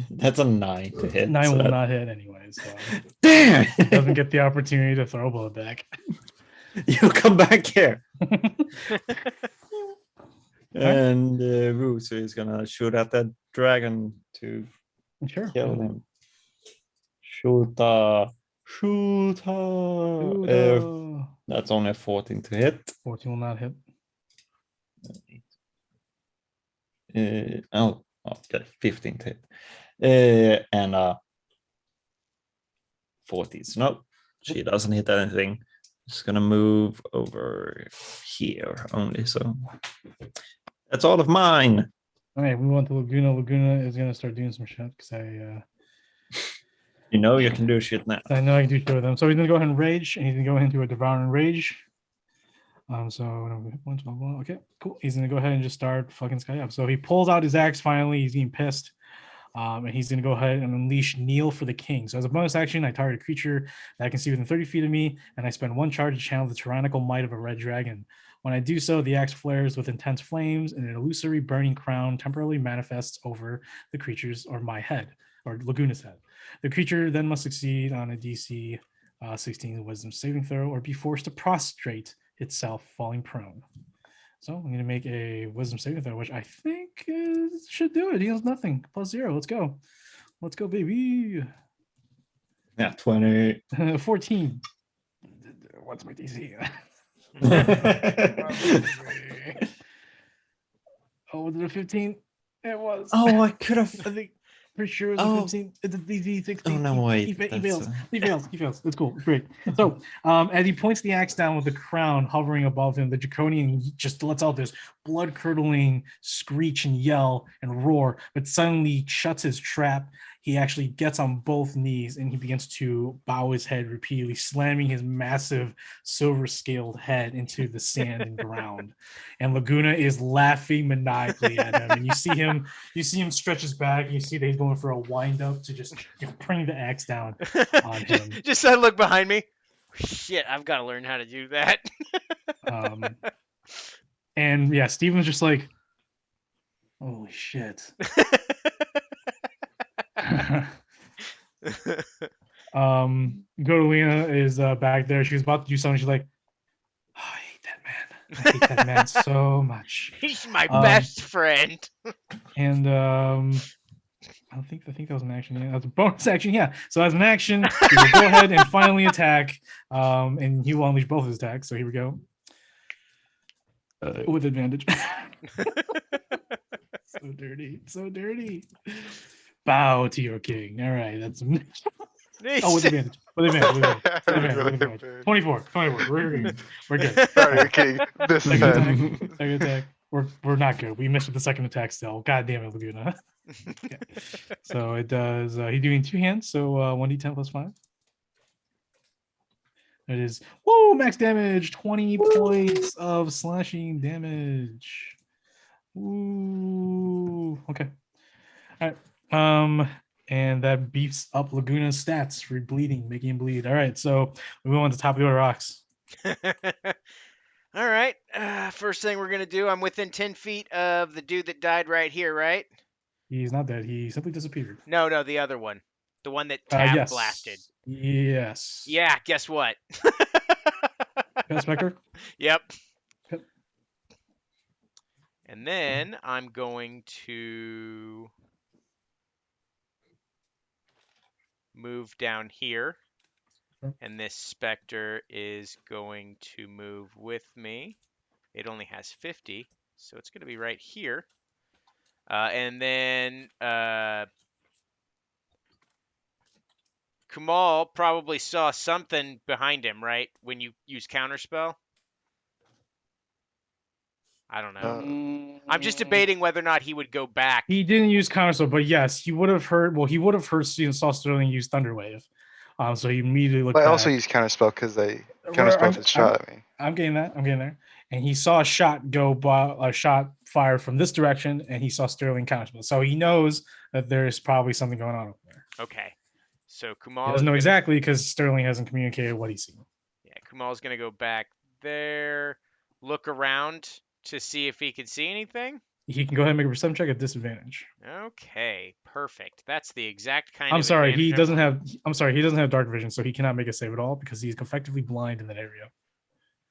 That's a 9 to hit. 9 so will that- not hit anyway, so Damn! doesn't get the opportunity to throw a bullet back. You come back here. Okay. And Rusu is gonna shoot at that dragon to Sure. kill him. Shoot. That's only a 14 to hit. 14 will not hit. Okay, 15 to hit. And 14. So no, she doesn't hit anything. Just gonna move over here only. So that's all of mine. All right, we went to Laguna. Laguna is gonna start doing some shit because You know you can do shit now. I know I can do shit with them. So he's gonna go ahead and rage, and he's gonna go into a devouring rage. So okay, cool. He's gonna go ahead and just start fucking this guy up. So he pulls out his axe finally. He's getting pissed. And he's going to go ahead and unleash Kneel for the King. So as a bonus action, I target a creature that I can see within 30 feet of me, and I spend 1 charge to channel the tyrannical might of a red dragon. When I do so, the axe flares with intense flames, and an illusory burning crown temporarily manifests over the creature's or my head, or Laguna's head. The creature then must succeed on a DC 16 wisdom saving throw or be forced to prostrate itself, falling prone. So I'm going to make a wisdom saving throw, which I think should do it. He has nothing. +0. Let's go. Let's go, baby. Yeah, 20. 14. What's my DC? Oh, was it a 15? It was. Oh, I could have. I think pretty sure it was a Oh. 15. It's a DC 16. Oh, no, wait. He that's, fails. He fails. He fails. It's cool. It's great. So, as he points the axe down with the crown hovering above him, the draconian just lets out this blood-curdling screech and yell and roar, but suddenly shuts his trap. He actually gets on both knees and he begins to bow his head repeatedly, slamming his massive silver-scaled head into the sand and ground. And Laguna is laughing maniacally at him. And you see him stretch his back. And you see that he's going for a wind-up to just bring the axe down on him. Just I look behind me. Shit, I've got to learn how to do that. And yeah, Steven's just like, holy shit. Godolina is back there. She was about to do something. She's like, oh, I hate that man. I hate that man so much. He's my best friend. And I think that was an action. Yeah, that's a bonus action. Yeah. So as an action, he will go ahead and finally attack. And he will unleash both his attacks. So here we go. With advantage. So dirty. So dirty. Bow to your king. All right. That's oh, with advantage. With advantage. With advantage. 24. We're good. Sorry, okay. This is Second attack. We're not good. We missed with the second attack still. God damn it, Laguna. Okay. So it does. He's doing 2 hands, so 1d10 plus 5. It is max damage, 20 points of slashing damage. Ooh, okay. All right. And that beefs up Laguna's stats for bleeding, making him bleed. All right, so we move on to top of the order rocks. All right. First thing we're going to do, I'm within 10 feet of the dude that died right here, right? He's not dead. He simply disappeared. No, the other one. The one that Tab Yes. blasted. Yes. Yeah, guess what? Pet Spectre? Yep. Yep. And then I'm going to move down here. Sure. And this Spectre is going to move with me. It only has 50, so it's going to be right here. And then Kamal probably saw something behind him, right? When you use Counterspell? I don't know. I'm just debating whether or not he would go back. He didn't use Counterspell, but yes, he would have heard. Well, he would have heard saw Sterling use Thunderwave. So he immediately looked But I back. also use counterspell because I counterspell if it's shot at me. I'm getting there. And he saw a shot go by, a shot fired from this direction, and he saw Sterling counterspell. So he knows that there's probably something going on over there. Okay. So He Kumal. doesn't know exactly because Sterling hasn't communicated what he's seen. Yeah, Kumal's gonna go back there, look around to see if he can see anything. He can go ahead and make a perception check at disadvantage. Okay, perfect. That's the exact kind I'm of sorry, advantage he I doesn't want. have. I'm sorry, he doesn't have dark vision, so he cannot make a save at all because he's effectively blind in that area.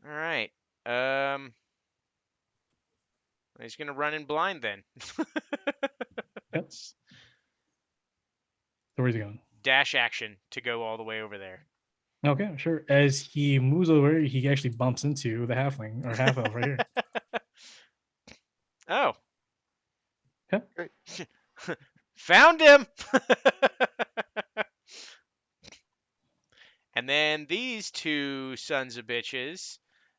All right. He's gonna run in blind then. Yep. So where's he going? Dash action to go all the way over there. Okay, sure. As he moves over, he actually bumps into the halfling or half elf right here. Oh. Okay. Great. Found him. And then these two sons of bitches,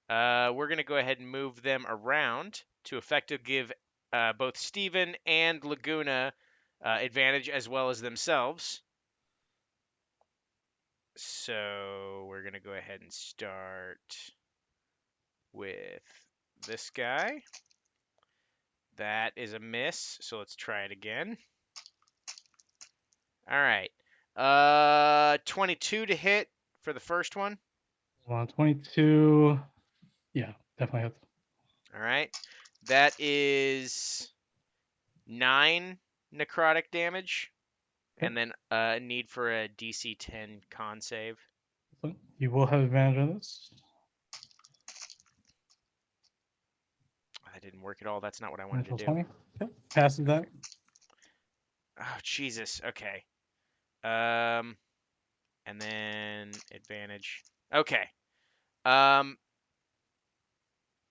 we're going to go ahead and move them around to effectively give both Steven and Laguna advantage as well as themselves. So we're going to go ahead and start with this guy. That is a miss, so let's try it again. All right. 22 to hit for the first one. 22. Yeah, definitely hits. All right. That is 9 necrotic damage. Okay. And then a need for a DC 10 con save. So you will have advantage on this. That didn't work at all. That's not what I wanted to Natural do. 20. Okay. Passes that. Oh, Jesus. Okay. And then advantage. Okay.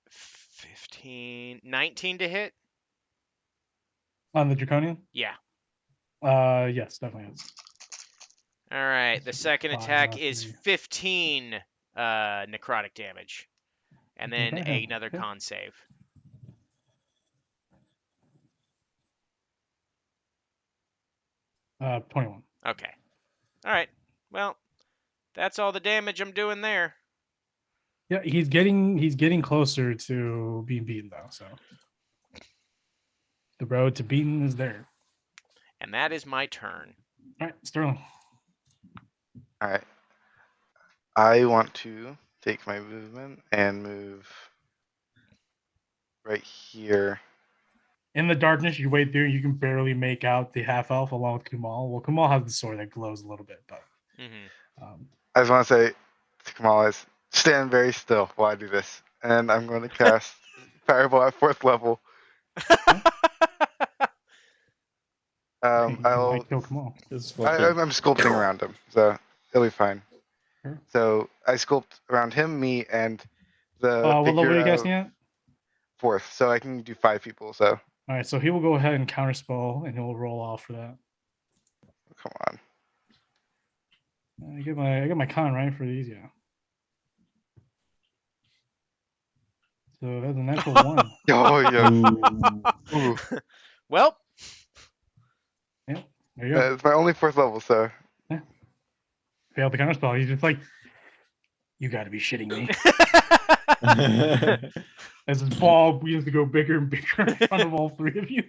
15, 19 to hit. On the Draconian? Yeah. Yes, definitely hits. All right. The second Five, attack not is three. 15 necrotic damage. And then Okay. another Okay. con save. 21. Okay. All right. Well, that's all the damage I'm doing there. Yeah, he's getting closer to being beaten though, so the road to beaten is there. And that is my turn. All right, Sterling. All right. I want to take my movement and move right here. In the darkness, you wade through, you can barely make out the half elf along with Kumal. Well, Kumal has the sword that glows a little bit, but I just want to say to Kamala, stand very still while I do this. And I'm going to cast Fireball at 4th level. you I'll, might kill Kumal. This is what he- I'm sculpting around him, so it'll be fine. Sure. So I sculpt around him, me, and the What level figure are you of casting at? 4th. So I can do 5 people. So All right, so he will go ahead and counterspell, and he'll roll off for that. come on. I get my con right for these, yeah. So that's a natural one. Oh yeah. Ooh. Ooh, Well, There you go. it's my only 4th level. So Failed the counterspell. He's just like, you got to be shitting me. As his ball begins to go bigger and bigger in front of all three of you.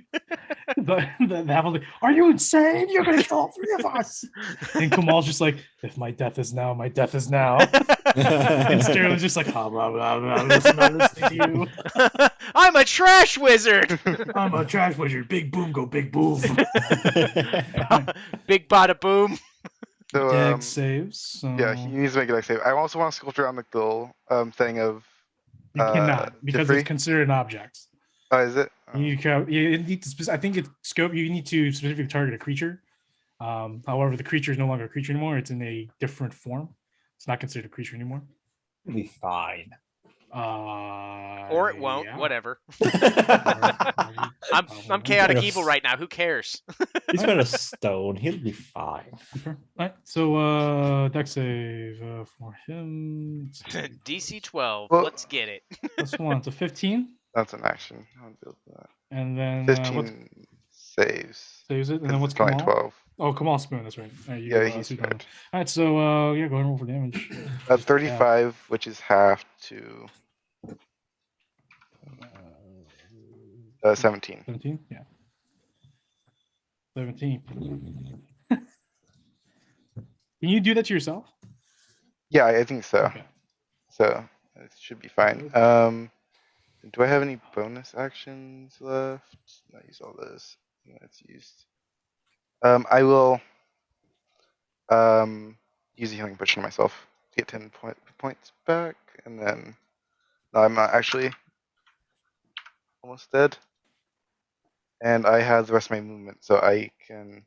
the Havel's like, are you insane? You're going to kill all three of us. And Kamal's just like, if my death is now, my death is now. And Sterling's just like, blah, blah, blah, blah, listen, I'm listening to you. I'm a trash wizard. I'm a trash wizard. Big boom, go big boom. Big bada boom. so Dex saves. So yeah, he needs to make a dex save. I also want to sculpture on like the little thing of. you cannot because Jeffrey? it's considered an object. Oh, is it? Oh. You need to. I think it's scope. You need to specifically target a creature. However, the creature is no longer a creature anymore. It's in a different form. It's not considered a creature anymore. It'll be fine. Or it won't. yeah. Whatever. Probably I'm chaotic Yes. evil right now. Who cares? He's made of stone. He'll be fine. Okay. All right. So Dex save for him. DC 12. Well- Let's get it. This one's a 15, That's an action. I'll deal with that. and then 15 what saves. saves it? And then 'cause what's it's only Kamal? 12. Oh, Kamal Spoon. That's right. Yeah, he's Suit good. on. All right. So yeah, go ahead and roll for damage. 35, which is half to 17. 17. Yeah. 17. Can you do that to yourself? Yeah, I think so. Okay. So it should be fine. Do I have any bonus actions left? Not use all those. I think that's used. I will use a healing potion on myself to get 10 points back, and then no, I'm not actually almost dead. And I have the rest of my movement, so I can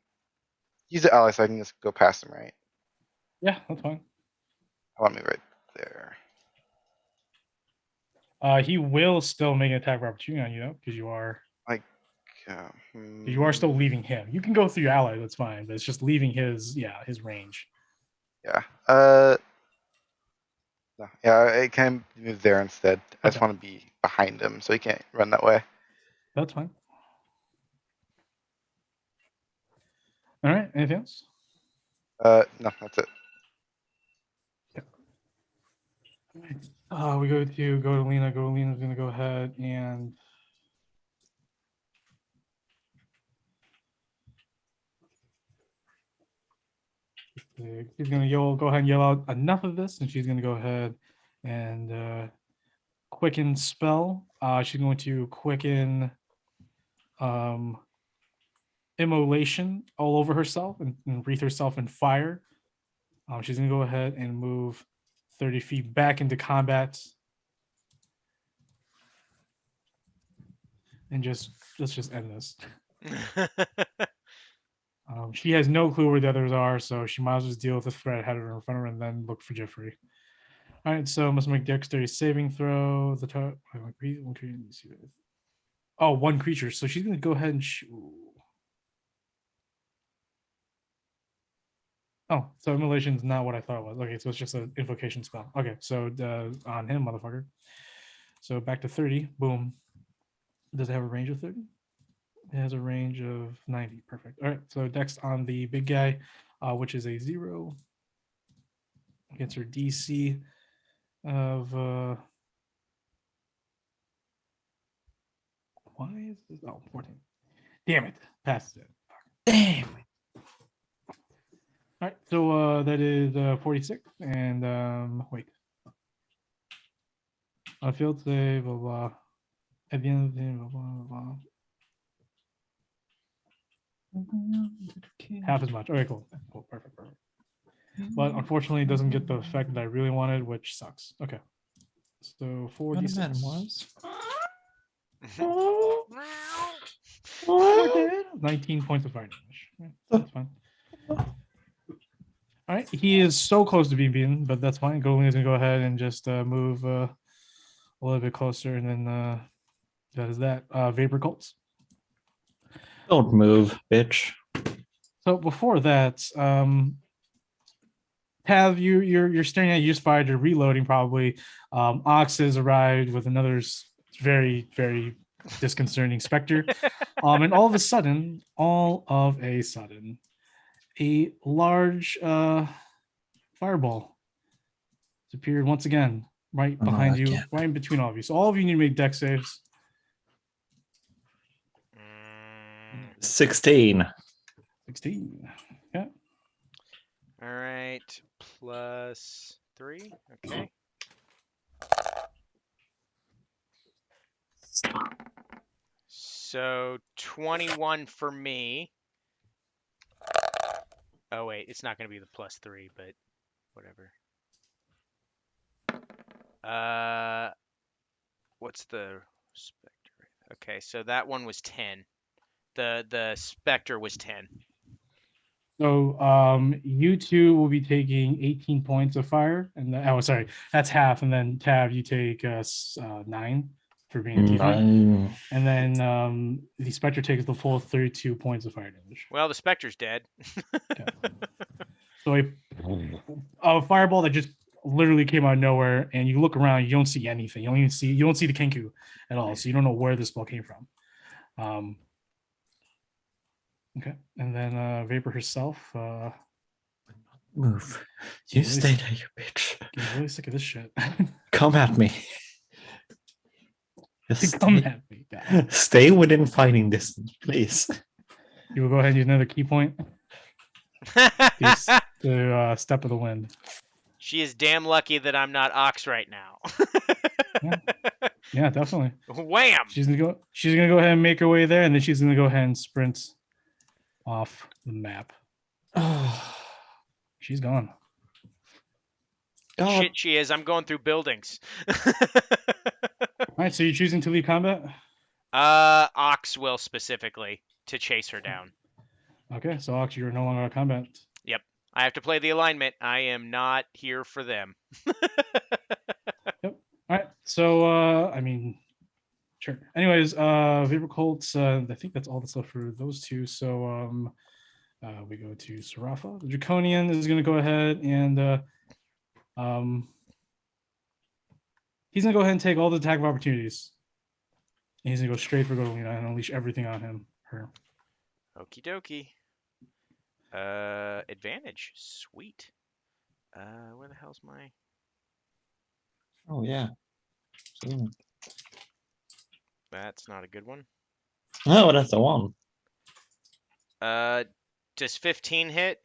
use the ally, so I can just go past him, right? Yeah, that's fine. I want me right there. He will still make an attack of opportunity on you though, because you are still leaving him. You can go through your ally, that's fine, but it's just leaving his range. Yeah. No, yeah, I can move there instead. I just Okay. want to be behind him, so he can't run that way. That's fine. All right. Anything else? No, that's it. We go to Lena. Lena's gonna go ahead and she's gonna go ahead and yell out enough of this, and she's gonna go ahead and quicken spell. She's going to quicken immolation all over herself and wreath herself in fire. She's gonna go ahead and move 30 feet back into combat. And let's just end this. She has no clue where the others are, so she might as well just deal with the threat ahead of her in front of her and then look for Jeffrey. All right, so must make dexterity saving throw. One creature. So she's gonna go ahead and shoot. Oh, so immolation is not what I thought it was. Okay, so it's just an invocation spell. Okay, so on him, motherfucker. So back to 30. Boom. Does it have a range of 30? It has a range of 90. Perfect. All right, so dex on the big guy, which is a 0. Against her DC of why is this? 14. Damn it. Passed it. Damn. All right, so that is 46. And wait. On a field save, blah, blah. At the end of the game, blah, blah, blah. Half as much. Okay, cool. Cool. Perfect. But unfortunately, it doesn't get the effect that I really wanted, which sucks. Okay. So 4d6. 19 points of fire damage. Yeah, that's fine. All right. He is so close to being beaten, but that's fine. Golden is going to go ahead and just move a little bit closer. And then that is that. Vapor Colts. Don't move, bitch. So before that, Tav, you're staring at. You just fired. You're reloading probably. Ox has arrived with another very very disconcerting specter, and all of a sudden, a large fireball has appeared once again right behind you, right in between all of you. So all of you need to make dex saves. 16. 16. Yeah. All right, plus 3. Okay. So 21 for me. Oh wait, it's not going to be the plus 3, but whatever. What's the specter? Okay, so that one was 10. The specter was 10. So you two will be taking 18 points of fire, and sorry, that's half. And then Tav, you take 9 for being a tiefling. And then the specter takes the full 32 points of fire damage. Well, the specter's dead. Okay. So a fireball that just literally came out of nowhere, and you look around, you don't see anything. You don't see the Kenku at all, so you don't know where this spell came from. Okay, and then Vapor herself. Move. You really stay there, you bitch. I'm really sick of this shit. Come at me. Just Come stay, at me. God. stay within fighting distance, please. You will go ahead and use another key point. the step of the wind. She is damn lucky that I'm not Ox right now. Yeah, definitely. Wham! She's gonna go. She's gonna go ahead and make her way there, and then she's gonna go ahead and sprint off the map. She's gone. God. Shit, she is. I'm going through buildings. All right, so you're choosing to leave combat. Ox will specifically to chase her down. Okay, so Ox, you're no longer out of combat. Yep. I have to play the alignment. I am not here for them. All right, so I mean, sure. Anyways, Vapor Colts. I think that's all the stuff for those two. So we go to Sarafa. The Draconian is going to go ahead and he's going to go ahead and take all the attack of opportunities. And he's going to go straight for Godolina and unleash everything on him. Her. Okie dokie. Advantage. Sweet. Where the hell's my... Oh yeah. Mm. That's not a good one. No, that's the one. Does 15 hit?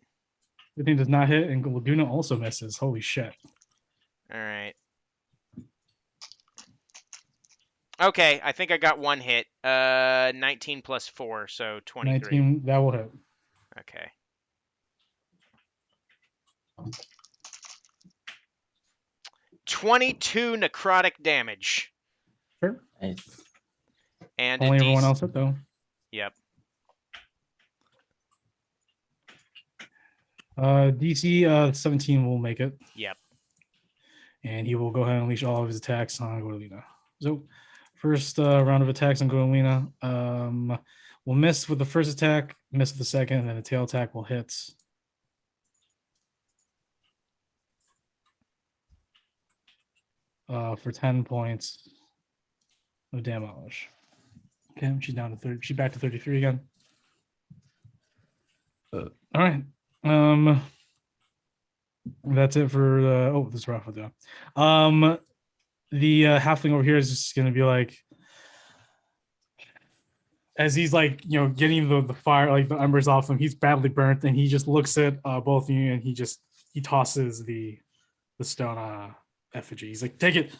The thing does not hit, and Laguna also misses. Holy shit. All right. Okay, I think I got one hit. 19 plus 4, so 23. 19, that will hit. Okay. (22) necrotic damage. Sure. Nice. And Only a everyone DC else hit, though. Yep. DC 17 will make it. Yep. And he will go ahead and unleash all of his attacks on Godolina. So, first round of attacks on Godolina. Will miss with the first attack, miss with the second, and then the tail attack will hit. For 10 points of damage. Okay, she's down to 30. She's back to 33 again. All right. That's it for oh, this is rough with that. The halfling over here is just gonna be like, as he's like, you know, getting the fire, like the embers off him, he's badly burnt, and he just looks at both of you, and he tosses the stone effigy. He's like, take it.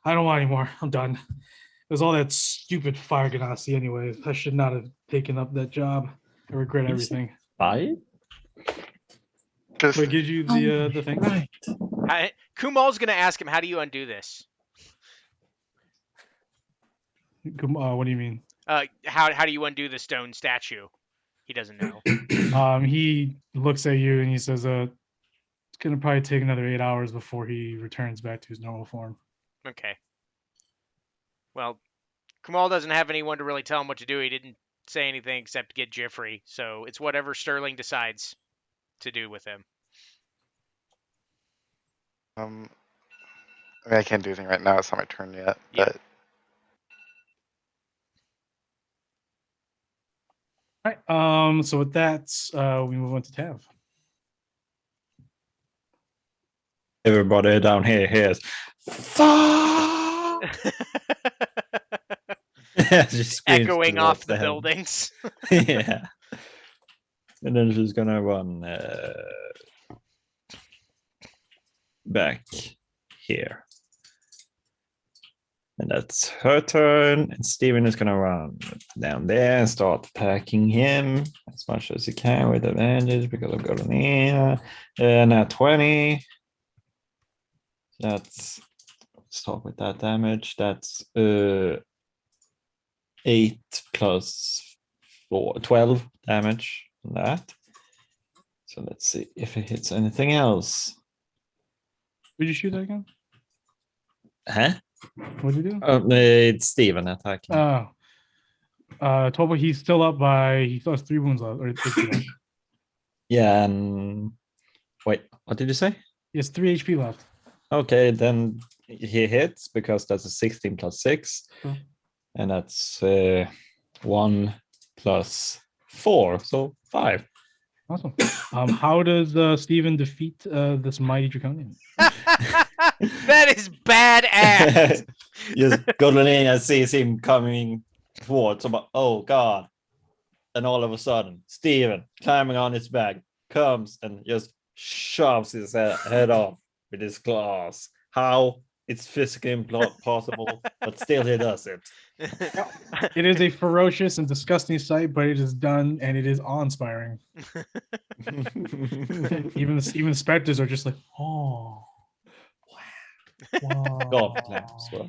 I don't want any more. I'm done. It was all that stupid fire ganassi anyways. I should not have taken up that job. I regret everything. 5? Just So it gives you the thing. Right. Kumal's gonna ask him, "How do you undo this?" What do you mean? How do you undo the stone statue? He doesn't know. He looks at you and he says, it's gonna probably take another 8 hours before he returns back to his normal form. Okay. Well, Kumal doesn't have anyone to really tell him what to do. He didn't say anything except get Jeffrey, so it's whatever Sterling decides to do with him. I mean, I can't do anything right now. It's not my turn yet. Yeah. But All right. So with that, we move on to Tav. Everybody down here hears. Fuck! She screams Echoing towards off the heaven. buildings. Yeah. And then she's gonna run back here. And that's her turn. And Steven is gonna run down there and start attacking him as much as he can with advantage because I've got an ear. And at 20. That's start with that damage. That's 8 plus 4, 12 damage on that. So let's see if it hits anything else. Did you shoot that again? Huh? What did you do? Oh, it's Steven attacking. Oh. Toba, he's still up by, he still has 3 wounds left. Or 3 left. Yeah, and wait, what did you say? He has 3 HP left. Okay, then he hits because that's a 16 plus 6. Cool. And that's 1 plus 4, so 5. Awesome. How does Steven defeat this mighty draconian? That is badass. Just Godolina sees him coming towards, about, oh god. And all of a sudden, Steven climbing on his back, comes and just shoves his head off with his claws. How? It's physically impossible, but still he does it. It is a ferocious and disgusting sight, but it is done and it is awe-inspiring. Even specters are just like, oh, wow. Golf claps. Well,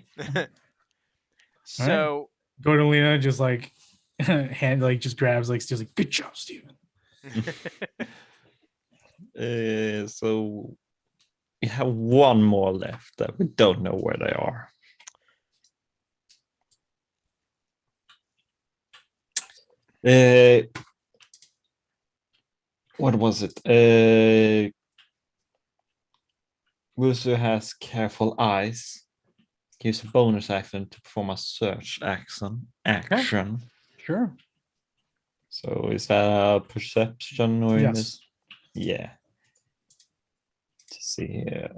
So Gordolina just like hand like just grabs like Steel's like, good job, Steven. so we have one more left that we don't know where they are. What was it? Wusu has careful eyes. Gives a bonus action to perform a search action. Sure. So is that a perception or Yes. Yeah. To see here.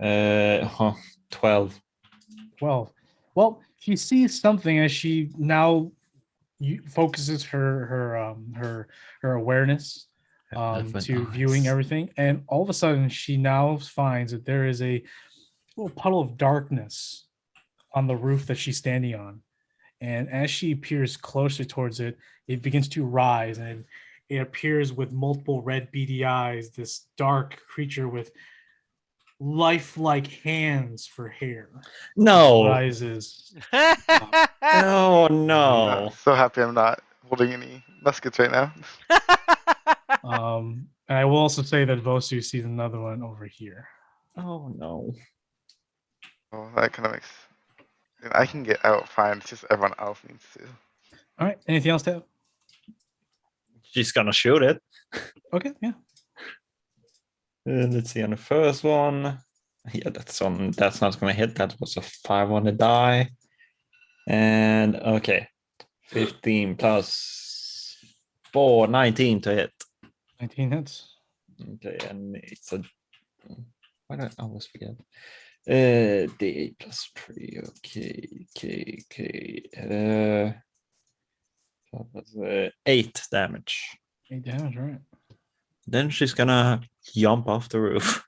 12. 12. Well, she sees something as she now focuses her awareness to viewing everything, and all of a sudden she now finds that there is a little puddle of darkness on the roof that she's standing on, and as she peers closer towards it, it begins to rise, and it appears with multiple red beady eyes, this dark creature with lifelike hands for hair No. rises. Oh no. So happy I'm not holding any muskets right now. And I will also say that Vosu sees another one over here. Oh no. Oh, that kind of makes. I can get out fine. It's just everyone else needs to. All right. Anything else to have? She's gonna shoot it. Okay. Yeah. Let's see on the first one. Yeah, that's not gonna hit. That was a 5 on the die. And okay. 15 plus 4, 19 to hit. 19 hits. Okay, and it's a why do I always forget? D8 plus 3. Okay. That was 8 damage. 8 damage, right? Then she's gonna jump off the roof.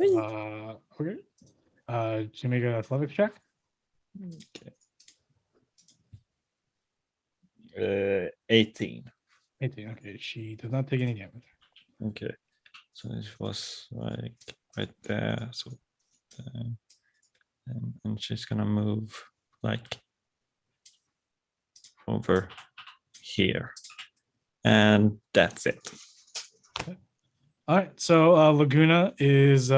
Okay. She make an athletics check. Okay. 18. 18. Okay. She does not take any damage. Okay. So it was like right there. So and she's gonna move like over here. And that's it. All right. So Laguna is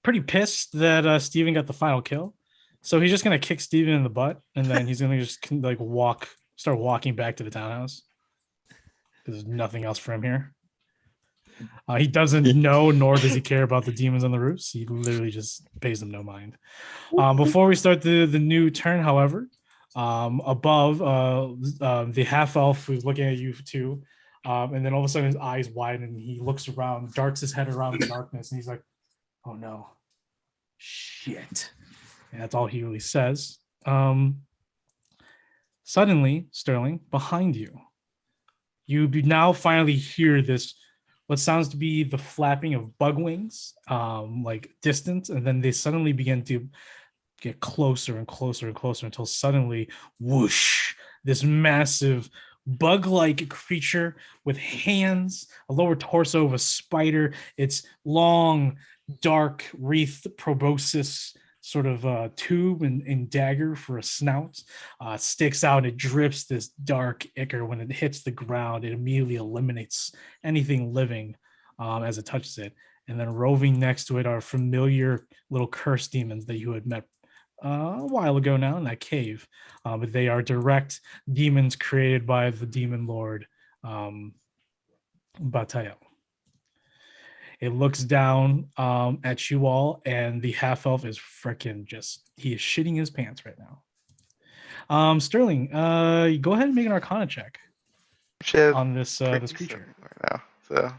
pretty pissed that Steven got the final kill. So he's just gonna kick Steven in the butt, and then he's gonna just like start walking back to the townhouse. There's nothing else for him here. He doesn't know, nor does he care about the demons on the roofs. He literally just pays them no mind. Before we start the new turn, however, above the half elf who's looking at you too, and then all of a sudden his eyes widen and he looks around, darts his head around the darkness, and he's like, "Oh no, shit!" And that's all he really says. Suddenly, Sterling, behind you, you now finally hear this, what sounds to be the flapping of bug wings, like distance, and then they suddenly begin to get closer and closer and closer until suddenly, whoosh, this massive bug-like creature with hands, a lower torso of a spider, its long, dark wreath proboscis sort of tube and dagger for a snout sticks out. It drips this dark ichor. When it hits the ground, it immediately eliminates anything living as it touches it. And then roving next to it are familiar little curse demons that you had met a while ago now in that cave. But they are direct demons created by the demon lord Batael. It looks down at you all, and the half elf is freaking he is shitting his pants right now. Sterling, go ahead and make an Arcana check Shit, on this pretty creature. decent right now. So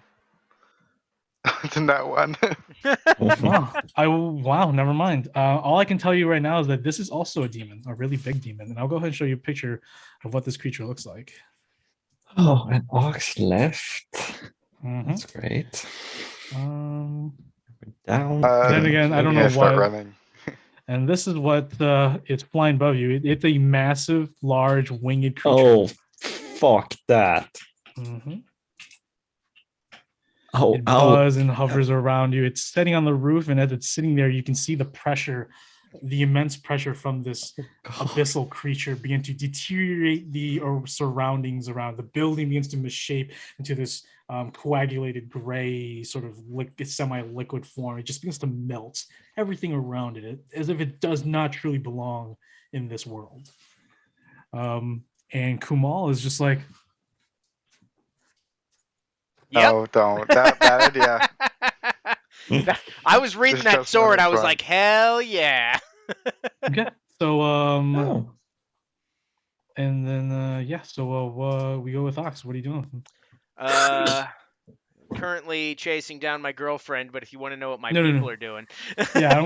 it's in that one. Wow, never mind. All I can tell you right now is that this is also a demon, a really big demon, and I'll go ahead and show you a picture of what this creature looks like. Oh, an ox left. Mhm. That's great. Um, Down. Then again, I don't maybe know start what. running. And this is what it's flying above you. It's a massive, large winged creature. Oh, fuck that. Mhm. Oh, It ow. buzzes and hovers around you. It's sitting on the roof, and as it's sitting there, you can see the pressure, the immense pressure from this God. abyssal creature begin to deteriorate the surroundings around. The building begins to misshape into this coagulated gray sort of semi-liquid form. It just begins to melt everything around it, as if it does not truly belong in this world. And Kumal is just like, Yep. No, don't. That bad idea. I was reading Just that trust me on sword. this I was one. like, hell yeah. okay. So Oh. and then yeah, so we go with Ox. What are you doing? Currently chasing down my girlfriend, but if you want to know what my No. people are doing. Yeah, I know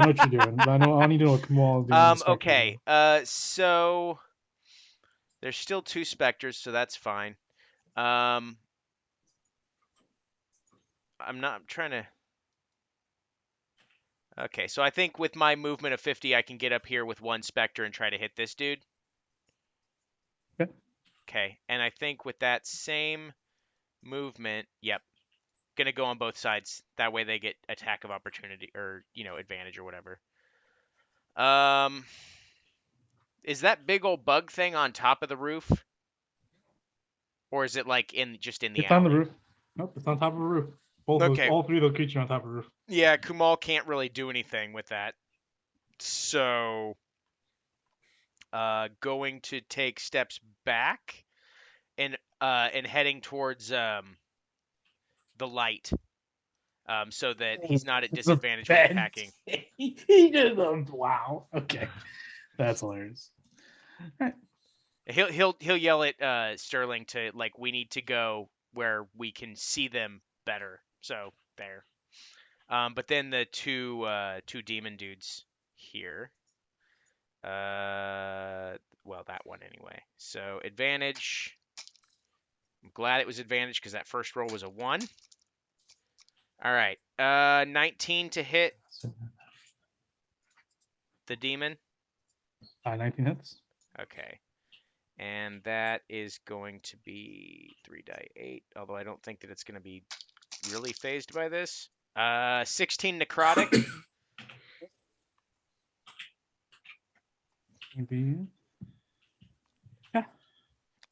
what you're doing. But I need to know what Kamal is doing. the Spectre is Okay. So there's still 2 specters, so that's fine. I'm trying to. Okay, so I think with my movement of 50, I can get up here with 1 specter and try to hit this dude. Okay. Okay, and I think with that same movement, yep, gonna go on both sides. That way they get attack of opportunity or advantage or whatever. Is that big old bug thing on top of the roof, or is it like just in the It's on the alley? roof. Nope, it's on top of a roof. Okay. All 3 of those creatures are on top of a roof. Yeah, Kumal can't really do anything with that. So, going to take steps back and heading towards the light, so that he's not at disadvantage when attacking. He did wow. Okay, that's hilarious. He'll yell at Sterling to like, we need to go where we can see them better. So there. But then the two demon dudes here. Well, that one anyway. So advantage. I'm glad it was advantage because that first roll was a 1. All right. 19 to hit the demon. 19 hits. Okay. And that is going to be 3d8, although I don't think that it's going to be really phased by this. 16 necrotic. Maybe.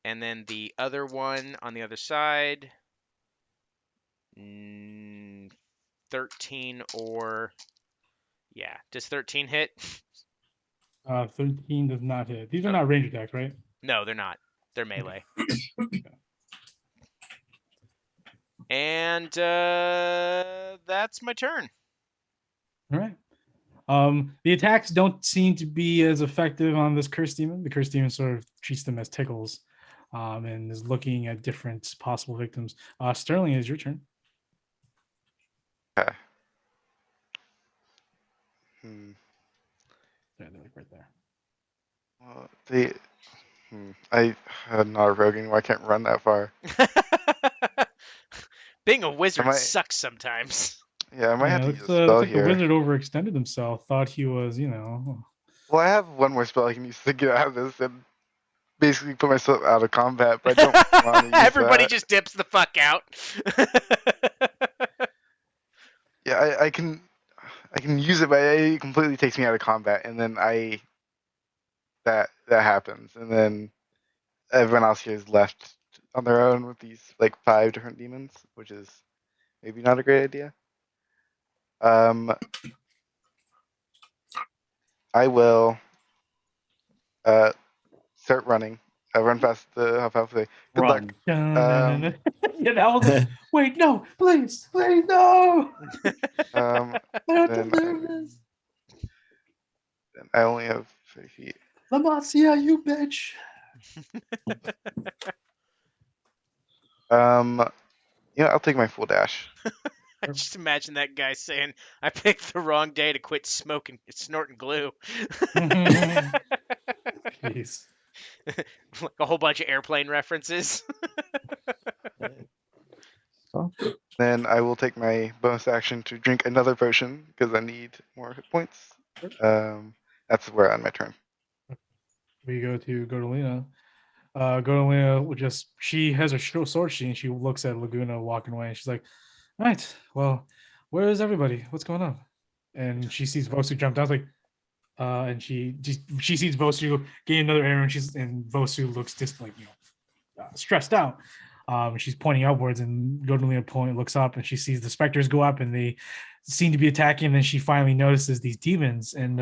And then the other one on the other side, 13 or... Yeah, does 13 hit? 13 does not hit. These are not range attacks, right? No, they're not. They're melee. And that's my turn. All right. The attacks don't seem to be as effective on this curse demon. The curse demon sort of treats them as tickles, and is looking at different possible victims. Sterling, is your turn. Okay. Hmm. Yeah, they're like right there. Well, I'm not a rogue anymore. I can't run that far. Being a wizard might- sucks sometimes. Yeah, I might have to use a looks spell like here. the wizard overextended himself. Thought he was, Well, I have one more spell I can use to get out of this and basically put myself out of combat, but I don't want to use Everybody that. just dips the fuck out. Yeah, I can use it, but it completely takes me out of combat, and then that happens, and then everyone else here is left on their own with these like 5 different demons, which is maybe not a great idea. I will start running. I run past the Hufflepuff. Good luck. Run. yeah, that was. Wait, no, please, no. Then I only have 30 feet. Lamacia, you bitch. I'll take my full dash. I just imagine that guy saying, "I picked the wrong day to quit snorting glue." Jeez. like a whole bunch of airplane references. So, Then I will take my bonus action to drink another potion because I need more hit points. That's where on my turn. We go to Godolina. Godolina will just, she has a sword sheet and she looks at Laguna walking away and she's like, all right, well, where is everybody? What's going on? And she sees Vosu jump down. Like, and she sees Vosu gain another arrow, and Vosu looks just like stressed out. She's pointing upwards, and Godolina looks up, and she sees the specters go up, and they seem to be attacking. And then she finally notices these demons, and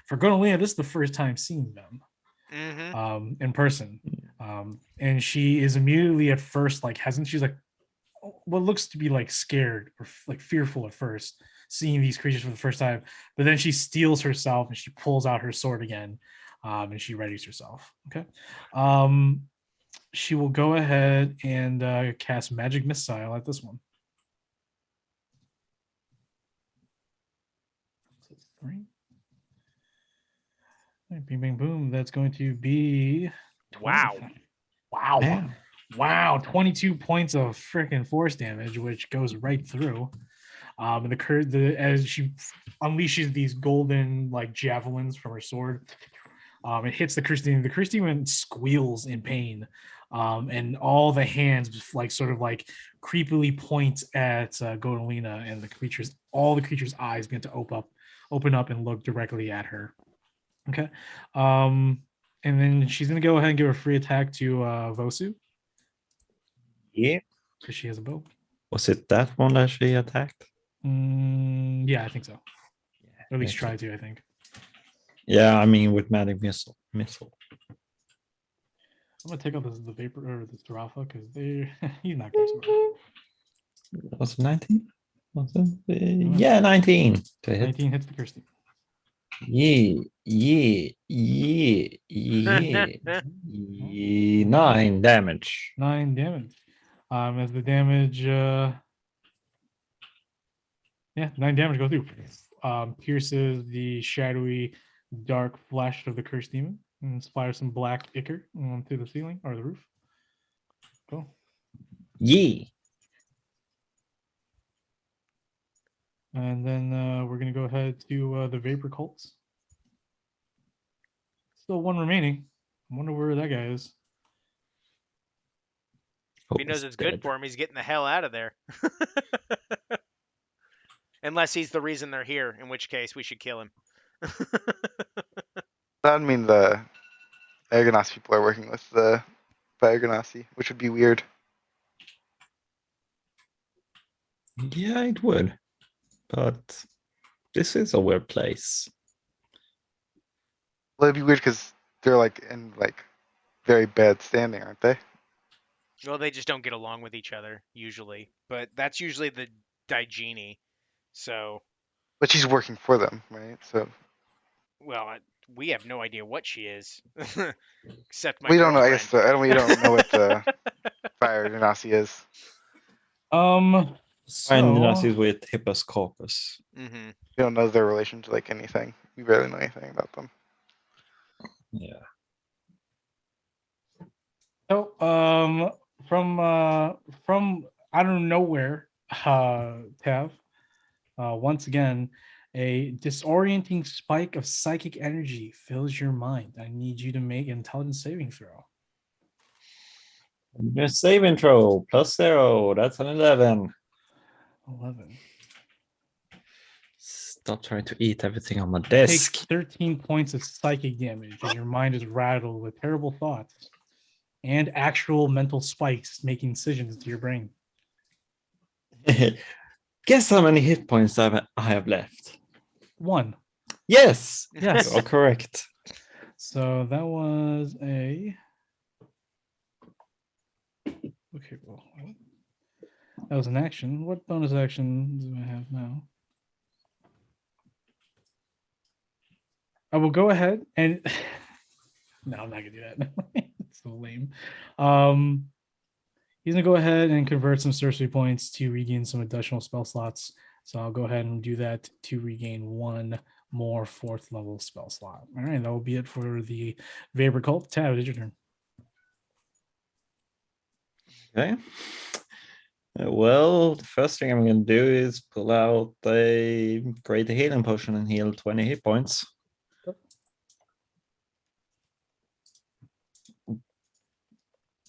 for Godolina, this is the first time seeing them in person. And she is immediately at first like hesitant. She's like, what looks to be like scared or like fearful at first, seeing these creatures for the first time. But then she steels herself and she pulls out her sword again, and she readies herself. Okay. She will go ahead and cast Magic Missile at this one. So it's 3. Bing, bing, boom. That's going to be 20. Wow. Wow. yeah. Wow. 22 points of freaking force damage, which goes right through. And as she unleashes these golden like javelins from her sword, it hits the cursed demon. The cursed demon squeals in pain. And all the hands like sort of like creepily point at Godolina, and all the creature's eyes begin to open up and look directly at her. Okay. And then she's gonna go ahead and give a free attack to Vosu Yeah. because she has a bow. Was it that one that she attacked? Yeah, I think so. At least Okay. try to, I think. Yeah, I mean with magic missile. I'm gonna take out the vapor or the Sarafa because he's not going to. Was it 19? Was it? Yeah, 19 to hit. 19 hits the Kirsty. Yeah. 9 damage. 9 damage. As the damage, 9 damage go through. Pierces the shadowy, dark flesh of the cursed demon and splatters some black ichor onto the ceiling or the roof. Cool. Yeah. And then we're gonna go ahead to the vapor cults. Still one remaining. I wonder where that guy is. If he knows it's good for him, he's getting the hell out of there. Unless he's the reason they're here, in which case we should kill him. That would mean the Aragonasi people are working with the Aragonasi, which would be weird. Yeah, it would. But this is a weird place. Well, it'd be weird because they're like in like very bad standing, aren't they? Well, they just don't get along with each other, usually. But that's usually the Daigini. So, But she's working for them, right? So well, we have no idea what she is. Except my we don't know. I guess girlfriend. we don't know what the Fire Genasi is. Fine, So, is with Hippus corpus. Mm-hmm. We don't know their relation to like anything. We barely know anything about them. Yeah. So, from out of nowhere, Tav, once again, a disorienting spike of psychic energy fills your mind. I need you to make an intelligence saving throw. Your saving throw +0. That's an 11. 11. Stop trying to eat everything on my Take desk. 13 points of psychic damage, and your mind is rattled with terrible thoughts and actual mental spikes making incisions into your brain. Guess how many hit points I have left? 1. Yes. Yes. You are correct. So that was a. Okay, well, that was an action. What bonus action do I have now? I will go ahead and. No, I'm not gonna do that. It's so lame. He's gonna go ahead and convert some sorcery points to regain some additional spell slots. So I'll go ahead and do that to regain 1 more 4th level spell slot. All right, that will be it for the Vapor Cult. Tab, it's your turn. Okay. Well, the first thing I'm going to do is pull out a Greater Healing Potion and heal 20 hit points.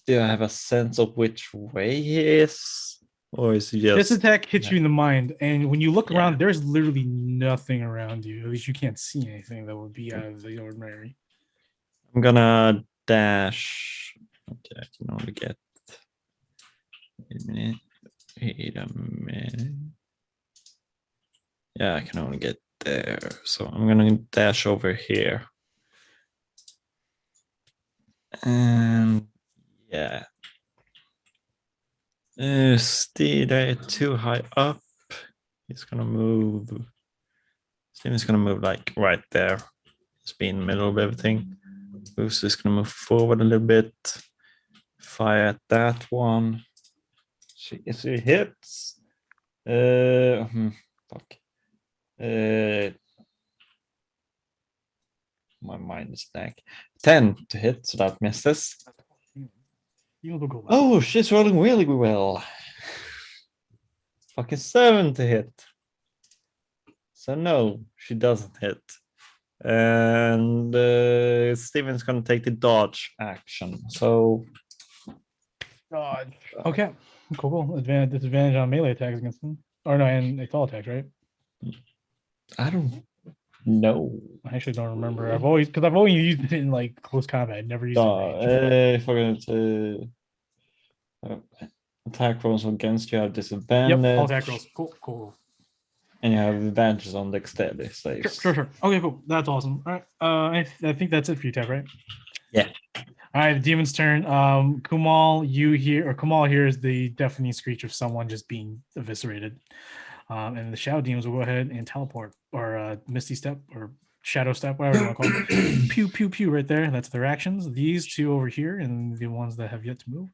Do I have a sense of which way he is? Or is he This just... attack hits you in the mind, and when you look Yeah. around, there's literally nothing around you. At least you can't see anything that would be out of the ordinary. I'm gonna dash. Okay, I can only get... Wait a minute. Wait a minute. Yeah, I can only get there. So I'm gonna dash over here. And yeah. They're too high up. He's gonna move. Steven's gonna move like right there. Just be in the middle of everything. Boost is gonna move forward a little bit. Fire at that one. She hits. Fuck. My mind is blank. 10 to hit, so that misses. You will go left. Oh, she's rolling really well. Fucking 7 to hit. So no, she doesn't hit. And Steven's gonna take the dodge action. So God. Okay. Cool. Advantage, disadvantage on melee attacks against them. Or no, and it's all attacks, right? I don't know. I actually don't remember. I've always used it in like close combat. I've never used it. in range. If we're going to attack rolls against you have disadvantage. Yep, all attack rolls. Cool. And you have advantages on dexterity saves. Sure. Okay, cool. That's awesome. All right. I think that's it for you, Tab, right? Yeah. All right, the demon's turn. Kumal hears the deafening screech of someone just being eviscerated. And the shadow demons will go ahead and teleport or misty step or shadow step, whatever you want to call it. Pew pew pew right there. That's their actions. These two over here and the ones that have yet to move.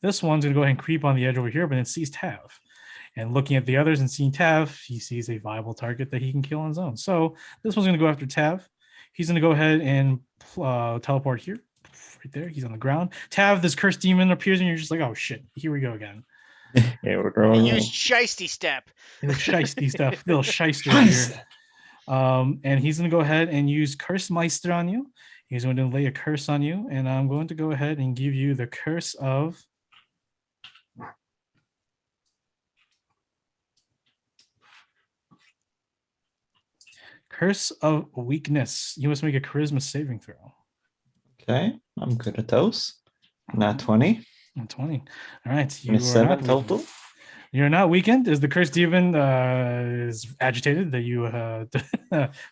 This one's gonna go ahead and creep on the edge over here, but it sees Tav. And looking at the others and seeing Tav, he sees a viable target that he can kill on his own. So this one's gonna go after Tav. He's gonna go ahead and teleport here. Right there, he's on the ground. Tav, this cursed demon appears, and you're just like, oh shit, here we go again. Here we're I going. used Shiesty Step. Little shisty stuff, little shyster right here. And he's gonna go ahead and use Curse Meister on you. He's going to lay a curse on you, and I'm going to go ahead and give you the curse of Weakness. You must make a charisma saving throw. Okay, I'm good at those. Not 20. 20. All right. You are 27 not total. weakened. You're not weakened as the cursed demon is agitated that you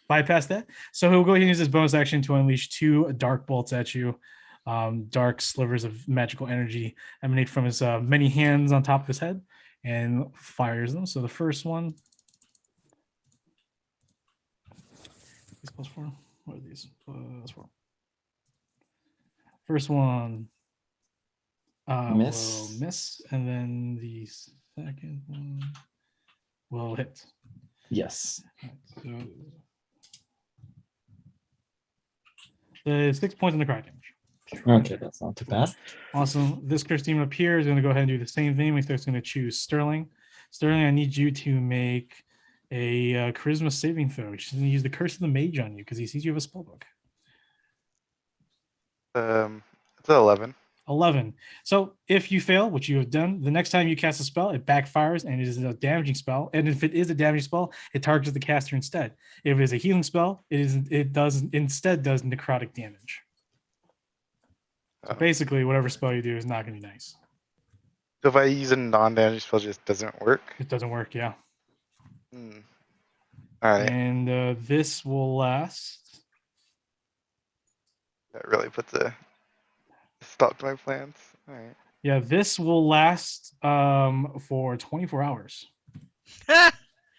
bypass that. So he'll go ahead and use his bonus action to unleash 2 dark bolts at you. Dark slivers of magical energy emanate from his many hands on top of his head and fires them. So the first one. These +4. What are these? +4. First one Miss. will miss, and then the second one will hit. Yes. So the 6 points in the crack damage. Okay, that's not too bad. Awesome. This cursed demon appears. Is going to go ahead and do the same thing. He's going to choose Sterling. Sterling, I need you to make a charisma saving throw. She's going to use the curse of the mage on you because he sees you have a spell book. It's an 11. 11. So if you fail, which you have done, the next time you cast a spell, it backfires and it is a damaging spell. And if it is a damaging spell, it targets the caster instead. If it is a healing spell, it does necrotic damage. So Oh. basically, whatever spell you do is not going to be nice. So if I use a non-damage spell, it just doesn't work. It doesn't work, yeah. All right, And this will last. that really puts a stop to my plans. All right. Yeah, this will last for 24 hours.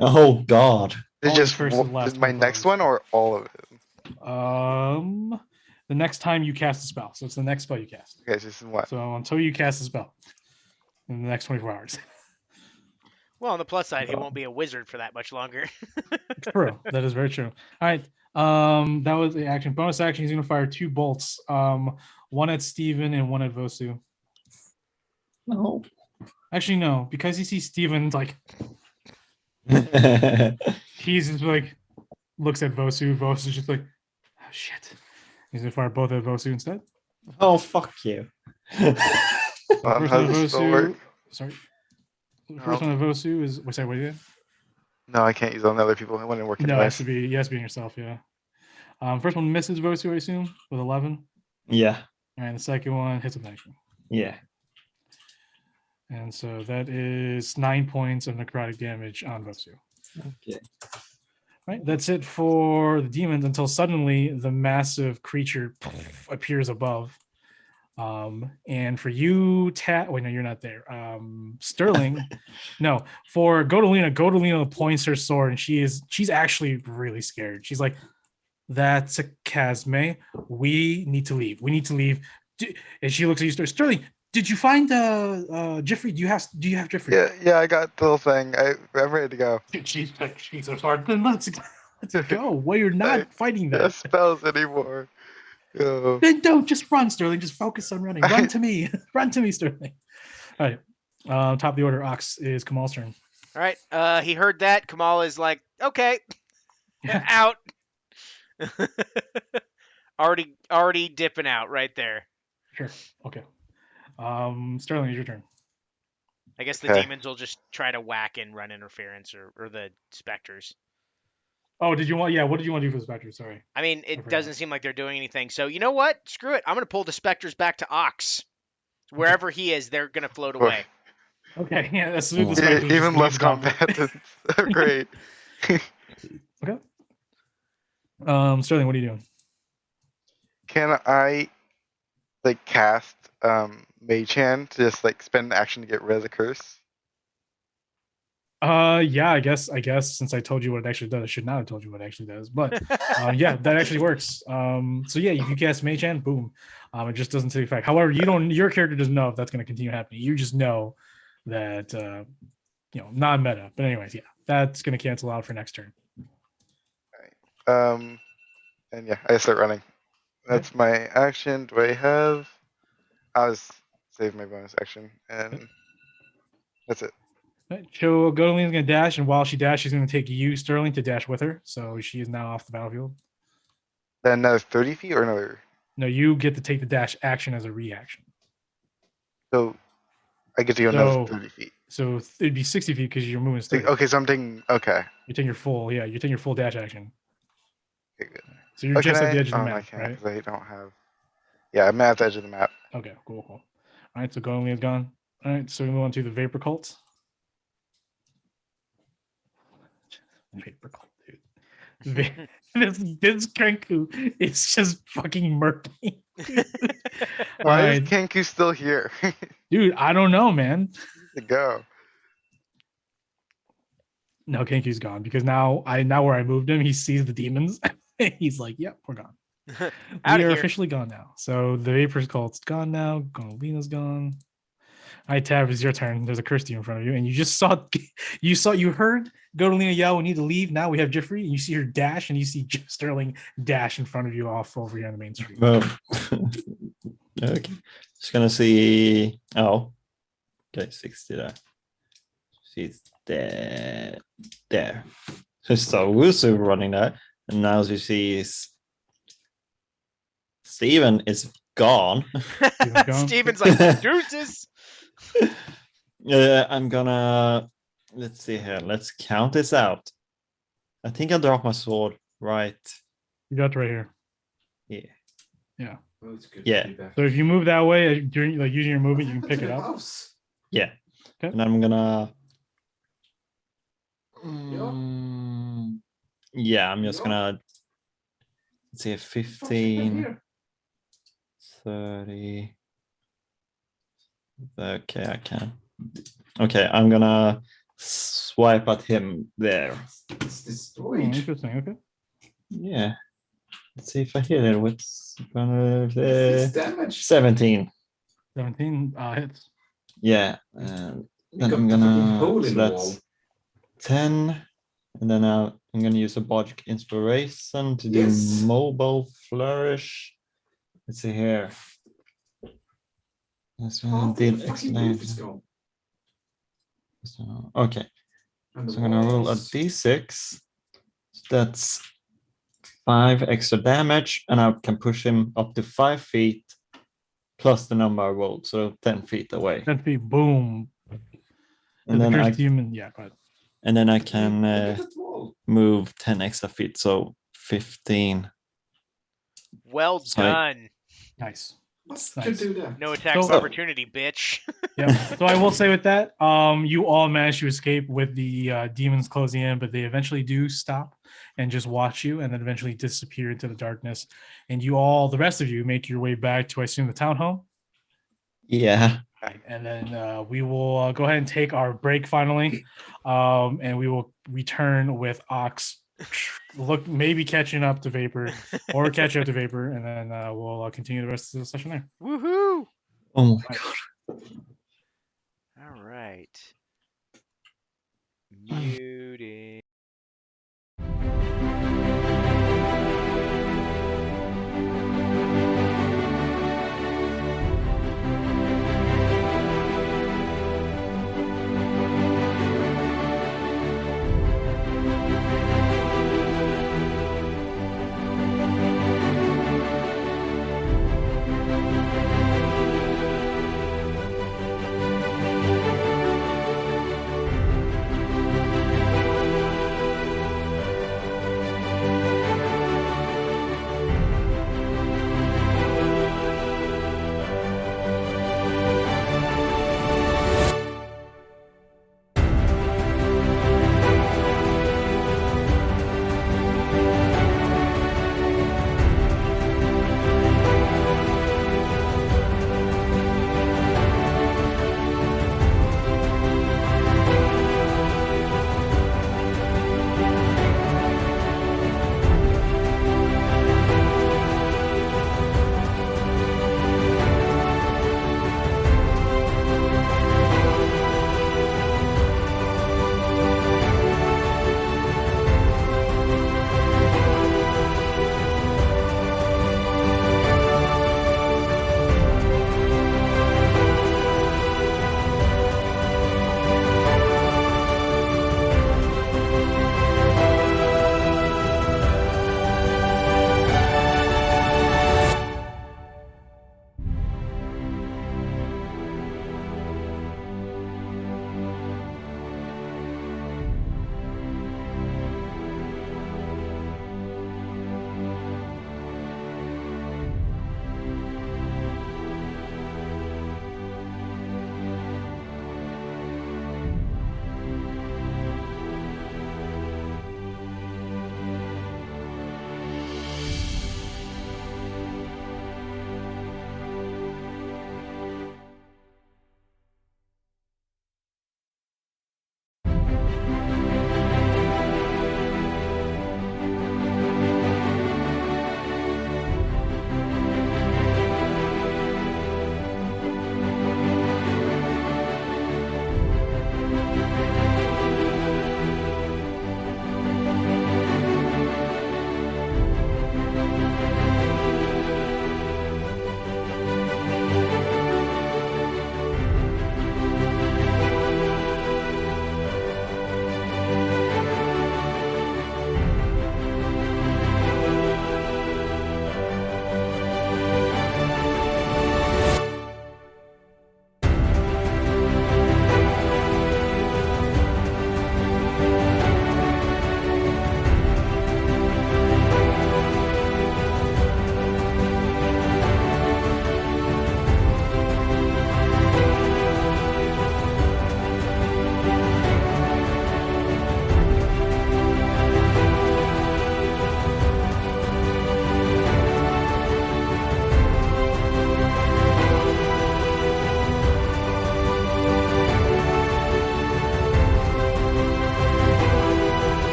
Oh God. Is All just the curses last is my 24 next hours. one or all of it? The next time you cast a spell. So it's the next spell you cast. Okay, so this is what? So until you cast a spell in the next 24 hours. Well, on the plus side, he won't be a wizard for that much longer. True. That is very true. All right. That was the action. Bonus action, he's gonna fire 2 bolts. One at Steven and one at Vosu. No. Actually, no, because he sees Steven like he's just like looks at Vosu. Vosu's just like, oh shit. He's gonna fire both at Vosu instead. Oh, fuck you. So How first one at does this still work? Vosu. Sorry. The first one at Vosu is what's that? What you did? No, I can't use on other people. It wouldn't work No, it anyways. has to be. It has to be in yourself. Yeah. First one misses Vosu, I assume, with 11. Yeah, And the second one hits with 19. yeah. And so that is 9 points of necrotic damage on Vosu. Okay. Right. That's it for the demons until suddenly the massive creature appears above. And for you, wait, no, you're not there. Sterling, no. For Godolina points her sword, and she's actually really scared. She's like, "That's a Casme. We need to leave. We need to leave." And she looks at you, Sterling. Did you find Jeffrey? Do you have Jeffrey? Yeah, I got the little thing. I'm ready to go. She's so hard. Then let's go. Well, you're not fighting No that. spells anymore. Oh. Then don't just run, Sterling. Just focus on running. Run to me. Run to me, Sterling. All right. Top of the order, Ox is Kamal's turn. All right. He heard that. Kamal is like, okay, out. already dipping out right there. Sure. Okay. Sterling, it's your turn. I guess the Okay. demons will just try to whack and run interference, or the specters. Oh, did you want? Yeah. What did you want to do for the specter? Sorry. I mean, I it forgot. doesn't seem like they're doing anything. So you know what? Screw it. I'm gonna pull the specters back to Ox. Wherever he is, they're gonna float Sure. away. Okay. Yeah. That's the Yeah, specters just even less leave gauntlet. combatants. Great. Okay. Sterling, what are you doing? Can I like cast Mage Hand to just like spend an action to get rid of the curse? Yeah, I guess since I told you what it actually does, I should not have told you what it actually does. But yeah, that actually works. So yeah, if you cast Mage Hand, boom. It just doesn't take effect. However, your character doesn't know if that's going to continue happening. You just know that non-meta. But anyways, yeah, that's going to cancel out for next turn. And yeah, I start running. That's my action. Do I have? I'll just save my bonus action, and that's it. Right, so Godoline's going to dash, and while she dashes, she's going to take you, Sterling, to dash with her. So she is now off the battlefield. Then another 30 feet or another. No, you get to take the dash action as a reaction. So I get to go So- another 30 feet. So it'd be 60 feet because you're moving. So- okay, so I'm taking. Okay. You're taking your full dash action. Okay, good. So you're just at the edge of the I map, can't right? 'cause I don't have. Yeah, I'm at the edge of the map. Okay, cool. All right, so Goldling is gone. All right, so we move on to the Vapor Cult. Vapor Cult, dude. This Kenku is just fucking murky. Why Alright. is Kenku still here? Dude, I don't know, man. to go. No, Kenku's gone because now where I moved him, he sees the demons. He's like, "Yep, we're gone. Outta We are here. officially gone now." So the Vapor Cult's gone now. Gondolina's gone. All right, Tab, it's your turn. There's a Kirsty in front of you, and you just you heard Godolina yell, "We need to leave." Now we have Jeffrey, and you see her dash, and you see Sterling dash in front of you off over here on the main street. Well, okay. Just gonna see. Oh, okay, 60 there. She's there. So Wusu running there, and now you see Steven is gone. Steven's gone. Steven's like, deuces. I'm gonna. Let's see here. Let's count this out. I think I dropped my sword right. You got it right here. Yeah. Well, it's good Yeah. to be back. So if you move that way during like using your movement, you can pick it up. House. Yeah. Okay. And I'm gonna. Yeah, I'm just Yeah. gonna. Let's see, Fuck, you came 15, here. 30. Okay, I can. Okay, I'm gonna swipe at him there. It's Oh, destroyed. interesting. Okay. Yeah. Let's see if I hit it. What's gonna It's damage. 17. 17 hits. Yeah. And You then got I'm the fucking gonna. hole So in the that's wall. 10. And then I'm gonna use a Bodge Inspiration to do Yes. Mobile Flourish. Let's see here. Half the Deal fucking roof is extra. gone. So, okay, And the so I'm gonna roll a walls. d6. That's 5 extra damage, and I can push him up to 5 feet plus the number I rolled, so 10 feet away. 10 feet, boom. And The then pierced I human, yeah, go ahead. and then I Look can at that wall. move 10 extra feet, so 15. Well So I- done. Nice. What Nice. could do that? No attacks of So- opportunity, bitch. Yeah. So I will say with that, you all managed to escape with the demons closing in, but they eventually do stop and just watch you, and then eventually disappear into the darkness. And you all, the rest of you, make your way back to, I assume, the townhome. Yeah. And then we will go ahead and take our break finally, and we will return with Ox. Maybe catching up to Vapor, or catch up to Vapor, and then we'll continue the rest of the session there. Woohoo! Oh my god. All right. Muting.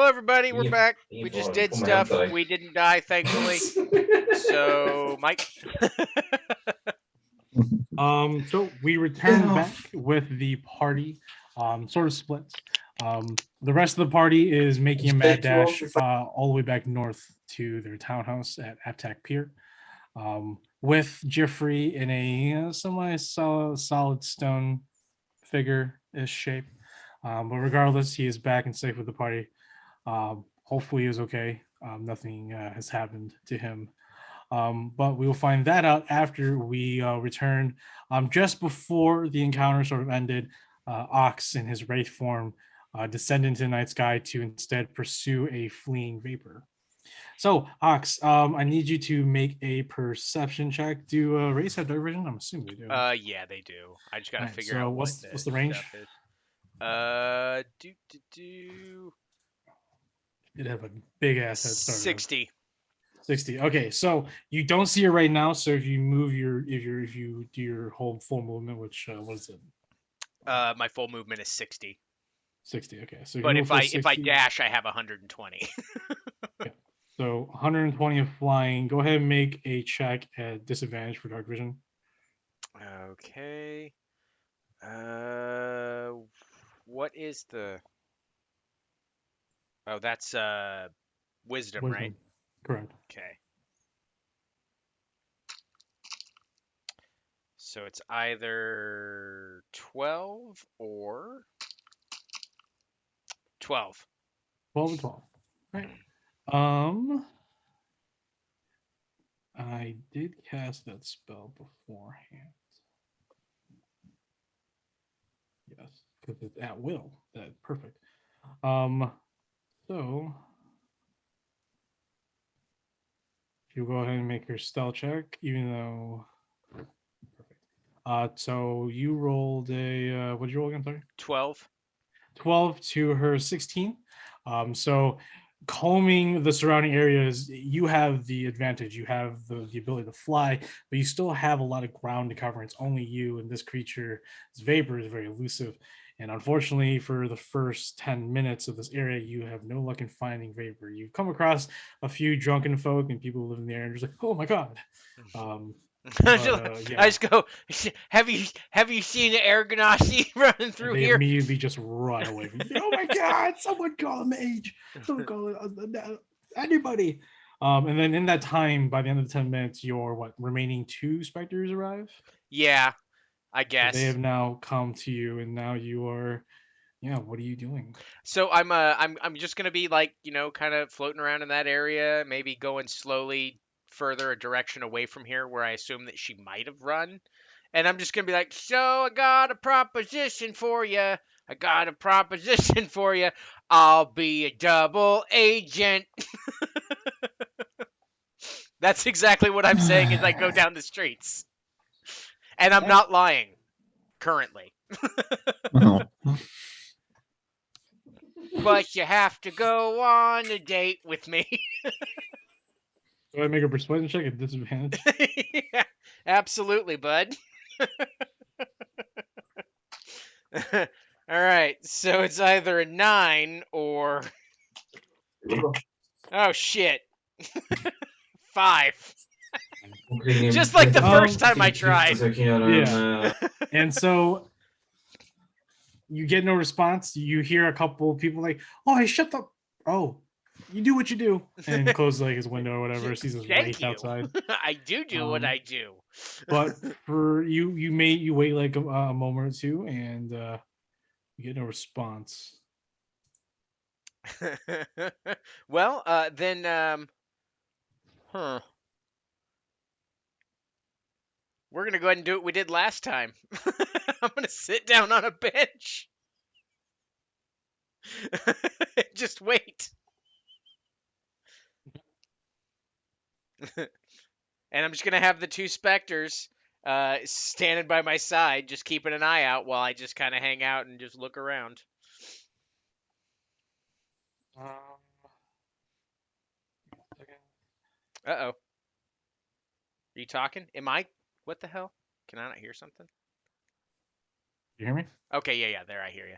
Hello, everybody. We're Ingen- back. ingen We just fara, did kommer stuff. hämta dig. We didn't die, thankfully. So, Mike. So we return Yeah. back with the party, sort of split. The rest of the party is making a mad Take you off dash your phone. all the way back north to their townhouse at Aptak Pier, with Jeffrey in a semi-solid stone figure-ish shape. But regardless, he is back and safe with the party. Hopefully, he is okay. Nothing has happened to him. But we will find that out after we return. Just before the encounter sort of ended, Ox in his wraith form descended into the night sky to instead pursue a fleeing vapor. So, Ox, I need you to make a perception check. Do wraiths have dark vision? I'm assuming they do. Yeah, they do. I just gotta Alright, figure so out what's what the range? stuff is. It'd have a big ass head start. 60. 60. Okay, so you don't see it right now. So if you move if you do your whole full movement, which what is it? My full movement is 60. 60. Okay, so But move if for I 60. dash, I have 120. So 120 of flying. Go ahead and make a check at disadvantage for dark vision. Okay. What is the? Oh, that's wisdom, right? Wisdom. Correct. Okay. So it's either 12 or 12. 12 and 12. Right. I did cast that spell beforehand. Yes, because it's at will. That perfect. So if you go ahead and make your stealth check, even though perfect. So you rolled a what did you roll again? Sorry. 12. 12 to her 16. So combing the surrounding areas, you have the advantage. You have the ability to fly, but you still have a lot of ground to cover. It's only you, and this creature's vapor is very elusive. And unfortunately, for the first 10 minutes of this area, you have no luck in finding vapor. You've come across a few drunken folk and people who live in the area, and just like, oh my god. I Yeah. just go. Have you seen the air ganassi running through They here? immediately just run away from you. Oh my god! Someone call a mage! Someone call anybody! And then in that time, by the end of the 10 minutes, your remaining 2 specters arrive. Yeah, I So guess. they have now come to you, and now you are. Yeah, what are you doing? So I'm just gonna be like, kind of floating around in that area, maybe going slowly further a direction away from here where I assume that she might have run. And I'm just gonna be like, so I got a proposition for you. I got a proposition for you. I'll be a double agent. That's exactly what I'm saying as I go down the streets. And I'm not lying currently. Oh. But you have to go on a date with me. Do I make a persuasion check at disadvantage? Yeah, absolutely, bud. All right, so it's either a 9 or oh shit, 5. Just like the first time I tried. Yeah. And so you get no response. You hear a couple people like, "Oh, hey, shut the oh." You do what you do, and close like his window or whatever. Sees his Thank wraith you. outside. I do what I do. But for you wait like a moment or two, and you get no response. Well, then, huh? We're gonna go ahead and do what we did last time. I'm gonna sit down on a bench. Just wait. And I'm just gonna have the 2 specters standing by my side, just keeping an eye out while I just kind of hang out and just look around. Uh-oh. Are you talking? Am I? What the hell? Can I not hear something? You hear me? Okay, yeah, there, I hear you.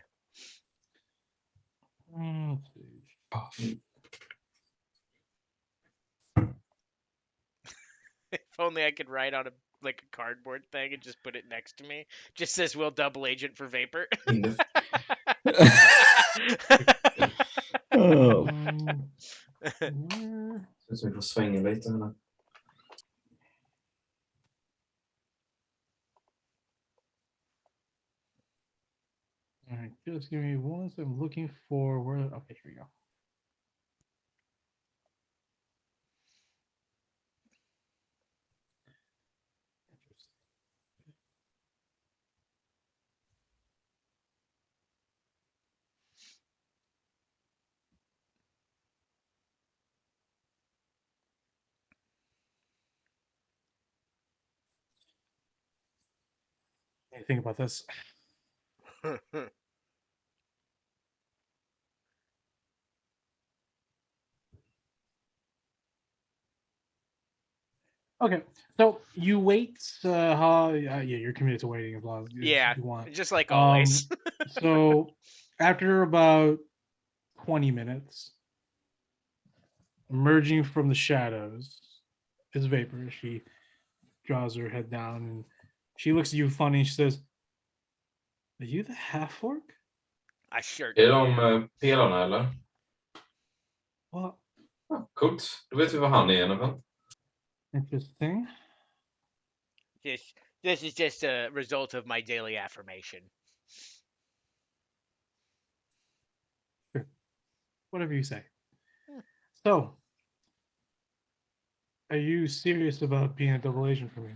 Let's see. If only I could write on a cardboard thing and just put it next to me. Just says we'll double agent for vapor. In the Oh. Where- så vi får svänga lite. Eller? All right, just give me one. I'm looking for where. Okay, here we go. Interesting. What do you think about this? Okay, so you wait. Yeah, you're committed to waiting as long as Yeah, you want. just like always. So after about 20 minutes, emerging from the shadows is Vapor. She draws her head down and she looks at you funny. She says, "Are you the half orc?" I sure Är do. de pelarna eller? Well, Ja, coolt. Då vet vi vad han är i alla fall. interesting. This is just a result of my daily affirmation. Whatever you say. So, are you serious about being a double agent for me?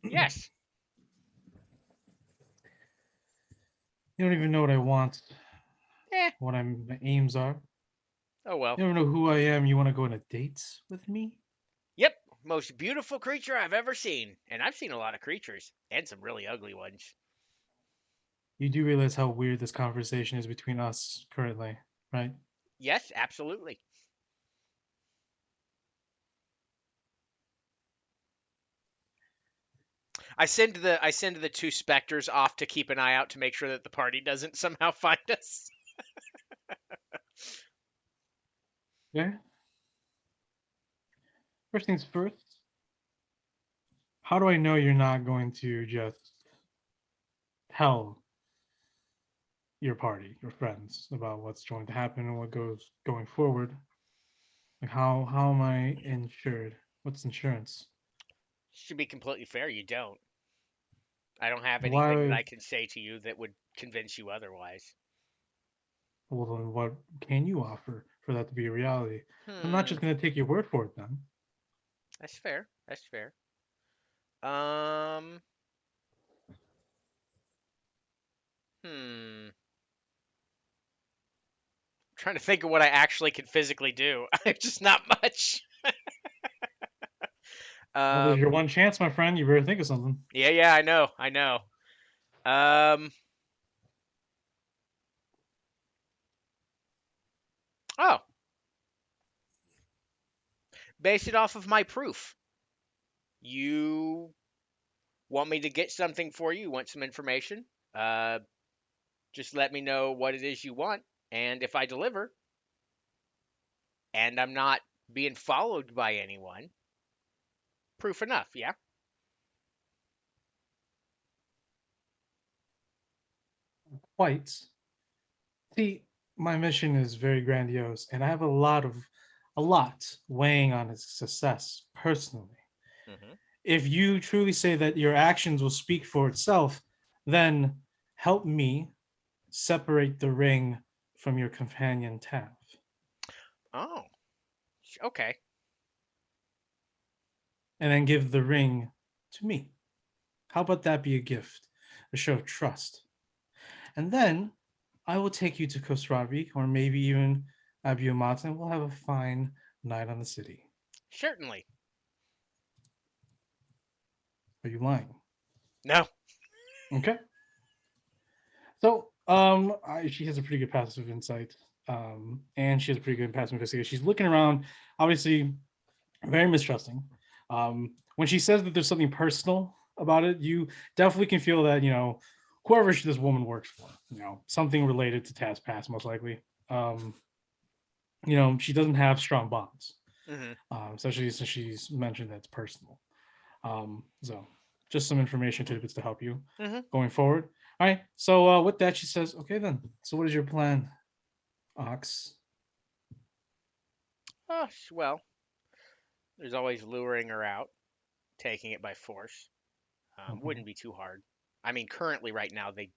Yes. You don't even know what I want, Eh. what my aims are. Oh well. You don't know who I am. You want to go on a date with me? Yep. Most beautiful creature I've ever seen. And I've seen a lot of creatures. And some really ugly ones. You do realize how weird this conversation is between us currently, right? Yes, absolutely. I send the two specters off to keep an eye out to make sure that the party doesn't somehow find us. Okay. First things first. How do I know you're not going to just tell your party, your friends, about what's going to happen and what goes going forward? Like how am I insured? What's insurance? To be completely fair, you don't. I don't have anything Why? that I can say to you that would convince you otherwise. Well, then what can you offer for that to be a reality? I'm not just going to take your word for it then. That's fair. That's fair. Hmm. Trying to think of what I actually can physically do. Just not much. Well, there's your one chance, my friend. You better think of something. Yeah, I know. Oh. Base it off of my proof. You want me to get something for you? Want some information? Just let me know what it is you want, and if I deliver, and I'm not being followed by anyone, proof enough, yeah? Quite. See, my mission is very grandiose, and I have a lot weighing on its success personally. Mm-hmm. If you truly say that your actions will speak for itself, then help me separate the ring from your companion Tav. Oh, okay. And then give the ring to me. How about that be a gift, a show of trust? And then I will take you to Khosravi or maybe even Abiyamat, and we'll have a fine night on the city. Certainly. Are you lying? No. Okay. So, she has a pretty good passive insight, and she has a pretty good passive investigation. She's looking around, obviously, very mistrusting. When she says that there's something personal about it, you definitely can feel that whoever this woman works for, something related to Taz Pass, most likely. she doesn't have strong bonds, Hmm. especially since she's mentioned that it's personal. So just some information tidbits to help you Hmm. going forward. All right. So with that, she says, "Okay, then. So what is your plan, Ox?" Oh, well, there's always luring her out, taking it by force. Wouldn't be too hard. I mean, currently, right now, they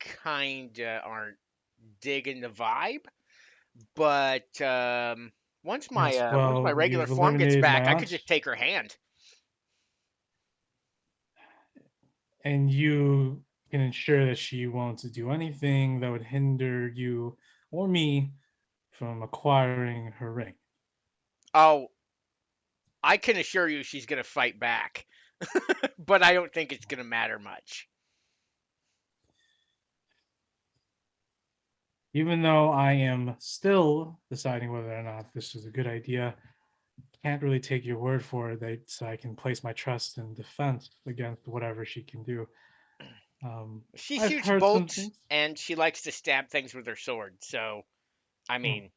kinda aren't digging the vibe, but Yes. once my Well, regular you've form gets eliminated my back, I could aunt, just take her hand. and you can ensure that she won't do anything that would hinder you or me from acquiring her ring. Oh, I can assure you she's gonna fight back, but I don't think it's gonna matter much. Even though I am still deciding whether or not this is a good idea, can't really take your word for it that I can place my trust in defense against whatever she can do. Um, She I've shoots heard some bolts things. and she likes to stab things with her sword, so I Well, mean,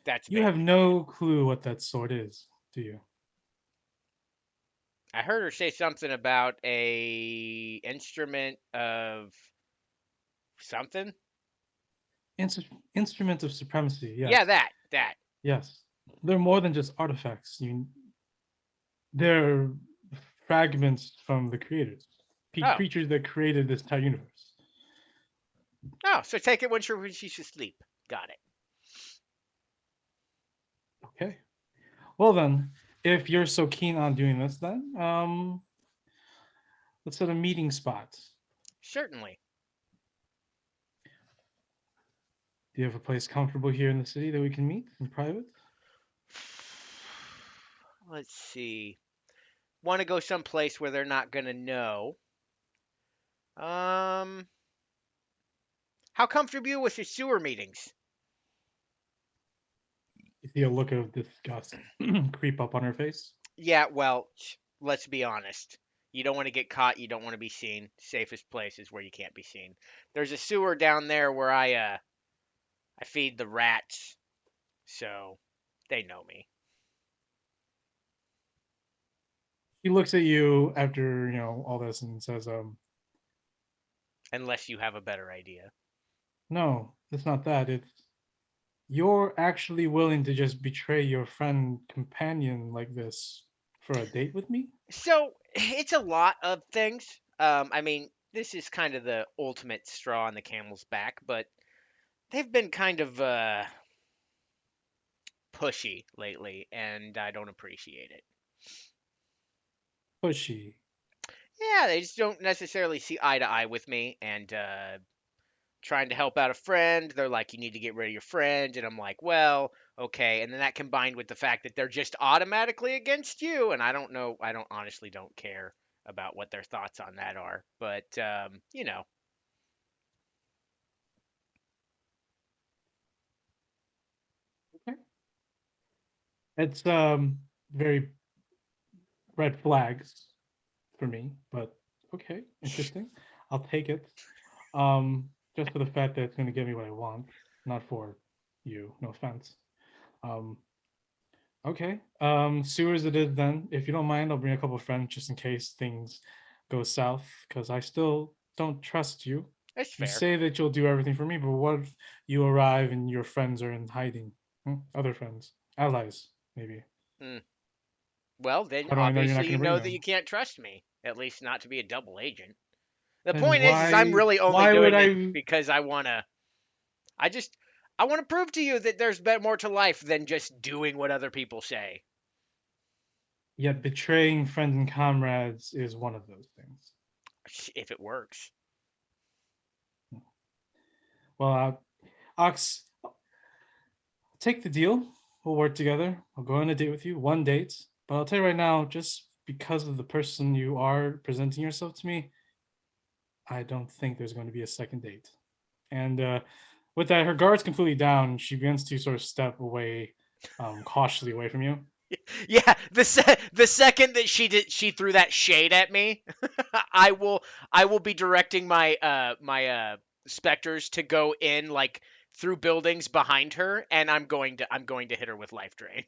that's you have basically it. no clue what that sword is, do you? I heard her say something about a instrument of something. Instrument of supremacy. Yeah, Yes, that. yes. They're more than just artifacts. They're fragments from the creators, Oh, creatures that created this entire universe. oh, so take it when she's asleep. Got it. Okay. Well then, if you're so keen on doing this, then let's set a meeting spot. Certainly. Do you have a place comfortable here in the city that we can meet in private? Let's see. Want to go someplace where they're not gonna know. Um, how comfortable are you with your sewer meetings? You see a look of disgust creep up on her face. Yeah, well, let's be honest. You don't want to get caught. You don't want to be seen. Safest place is where you can't be seen. There's a sewer down there where I feed the rats, so they know me. He looks at you after all this and says, Unless you have a better idea. "No, it's not that. It's you're actually willing to just betray your friend companion like this for a date with me?" So it's a lot of things. I mean, this is kind of the ultimate straw on the camel's back, but they've been kind of pushy lately, and I don't appreciate it. Pushy. Yeah, they just don't necessarily see eye to eye with me, and trying to help out a friend, they're like, "You need to get rid of your friend," and I'm like, "Well, okay." And then that combined with the fact that they're just automatically against you, and I don't know, I don't honestly don't care about what their thoughts on that are, but Okay. It's very red flags for me, but okay, interesting. I'll take it. Just for the fact that it's going to give me what I want, not for you. No offense. Um, okay. Sewers it is then. If you don't mind, I'll bring a couple of friends just in case things go south, because I still don't trust you. it's You fair. say that you'll do everything for me, but what if you arrive and your friends are in hiding? Other friends, allies, maybe. Hmm. Well, then How do I know you're not obviously going you to bring know that them? you can't trust me, at least not to be a double agent. The Then point is I'm why? really only Why would doing it I? because I just, I want to prove to you that there's more to life than just doing what other people say. Yet betraying friends and comrades is one of those things. If it works. Well, Ox, take the deal. We'll work together. I'll go on a date with you, one date. But I'll tell you right now, just because of the person you are presenting yourself to me, I don't think there's going to be a second date. And with that, her guard's completely down. She begins to sort of step away, cautiously away from you. Yeah, the second that she threw that shade at me, I will be directing my specters to go in like through buildings behind her, and I'm going to hit her with life drain.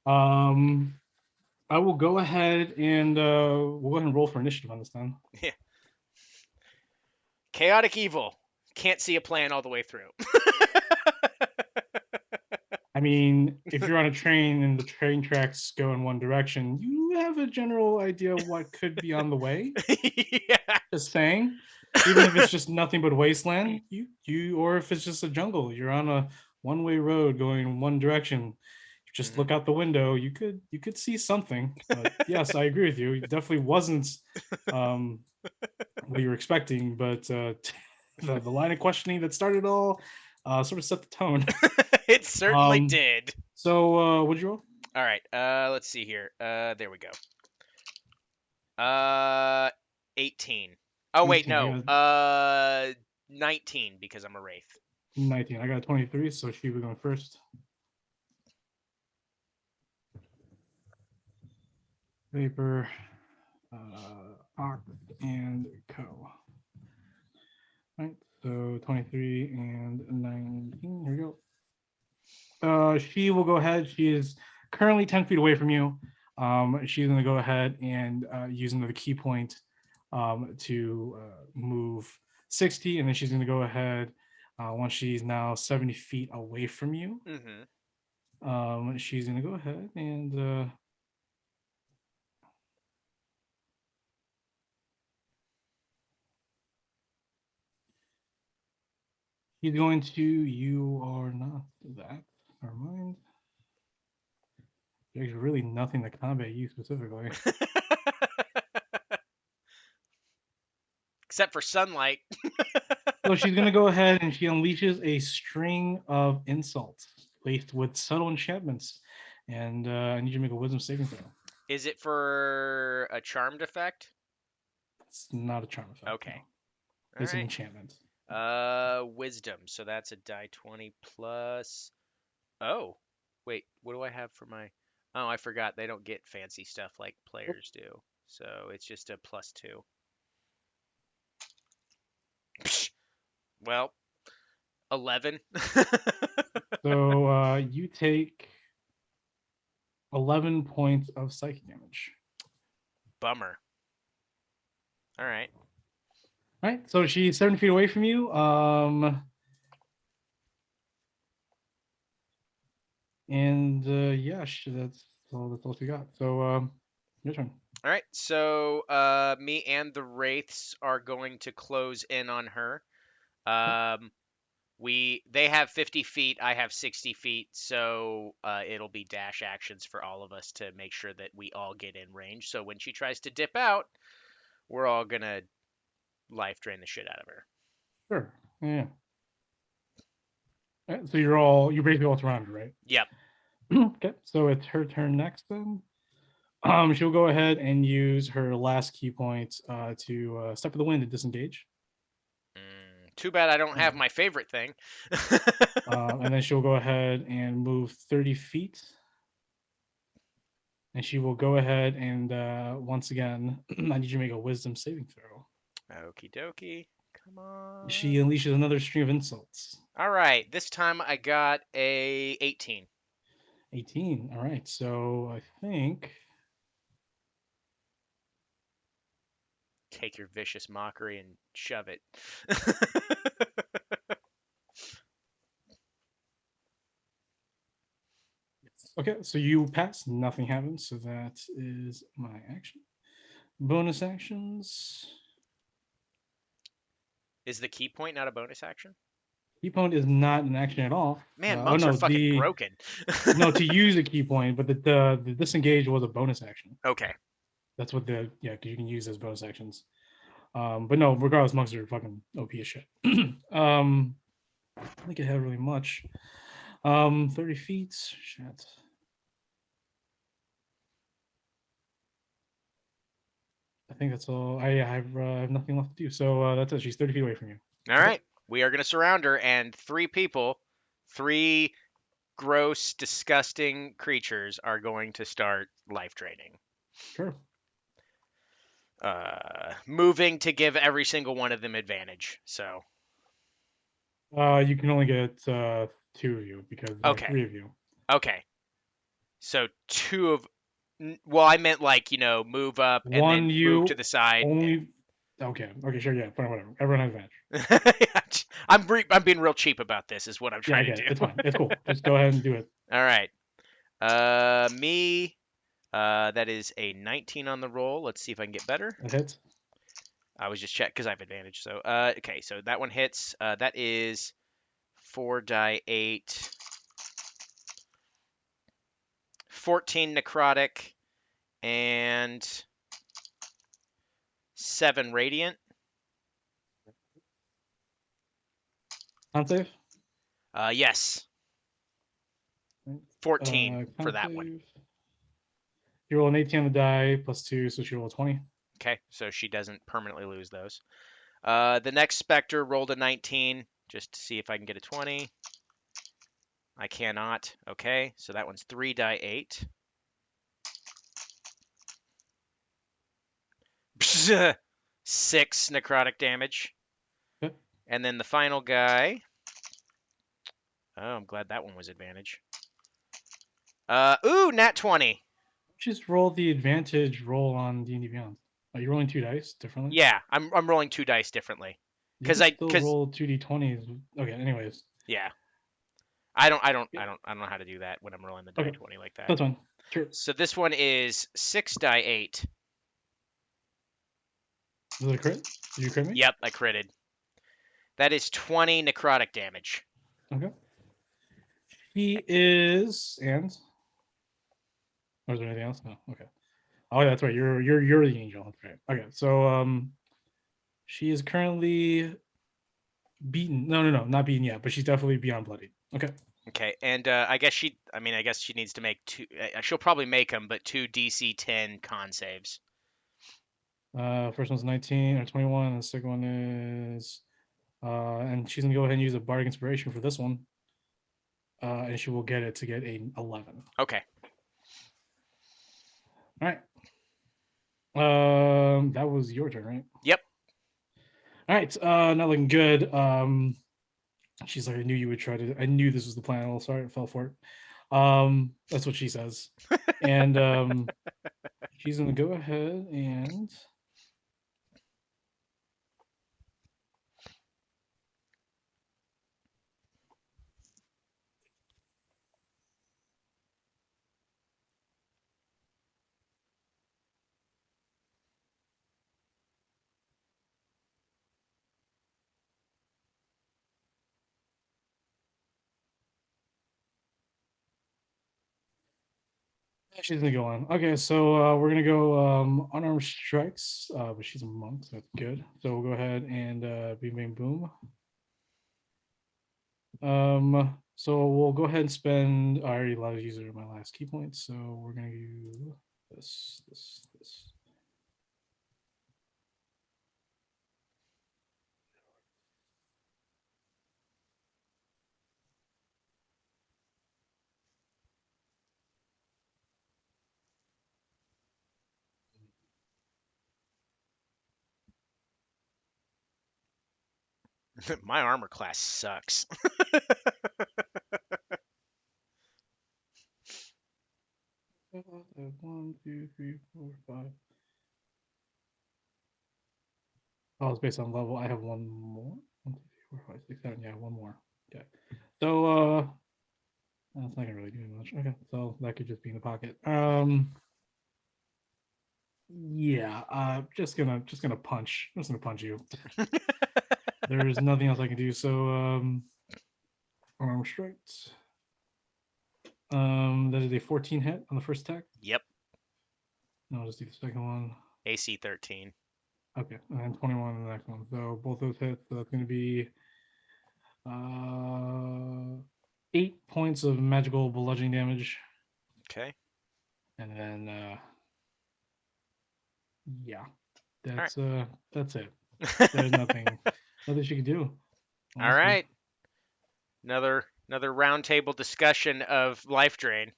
I will go ahead and we'll go ahead and roll for initiative on this time. Chaotic evil. Can't see a plan all the way through. I mean, if you're on a train and the train tracks go in one direction, you have a general idea of what could be on the way. Yeah. Just saying. Even if it's just nothing but wasteland, or if it's just a jungle, you're on a one-way road going in one direction. Just look out the window, you could see something. But yes, I agree with you. It definitely wasn't what you were expecting, but the line of questioning that started it all sort of set the tone. It certainly Um, did. So what'd you roll? All right. Let's see here. There we go. 18. Oh wait, 18, no. 19 because I'm a wraith. 19. I got 23, so she was going first. Vapor, Ox, and Co. Right, so 23 and 19. Here we go. She will go ahead. She is currently 10 feet away from you. She's going to go ahead and use another key point to move 60, and then she's going to go ahead once she's now 70 feet away from you. Mm-hmm. She's going to go ahead and he's going to. You are not that. Never mind. There's really nothing to combat you specifically. Except for sunlight. So she's going to go ahead and she unleashes a string of insults laced with subtle enchantments. And I need you to make a wisdom saving throw. Is it for a charmed effect? It's not a charm effect. Okay. No. It's All an right. enchantment. Wisdom. So that's a die 20 plus. Oh, wait. What do I have for my? Oh, I forgot. They don't get fancy stuff like players do. So it's just a +2. Psh. Well, 11. So you take 11 points of psychic damage. Bummer. All right. All right. So she's 7 feet away from you. Yeah, that's all she got. So your turn. All right. So me and the wraiths are going to close in on her. They have 50 feet, I have 60 feet, so it'll be dash actions for all of us to make sure that we all get in range. So when she tries to dip out, we're all gonna life drain the shit out of her. Sure. Yeah. All right, so you're basically all surrounded, right? Yep. Okay. So it's her turn next then. She'll go ahead and use her last key point to step of the wind and disengage. Too bad I don't have my favorite thing. And then she'll go ahead and move 30 feet. And she will go ahead and once again, I need you to make a wisdom saving throw. Okie dokie. Come on. She unleashes another string of insults. All right. This time I got a 18. 18. All right. So I think. Take your vicious mockery and shove it. Okay, so you pass, nothing happens, so that is my action. Bonus actions. Is the key point not a bonus action? Key point is not an action at all. Man, monks are fucking broken. No, to use a key point, but the disengage was a bonus action. Okay. That's what because you can use as bonus actions. But no, regardless, monks are fucking OP as shit. I don't think it had really much. 30 feet. Shit. I think that's all. I have nothing left to do. So that's it. She's 30 feet away from you. All right. We are going to surround her, and 3 people, 3 gross, disgusting creatures are going to start life draining. Sure. moving to give every single one of them advantage. So You can only get 2 of you because there are Okay. 3 of you. okay, so well, I meant like move up and One then you move to the side. only. Okay, sure, yeah, fine, whatever. Everyone has advantage. I'm being real cheap about this. Is what I'm Yeah, I trying get to it. do. It's fine. It's cool. Just go ahead and do it. All right. Me. That is a 19 on the roll. Let's see if I can get better. It hits. I was just check because I have advantage. So okay, so that one hits. That is 4 die 8, 14 necrotic, and 7 radiant. Con save. Yes, Right. 14 for Con that one. save. You roll an 18 on the die plus 2, so she roll a 20. Okay, so she doesn't permanently lose those. The next specter rolled a 19 just to see if I can get a 20. I cannot. Okay, so that one's 3 die 8. 6 necrotic damage. Okay. And then the final guy. Oh, I'm glad that one was advantage. Ooh, nat 20. Just roll the advantage roll on D&D Beyond. Are you rolling 2 dice differently? Yeah, I'm rolling 2 dice differently. You 'Cause can I- still 'cause- roll 2d20s. Okay, anyways. Yeah. I don't know how to do that when I'm rolling the die Okay. 20 like that. That's fine. Sure. So this one is 6 die 8. Was it a crit? Did you crit me? Yep, I critted. That is 20 necrotic damage. Okay. He is and. Or is there anything else? No. Okay. Oh, that's right. You're the angel. That's right. Okay. So she is currently beaten. No, not beaten yet, but she's definitely beyond bloodied. Okay. Okay, and I guess she needs to make 2. She'll probably make them, but 2 DC 10 con saves. First one's 19 or 21, and the second one is and she's gonna go ahead and use a bardic inspiration for this one. And she will get it to get a 11. Okay. All right. That was your turn, right? Yep. All right. Not looking good. She's like, I knew you would try to. I knew this was the plan. Oh, sorry, I fell for it. That's what she says, and she's gonna go ahead and. She's gonna go on. Okay, so we're gonna go unarmed strikes, but she's a monk, so that's good. So we'll go ahead and bing bang boom. So we'll go ahead and spend. I already allowed to use it at my last key point, so we're gonna do this. My armor class sucks. 1, 2, 3, 4, 5. Oh, it's based on level. I have one more. 1, 2, 3, 4, 5, 6, 7. Yeah, one more. Okay. So that's not gonna really do much. Okay, so that could just be in the pocket. Yeah, just gonna punch. I'm just gonna punch you. There's nothing else I can do. So arm strikes. That is a 14 hit on the first attack. Yep. And I'll just do the second one. AC 13. Okay, and then 21 on the next one. So both those hits. So that's gonna be 8 points of magical bludgeoning damage. Okay. And then yeah. That's it. There's nothing she can do. All right. Another roundtable discussion of life drain.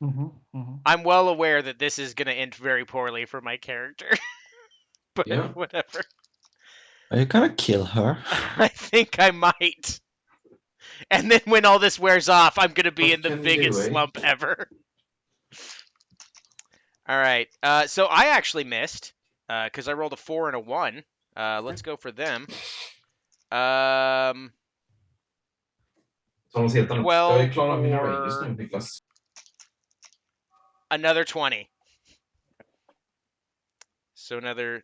Mm-hmm. I'm well aware that this is going to end very poorly for my character. but Yeah. whatever. Are you gonna kill her? I think I might. And then when all this wears off, I'm gonna be What in the can you biggest do, eh? slump ever. All right. So I actually missed because I rolled a 4 and a 1. Let's go for them. Ta något helt annat. 12 Jag är klar med mina Rangers or nu, Niklas. another 20. So another,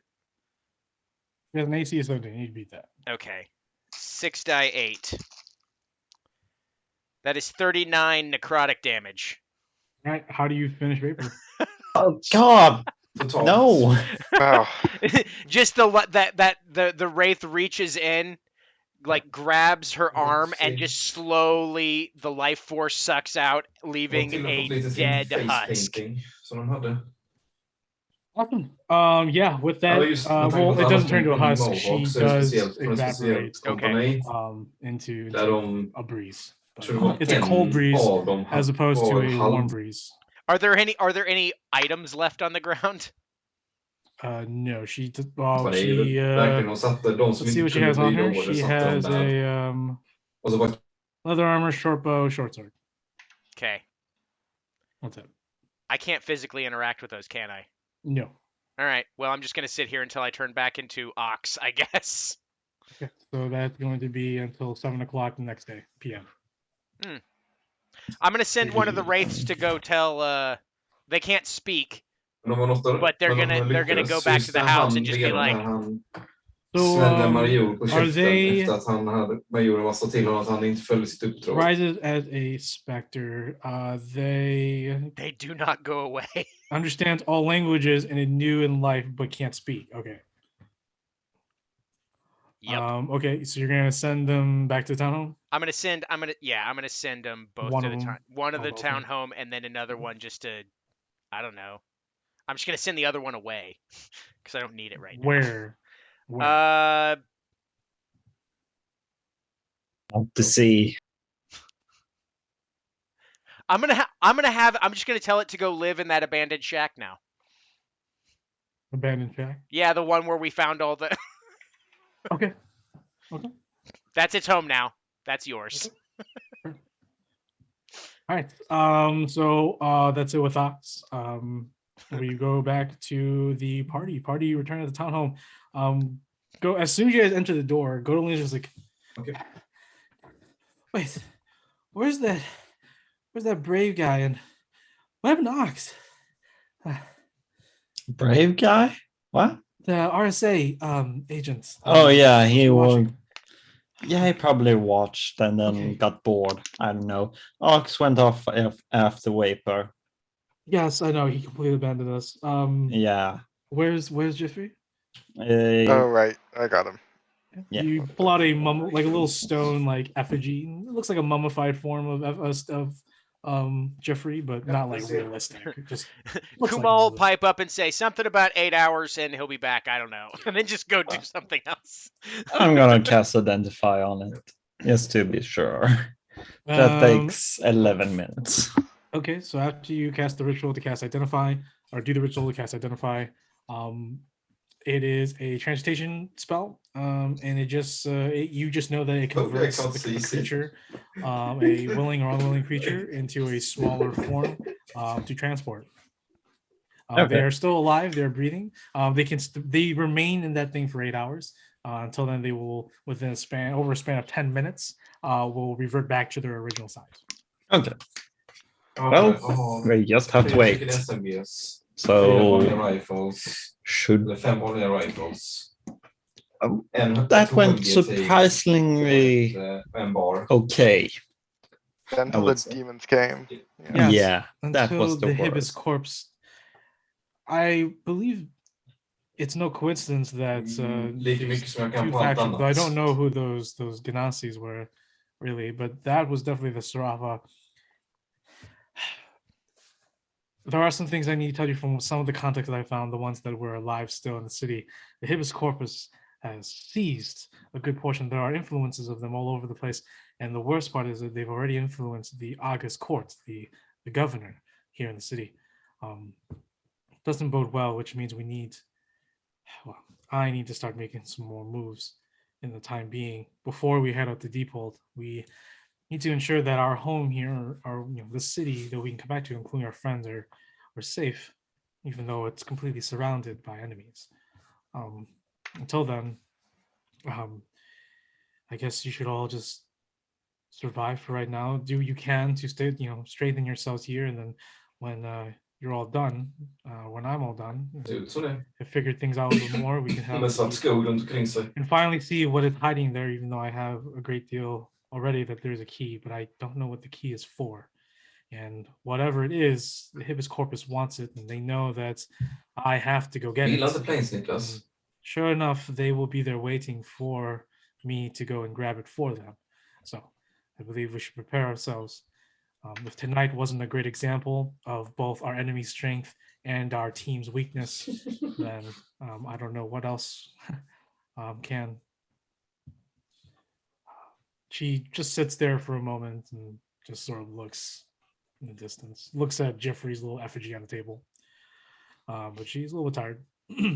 He has an AC of 17. You'd beat that. okay. 6 die 8. That is 39 necrotic damage. All right. How do you finish Vapor? Oh God, Totalt. no! Wow. Just the wraith reaches in, like grabs her arm, and just slowly the life force sucks out, leaving Och till och a fått lite sin dead face husk. painting som de hade. Awesome. Yeah, with that, Ja, just med tanke på well, att it alla doesn't turn to a som husk. Mohawk She så är det does speciellt från en speciell evaporate kompani. into Där de, a breeze. jag tror det var It's a en cold breeze av dem as opposed to var a halv- warm breeze. Are there any items left on the ground? No, she Vad det är ju verkligen, de satte de som let's see inte what she kunde has on bli her. order She satte de has där. a Och så bara leather armor, short bow, short sword. Okay. That's it. I can't physically interact with those, can I? No. All right. Well, I'm just going to sit here until I turn back into Ox, I guess. Okay. So that's going to be until 7 o'clock the next day, p.m. I'm going to send one of the wraiths to go tell they can't speak, Men de var något but they're men de gonna go lyckades. back Just to the när house han and just be ler like, när han So, smällde Major på are käften they efter att han hade majoren var så till honom att han inte följde sitt uppdrag. rises as a specter. They they do not go away. understands all languages and is new in life but can't speak. Okay. Yep. Okay, so you're gonna send them back to the townhome? I'm gonna send them both One to of the them? town, one of Oh, the both of them. townhome, and then another one just to, I don't know. I'm just gonna send the other one away because I don't need it right Where? now. Out to sea. I'm just gonna tell it to go live in that abandoned shack now. Abandoned shack. Yeah, the one where we found all the. Okay. That's its home now. That's yours. All right. So that's it with us. We go back to the party. Party return to the townhome. Go as soon as you guys enter the door. Godoline's just like, Okay. wait, where's that brave guy and what happened to Ox? Brave guy? What? The RSA agents. Oh yeah, he was. watching. Yeah, he probably watched and then Okay. got bored. I don't know. Ox went off after Vapor. Yes, I know he completely abandoned us. Yeah. Where's Jiffy? Oh right, I got him. Yeah. You pull out a like a little stone like effigy. It looks like a mummified form of Jeffrey, but not like that's it. realistic. It just looks like Kumal will one. pipe up and say something about 8 hours and he'll be back. I don't know, and then just go do something else. I'm gonna cast Identify on it, just to be sure. That takes 11 minutes. Okay, so after you cast the ritual to cast Identify, or do the ritual to cast Identify, it is a transmutation spell, and it just you just know that it Oh, yeah, I converts can't the see it. creature, a willing or unwilling creature, into a smaller form to transport. They Okay. are still alive; they're breathing. They remain in that thing for 8 hours. Until then, they will, within a span of 10 minutes, will revert back to their original size. Okay. Ja, Well, we just have to 3 wait. stycken SMGs. 4 So vanliga rifles. should Eller 5 vanliga rifles. Oh, En that went HMG surprisingly en bar. okay. Until would the say. demons came. Yes, Yeah, that until was the Hibis worst. corpse. I believe it's no coincidence that Lika these mycket som jag kan two på allt factions, but I annat. don't know who those Ganassis were really, but that was definitely the Sarafa. There are some things I need to tell you from some of the contacts that I found, the ones that were alive still in the city. The Hibis corpus has seized a good portion. There are influences of them all over the place. And the worst part is that they've already influenced the August court, the governor here in the city. Doesn't bode well, which means we need, well, I need to start making some more moves in the time being before we head out to Deephold. We need to ensure that our home here, or the city that we can come back to, including our friends, are safe, even though it's completely surrounded by enemies. Um, until then, um, I guess you should all just survive for right now. Do you can to stay, strengthen yourselves here, and then when you're all done, when I'm all done, Det ser ut som det. have figured things out a little more, we can have Med svart skog runt omkring sig. and finally see what is hiding there. Even though I have a great deal already that there's a key, but I don't know what the key is for. And whatever it is, the Hibis Corpus wants it, and they know that I have to go get Jag gillar it. inte planes, Niklas. And sure enough, they will be there waiting for me to go and grab it for them. So I believe we should prepare ourselves. If tonight wasn't a great example of both our enemy's strength and our team's weakness, then I don't know what else can. She just sits there for a moment and just sort of looks in the distance, looks at Jeffrey's little effigy on the table. But she's a little bit tired.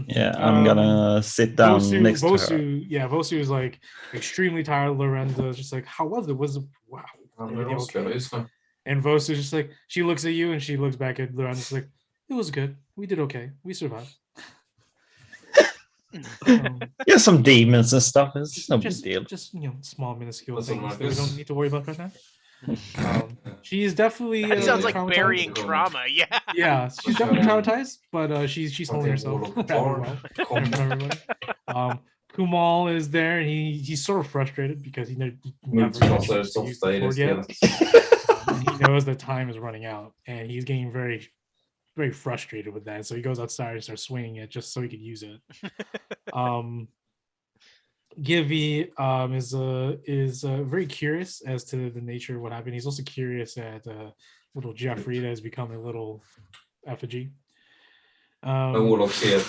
Yeah, I'm gonna sit down next to her. Vosu is like extremely tired. Lorenzo's just like, how was it? Was it wow? Han everything är okay?" avspelad just nu. And Vosu's just like, she looks at you and she looks back at Lorenzo, like, it was good. We did okay. We survived. Yeah, some demons and stuff. It's no big just, deal. just small minuscule That's all things right. that we don't need to worry about right now. She is definitely That sounds like traumatized. burying trauma. Yeah. Yeah, she's definitely traumatized, but she's holding herself Something rather well Kom. from everybody. Kumal is there, and he's sort of frustrated because he never Multiplaser gets så to use ofta the i det sword yet. spelet. And he knows that time is running out, and he's getting very, very frustrated with that. So he goes outside and starts swinging it just so he could use it. Givy is very curious as to the nature of what happened. He's also curious at little Jeffrey that has become a little effigy. Men Olof ser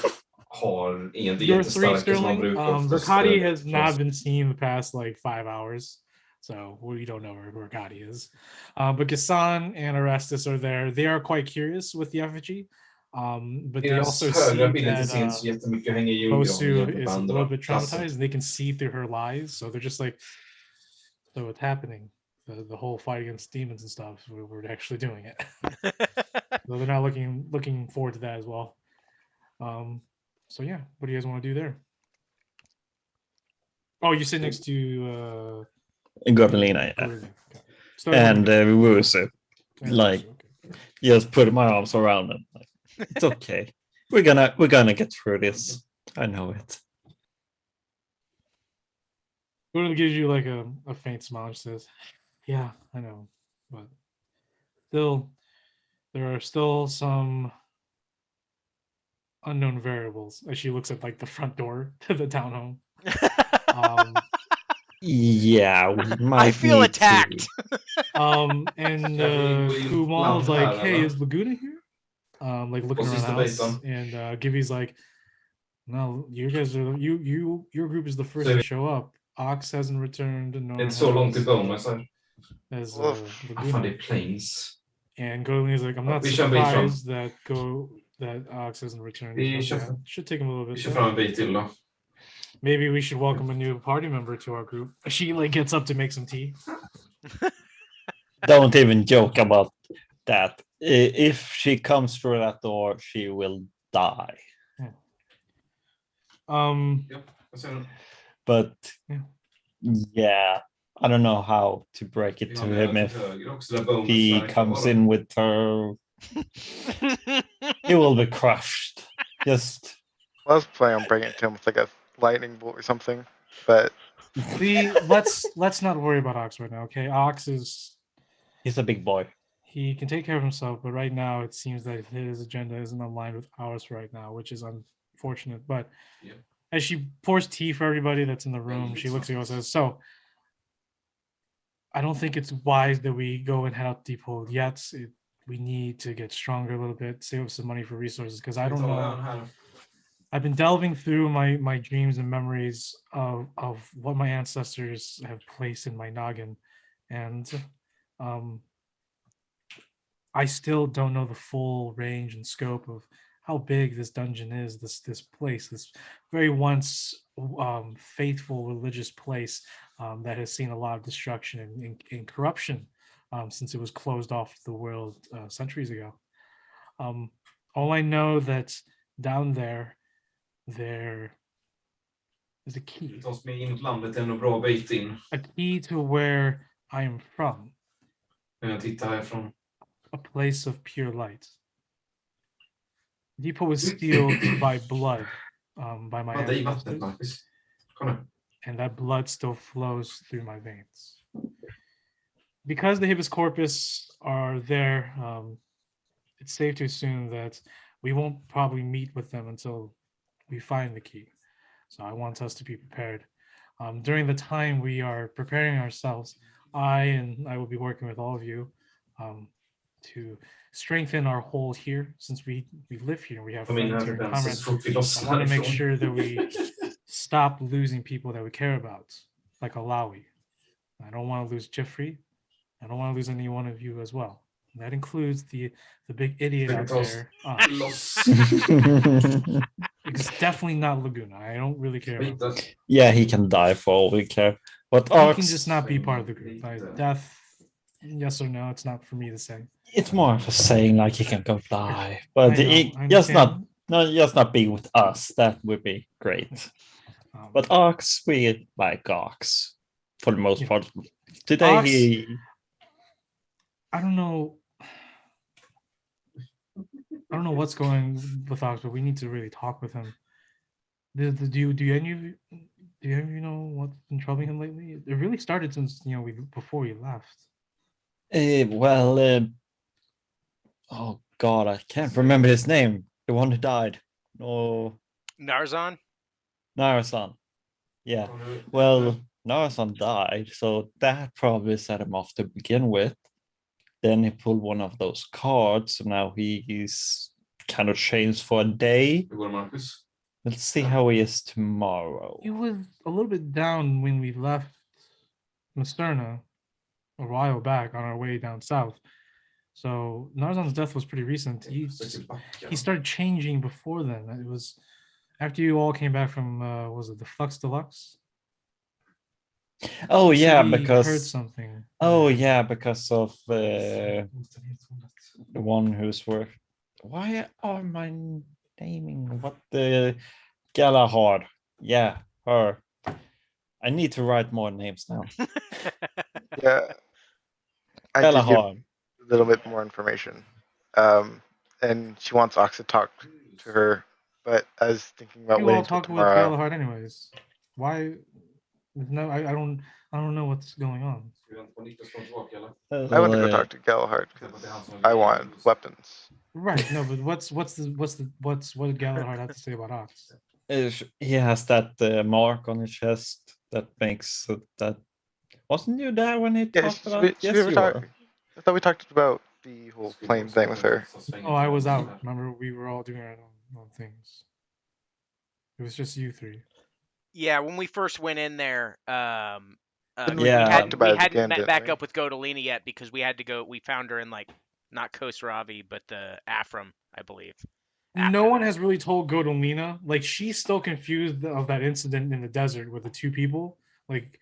har inte Your three jättestarka som han Sterling. brukar oftast, Verkati has slåss. not been seen the past like 5 hours, so we don't know where Verkati is. But Gassan and Orestes are there. They are quite curious with the effigy, but they Deras also see högra bild inte that ser inte så jättemycket, hänger i julgranen Bosu jämfört med is a andra little bit klasser. traumatized, and they can see through her lies. So they're just like, so what's happening? The whole fight against demons and stuff. We're actually doing it. So they're not looking forward to that as well. So yeah, what do you guys want to do there? Oh, you sit next to Gordelina, yeah. Gorilla. Okay. So And Wusu. and like- okay. Just put my arms around them. Like, it's okay. We're gonna get through this. I know it. Gorilla gives you like a faint smile and says, "Yeah, I know, but still, there are still some unknown variables." As she looks at like the front door to the townhome. Yeah, we might I feel need to- attacked. And we Kumal's lamp like, här, "Hey, eller? is Laguna here?" Like looking Och around the sista house, biten. and Gibby's like, "No, you guys are your group is the first Så to vi- show up. Ox hasn't returned, nor Det är inte så långt till has, Bomas här. as Oof. Ah, fan, det Laguna." är planes. And Golin's like, "I'm not Vi kör en bit fram. surprised that Ox hasn't returned. Vi but kör yeah, fram. should take him a little Vi bit. kör though. fram en bit till då. Maybe we should welcome a new party member to our group." She like gets up to make some tea. Don't even joke about that. If she comes through that door, she will die. Vad säger du? But Yeah. yeah, I don't know how to break it Vi to har him med if till höger också, där Bomas he verkar comes vara. in with her. He will be crushed. Just I was planning on bringing it to him with like a lightning bolt or something, but Let's not worry about Ox right now, okay? Ox is he's a big boy. he can take care of himself, but right now it seems that his agenda isn't aligned with ours right now, which is unfortunate. But Yeah. as she pours tea for everybody that's in the room, she looks at you and says, "So, I don't think it's wise that we go and head out deep hole yet. We need to get stronger a little bit, save up some money for resources, because I don't know. I've been delving through my dreams and memories of what my ancestors have placed in my noggin, and I still don't know the full range and scope of how big this dungeon is, this place, this very once faithful religious place that has seen a lot of destruction and corruption since it was closed off to the world centuries ago. All I know that down there is a key, Ta oss med in landet är en bra bit in. a key to where I am from, Jag tittar härifrån. a place of pure light. Depot was sealed by blood by my Vänta i vattnet, ancestors, Marcus. Kom nu. and that blood still flows through my veins. Because the habeas corpus are there, it's safe to assume that we won't probably meet with them until we find the key. So I want us to be prepared. During the time we are preparing ourselves, I will be working with all of you to strengthen our hold here, since we live here, we have Kom in friends här here till and vänster så comrades. fort vi lossnar I want to make härifrån. sure that we stop losing people that we care about, like Alawi. I don't want to lose Jeffrey. I don't want to lose any one of you as well. And that includes the big idiot out there. Loss. It's definitely not Laguna. I don't really care about Bitar. that. Yeah, he can die for all we care. But He can Ox, just not be part of the group. Death, yes or no, it's not for me to say. it's more of a saying like he can go die, but I know, he I just understand. just not be with us. That would be great. But Ox, we like Ox for the most Yeah. part. Today Ox- he I don't know. I don't know what's going with Ox, but we need to really talk with him. Do any of you know what's been troubling him lately? It really started since before we left. oh god, I can't remember his name. The one who died. No, Narzan? Narasan. Yeah. Well, Narasan died, so that probably set him off to begin with. Then he pulled one of those cards, so now he's kind of changed for a day. Hur går det, Marcus? Let's see how he is tomorrow. He was a little bit down when we left Masterna a while back on our way down south. So Narzan's death was pretty recent. Försöker backa. He started changing before then. It was after you all came back from was it the Flux Deluxe? Oh yeah, He heard because something. because of the one who's worth. Why am I naming what the Galahad? Yeah, her. I need to write more names now. Yeah. I did give Galahad. a little bit more information. And she wants Ox to talk to her, but I was thinking about You all waiting till talk with tomorrow. Galahad anyways. Why? No, I don't know what's going on. Ska vi vänta på Niklas kommer tillbaka eller? I want to go Uh, talk to Galahad Det är because han som I want weapons. Right. No, but what did Galahad have to say about Ox? he has that mark on his chest that makes that. Wasn't you there when he Yeah, talked should about? we, should Yes, we ever you talk? were. I thought we talked about the whole plane thing with her. Oh, I was out. Remember, we were all doing our own things. It was just you three. Yeah, when we first went in there, Didn't we Yeah. talk about we it hadn't again, met didn't back we? up with Godolina yet because we had to go. We found her in not Khosravi, but the Afram, I believe. No After one that. has really told Godolina. Like, she's still confused of that incident in the desert with the two people. Like,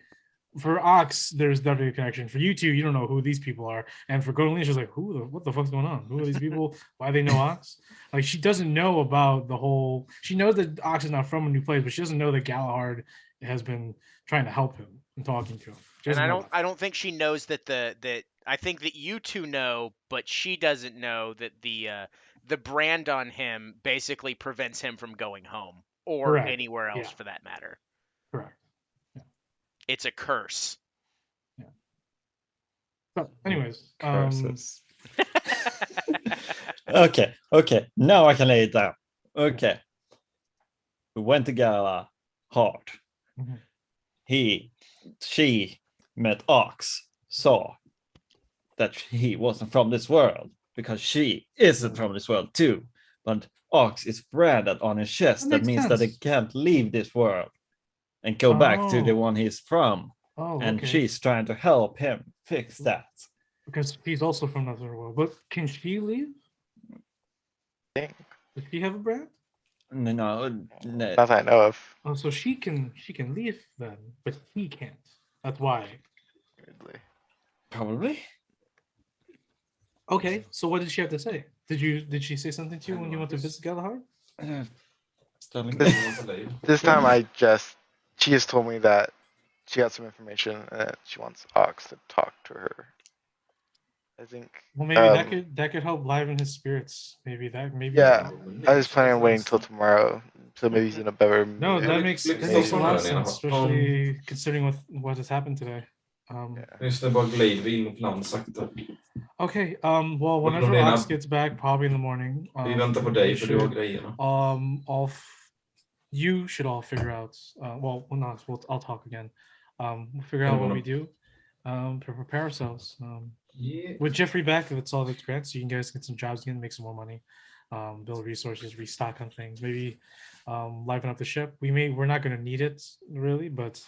for Ox, there's definitely a connection. For you two, you don't know who these people are. And for Godolina, she's like, what the fuck's going on? Who are these people? Why they know Ox? Like, she doesn't know about the whole. She knows that Ox is not from a new place, but she doesn't know that Galahad has been trying to help him and talking to him. She And doesn't I know don't that. I don't think she knows that I think that you two know, but she doesn't know that the brand on him basically prevents him from going home or Correct. anywhere else Yeah. for that matter. Correct. It's a curse. So, anyways, Curses. Okay. Now I can lay it down. Okay. We went to Gala hard. Mhm. She met Ox, saw that he wasn't from this world because she isn't from this world too. But Ox is branded on his chest. That That makes means that he sense. can't leave this world and go back to the Oh. one he's from. Oh, And okay. she's trying to help him fix that. Because he's also from another world. But can she leave? Does she have a brand? No, Not that I know of. Oh, so she can leave then, but he can't. That's why. Weirdly. probably. Okay, so what did she have to say? Did she say something to you when you went to visit Galahad? Sterling. This time she just told me that she got some information and that she wants Ox to talk to her. I think. Well, maybe that could help liven his spirits. Maybe. Yeah, I was planning on waiting until tomorrow, so maybe he's in a better mood. No, that makes a lot of Maybe. sense, especially considering what has happened today. Yeah. Just det bara glider vi in mot land sakta. Okay. Well, whenever Lena- Ox gets back, probably in the morning. Vi väntar på dig you för du har should, grejerna. you should all figure out. I'll talk again. We'll figure out what we do. To prepare ourselves. Yeah. With Jeffrey back, that's all that's grants. So you guys get some jobs again, make some more money, build resources, restock on things, maybe liven up the ship. We're not going to need it really, but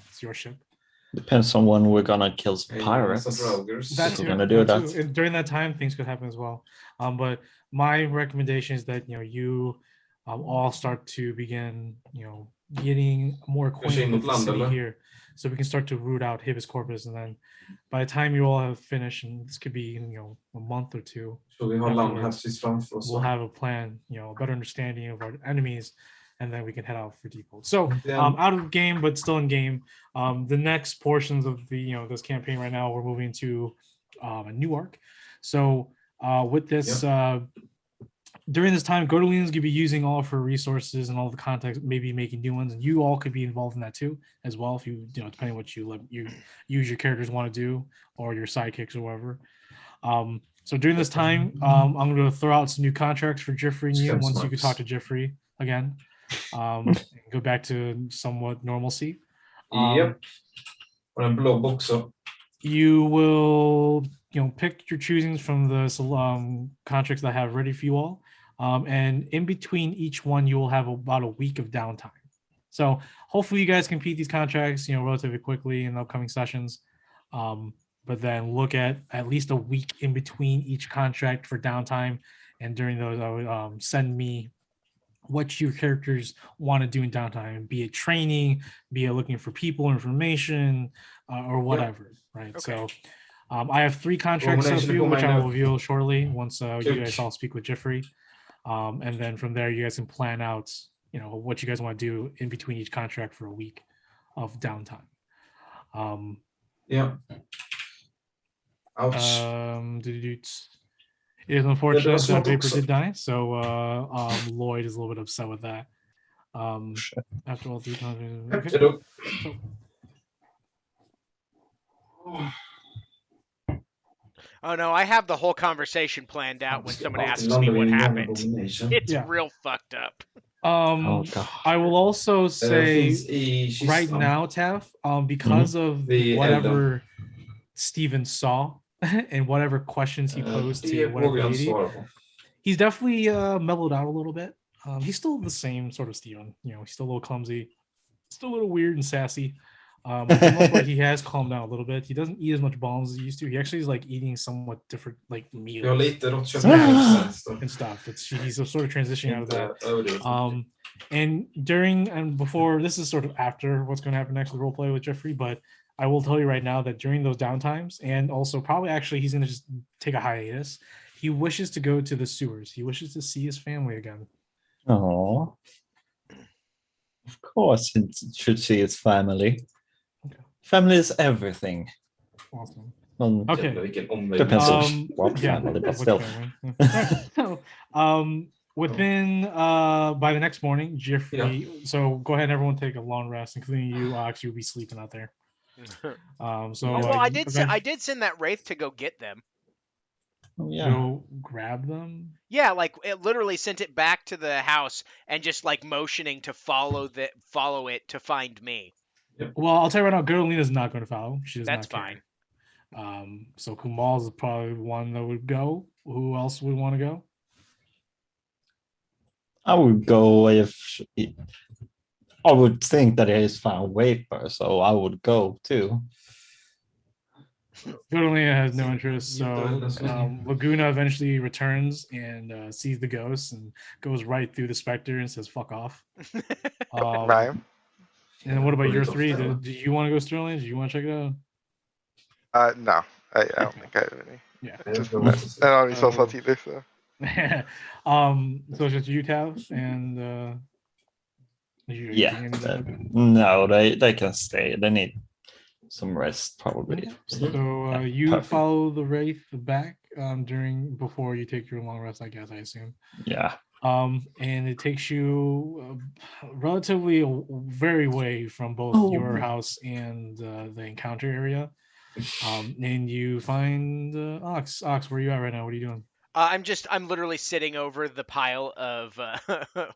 it's your ship. Depends on when we're gonna kill some Hey, pirates. Mr. Rogers. That If too, we're gonna do that too. that. And during that time, things could happen as well. But my recommendation is that you all start to begin getting more acquainted with the city here, so we can start to root out Habeas Corpus, and then by the time you all have finished, and this could be a month or two, Så vi har afterwards, landhäftis framför oss. we'll have a plan, a better understanding of our enemies, and then we can head out for depot. So out of game, but still in game. The next portions of the this campaign right now, we're moving to a new arc. So with this, during this time, Godoline's gonna be using all of her resources and all the contacts, maybe making new ones, and you all could be involved in that too, as well. If you depending on what you use your characters want to do, or your sidekicks or whatever. So during this time, I'm going to throw out some new contracts for Jeffrey and you once you can talk to Jeffrey again. And go back to somewhat normalcy. Yep. Och en blob också. You will, pick your choosings from the contracts that I have ready for you all. And in between each one, you will have about a week of downtime. So hopefully you guys complete these contracts, relatively quickly in the upcoming sessions. But then look at least a week in between each contract for downtime. And during those, I would send me what your characters want to do in downtime, be it training, be it looking for people information, or whatever, right? Okay. So I have 3 contracts set for you, which I will reveal shortly once you guys all speak with Jeffrey. And then from there, you guys can plan out, what you guys want to do in between each contract for a week of downtime. Yeah. Ouch. It is unfortunate was that not Vapor also- did die, so Lloyd is a little bit upset with that. After all 3 times. Okay. Hejdå. Oh no, I have the whole conversation planned out when someone Alltid asks me landar vi what i en happened. abomination. It's Yeah. real fucked up. Oh god. I will also say Finns i kistan. right now, Taff, because of The whatever Steven saw and whatever questions he posed Det to vågar whatever jag inte lady, svara på. he's definitely mellowed out a little bit. He's still the same sort of Steven. He's still a little clumsy, still a little weird and sassy. For the most part, he has calmed down a little bit. He doesn't eat as much bombs as he used to. He actually is like eating somewhat different like Jag har meals lite råttkött Snacks. och and stuff. He's sort of transitioning out of that. inte överdrivet. And during and before, this is sort of after what's going to happen next with roleplay with Jeffrey, but I will tell you right now that during those downtimes, and also probably actually he's going to just take a hiatus. He wishes to go to the sewers. He wishes to see his family again. Oh. Of course, he should see his family. Okay. Family is everything. Awesome. Okay. Okay. Jävlar, vilken omväg. Depends on what yeah, family, but which still. family? Yeah. So, within by the next morning, Jeffrey. So go ahead, everyone, take a long rest, including you. Actually, will be sleeping out there. So Oh, well, I did send that wraith to go get them. Oh, yeah. Go grab them. Yeah, like it literally sent it back to the house and just like motioning to follow it to find me. Well, I'll tell you right now, Geraldina's not going to follow. She does That's not care. So Kumal is probably one that would go. Who else would want to go? I would go if I would think that he has found Vapor, so I would go too. Sterling has no interest, so Inte väldigt så. Laguna eventually returns and sees the ghost and goes right through the specter and says "fuck off." Ryan. And what about Går your lite three? oftare, va? Do you want to go Sterling? Do you want to check it out? No, I don't think I have any. Yeah. Just, Jag I vet inte. don't have any spell Oh. slots either, so. So it's just you, Tav, and are you Yeah. doing anything? No, they can stay. They need some rest probably. So Yeah, you perfect. follow the wraith back before you take your long rest, I guess. I assume. Yeah. And it takes you relatively very way from both Oh. your house and the encounter area. And you find Ox. Ox, where are you at right now? What are you doing? I'm literally sitting over the pile of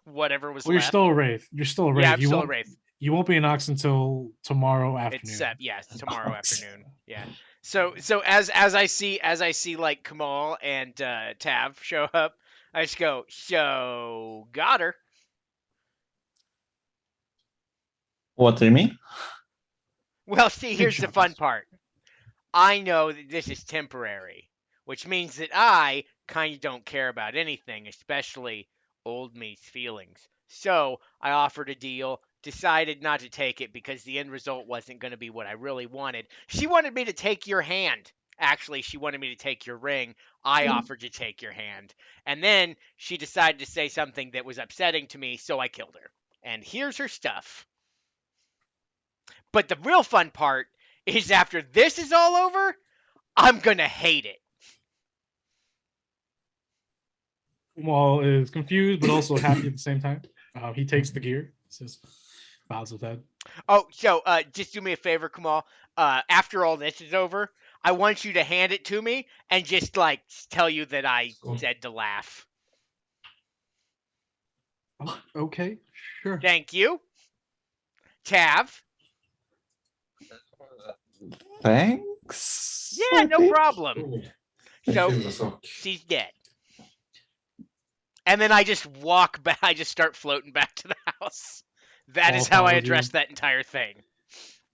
whatever was Well, you're left. still a wraith. You're still a wraith. Yeah, I'm you still a won't, wraith. You won't be an Ox until tomorrow It's afternoon. tomorrow What? afternoon. Yeah. So as I see like Kamal and Tav show up, I just go, so got her. What do you mean? Well, see, here's the fun shots. part. I know that this is temporary, which means that I kind of don't care about anything, especially old me's feelings. So I offered a deal, decided not to take it because the end result wasn't going to be what I really wanted. She wanted me to take your hand. Actually, she wanted me to take your ring. I offered to take your hand. And then she decided to say something that was upsetting to me, so I killed her. And here's her stuff. But the real fun part is after this is all over, I'm going to hate it. Kamal is confused but also happy at the same time. He takes the gear. Says, bows his head. Oh, so just do me a favor, Kamal. After all this is over, I want you to hand it to me and just like tell you that I said to laugh. Oh, okay, sure. Thank you. Tav? Thanks. Yeah, I no think. problem. En So himla sak. she's dead. And then I just walk back. I just start floating back to the house. That All is how I follows you. address that entire thing.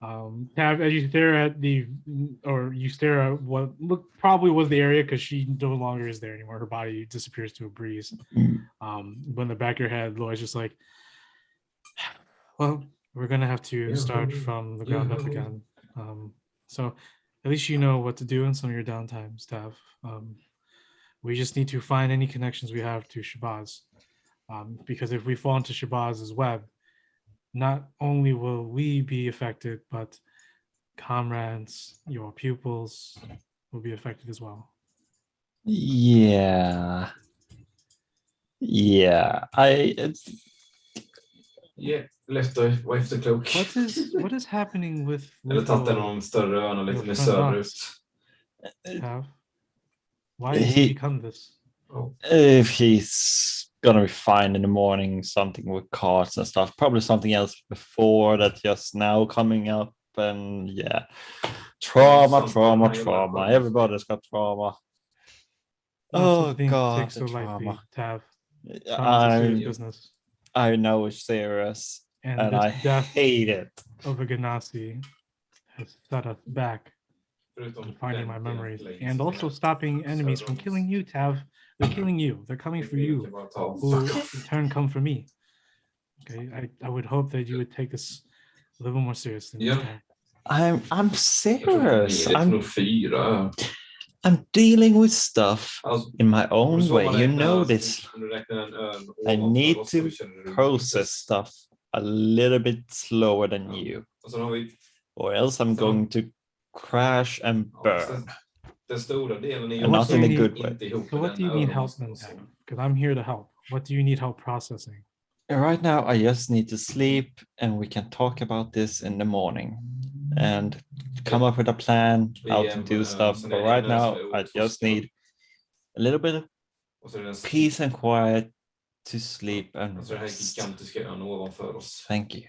Tav, as you stare at you stare at what probably was the area because she no longer is there anymore. Her body disappears to a breeze. But in the back of your head, Lloyd's just like, well, we're gonna have to start from the ground up again. So at least you know what to do in some of your downtimes, Tav. We just need to find any connections we have to Shabazz. Because if we fall into Shabazz's web, not only will we be affected, but comrades, your pupils will be affected as well. Yeah. Yeah. Yeah, lätt att vara efterklok. What is happening with Eller tagit en av little de större öarna lite your mer friend söderut. Ox? Tav? Why has he become this? Oh. If he's gonna be fine in the morning, something with cards and stuff. Probably something else before that just now coming up. And yeah. Trauma. Everybody's got trauma. Not to Oh think god, take the so lightly, trauma. Tav. Trauma is a serious I business. I know it's serious. And this I death hate it. of a Ganassi has set us back Förutom to finding my den memories längs and also stopping enemies from killing you, Tav. They're killing you. They're coming for you. Who in turn come for me. Okay, I would hope that you would take this a little more seriously. Yeah. Tav. I'm Jag tror serious. det är nog 4. I'm dealing with stuff Alltså, in my own så way. man You räknar- know this. om du räknar en ön I ovanför need oss to så känner du- process stuff a little bit slower than Ja. you, Och sen har vi or else I'm going to crash and ja, burn. den stora delen är ju And not också in a good way. inte ihop So med what do den you need ön help också. with, Tav? Because I'm here to help. What do you need help processing? Right now, I just need to sleep, and we can talk about this in the morning and come up with a plan how to do stuff. But right now, I just need a little bit of Och så är det den peace and quiet to sleep and och så är det den här rest. gigantiska ön ovanför oss. Thank you.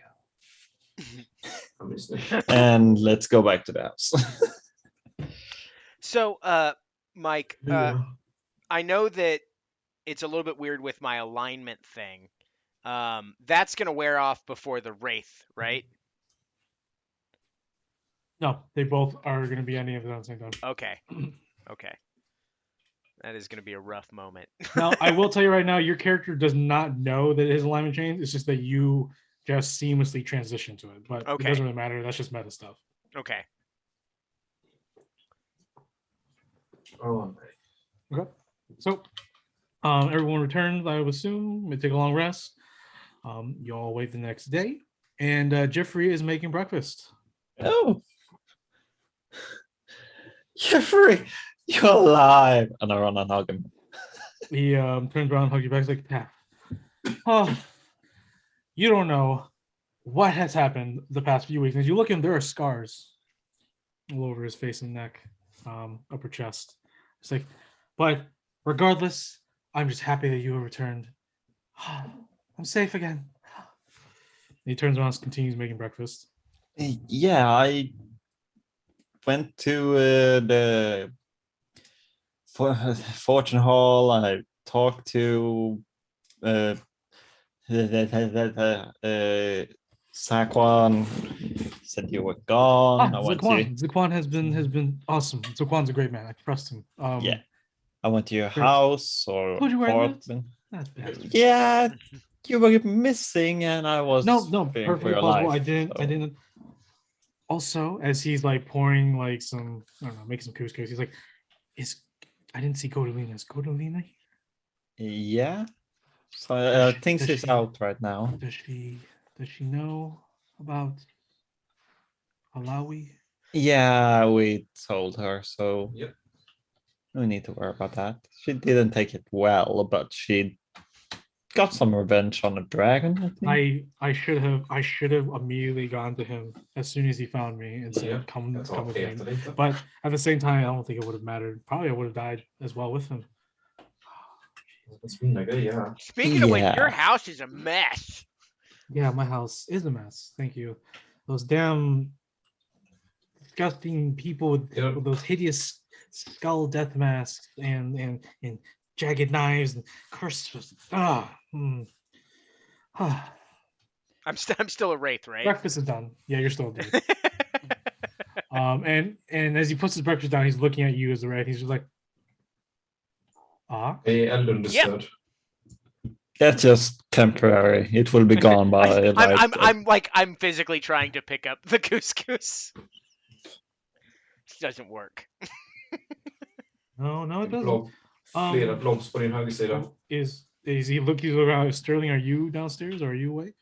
Ja, men just nu. And let's go back to the house. So, Mike, I know that it's a little bit weird with my alignment thing. That's going to wear off before the Wraith, right? No, they both are going to be ending at the same time. Okay. Okay. That is going to be a rough moment. Now, I will tell you right now, your character does not know that his alignment changed. It's just that you just seamlessly transition to it. But it Okay. doesn't really matter. That's just meta stuff. Okay. Oh, Okay. So, everyone returns, I would assume. May take a long rest. You all wait the next day. And Jeffrey is making breakfast. Oh, Jeffrey, you're alive! And I run and hug him. He turns around, hugs you back, he's like, Pat, oh, you don't know what has happened the past few weeks. As you look at him, there are scars all over his face and neck, upper chest. It's like, but regardless, I'm just happy that you have returned. I'm safe again. And he turns around and continues making breakfast. Yeah, I went to the Fortune Hall. I talked to Saquon. Said you were gone. I went to Zaquan has been awesome. Zaquan's a great man. I trust him. Yeah. I went to your Great. house or Told you where I lived. apartment. That's bad. Yeah, you were missing, and I was No, fearing for perfectly your possible. life. I didn't. Also, as he's like pouring like some, I don't know, making some couscous, he's like, I didn't see Godolina. Is Godolina here? Yeah. So Does she- things does is she- out right now. Does she know about Alawi? Yeah, we told her, so Yep. no need to worry about that. She didn't take it well, but she got some revenge on the dragon. I think. I should have immediately gone to him as soon as he found me and said, Yeah, come Jag tar with me. peta lite. But at the same time, I don't think it would have mattered. Probably I would have died as well with him. Det är mina grejer här. Speaking of which, your Yeah. house is a mess. Yeah, my house is a mess. Thank you. Those damn disgusting people with those hideous skull death masks and jagged knives and cursed. I'm still a wraith, right? Breakfast is done. Yeah, you're still dead. And as he puts his breakfast down, he's looking at you as the red. He's just like, Det är eldunderstöd. That's just temporary. It will be gone by I'm physically trying to pick up the couscous. This doesn't work. No, it doesn't. Flera blobs på din högersida. Is he looking around? Sterling, are you downstairs or are you awake?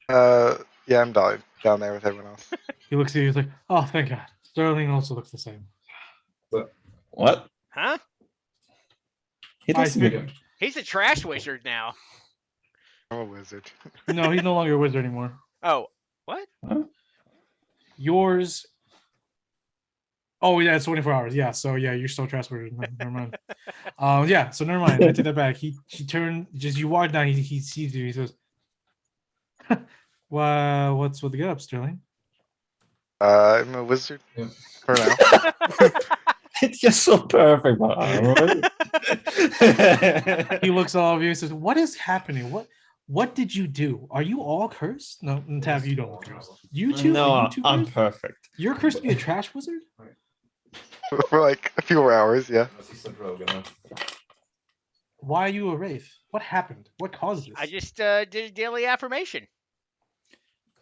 Yeah, I'm down there with everyone else. He looks at you. He's like, oh, thank God. Sterling also looks the same. What? Huh? He I doesn't. figured. He's a trash wizard now. I'm a wizard. No, he's no longer a wizard anymore. Oh, what? Yours. Oh yeah, it's 24 hours. Yeah, so yeah, you're still trash wizard. Never mind. Yeah, so never mind. I take that back. She turned. Just you walk down. He sees you. He says, "Well, what's with the get up, Sterling?" I'm a wizard Yeah. for now. It's just so perfect. He looks all of you and says, "What is happening? What did you do? Are you all cursed?" No, Tab, you don't look cursed. You two? No, Are you two I'm cursed? perfect. You're cursed to be a trash wizard? For like a few more hours, yeah. Den sista drogen här. Why are you a wraith? What happened? What caused this? I just did a daily affirmation.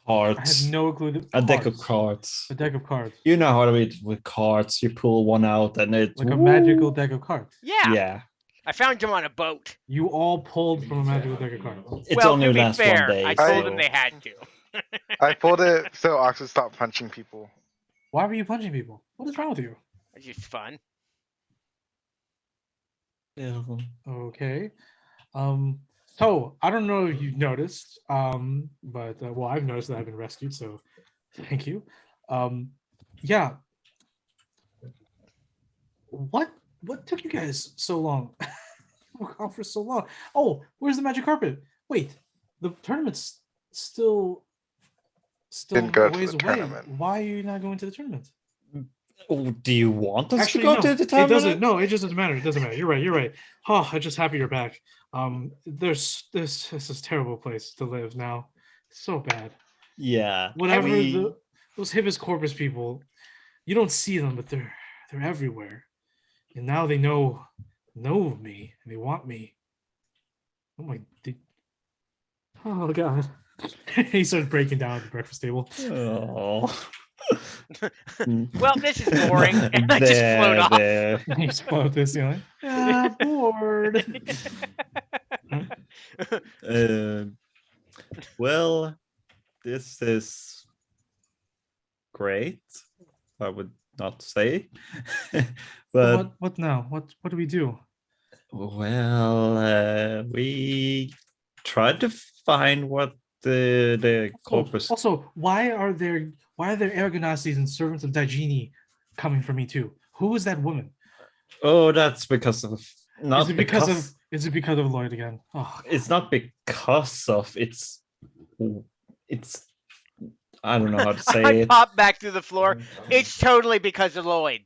I have Cards. no clue. A deck of cards. A deck of cards. You know how to read with cards. You pull one out and it's Like a magical deck of cards. Yeah. Yeah. I found him on a boat. You all pulled from a magical deck of cards. It's well, only to be last fair, 1 day. I told so- them they had to. I pulled it so Ox would stop punching people. Why were you punching people? What is wrong with you? It's just fun. Yeah. Okay. So I don't know if you've noticed, but well, I've noticed that I've been rescued, so thank you. Yeah. What took you guys so long? We're gone for so long. Oh, where's the magic carpet? Wait, the tournament's still Didn't go to ways the away. tournament. Why are you not going to the tournament? Oh, do you want us Actually, to go no, to the it tournament? doesn't. No, it just doesn't matter. It doesn't matter. You're right. Oh, I'm just happy you're back. This is a terrible place to live now. So bad. Yeah. Whatever we- the those habeas corpus people, you don't see them, but they're everywhere. And now they know of me and they want me. Oh my oh god. He starts breaking down at the breakfast table. Oh. Well, this is boring. And I just float off. There. You explode this, you know, like, ah, bored. Uh, well, this is great. I would not say, but What now? What do we do? well, we tried to find what the corpus. Also, why are there Argonauts and servants of Dagini coming for me too? Who is that woman? Oh, that's because of not Is it because of Lloyd again? Oh, it's not because of it's I don't know how to say I it. pop back through the floor. It's totally because of Lloyd.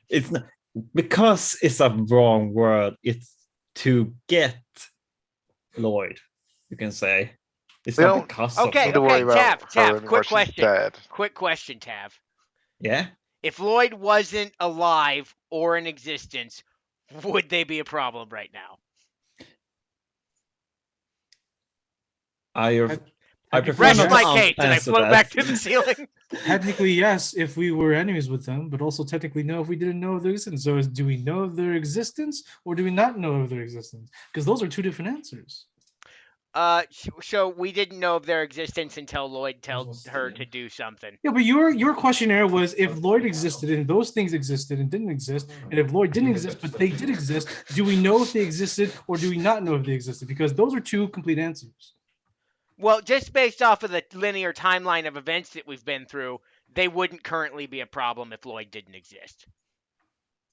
It's not because it's a wrong word. It's to get Lloyd, you can say. It's They not don't- because Okay, of Don't worry okay, about Tav, her Tav, anymore, quick she's question. dead. Quick question, Tav. yeah. If Lloyd wasn't alive or in existence, would they be a problem right now? I prefer Rest not my to case, and I answer float that. back to the ceiling. technically yes, if we were enemies with them, but also technically no if we didn't know of their existence. So do we know of their existence or do we not know of their existence? Because those are two different answers. So we didn't know of their existence until Lloyd told her to do something. Yeah, but your questionnaire was if Lloyd existed and those things existed and didn't exist, and if Lloyd didn't exist but they did exist, do we know if they existed or do we not know if they existed? Because those are two complete answers. Well, just based off of the linear timeline of events that we've been through, they wouldn't currently be a problem if Lloyd didn't exist.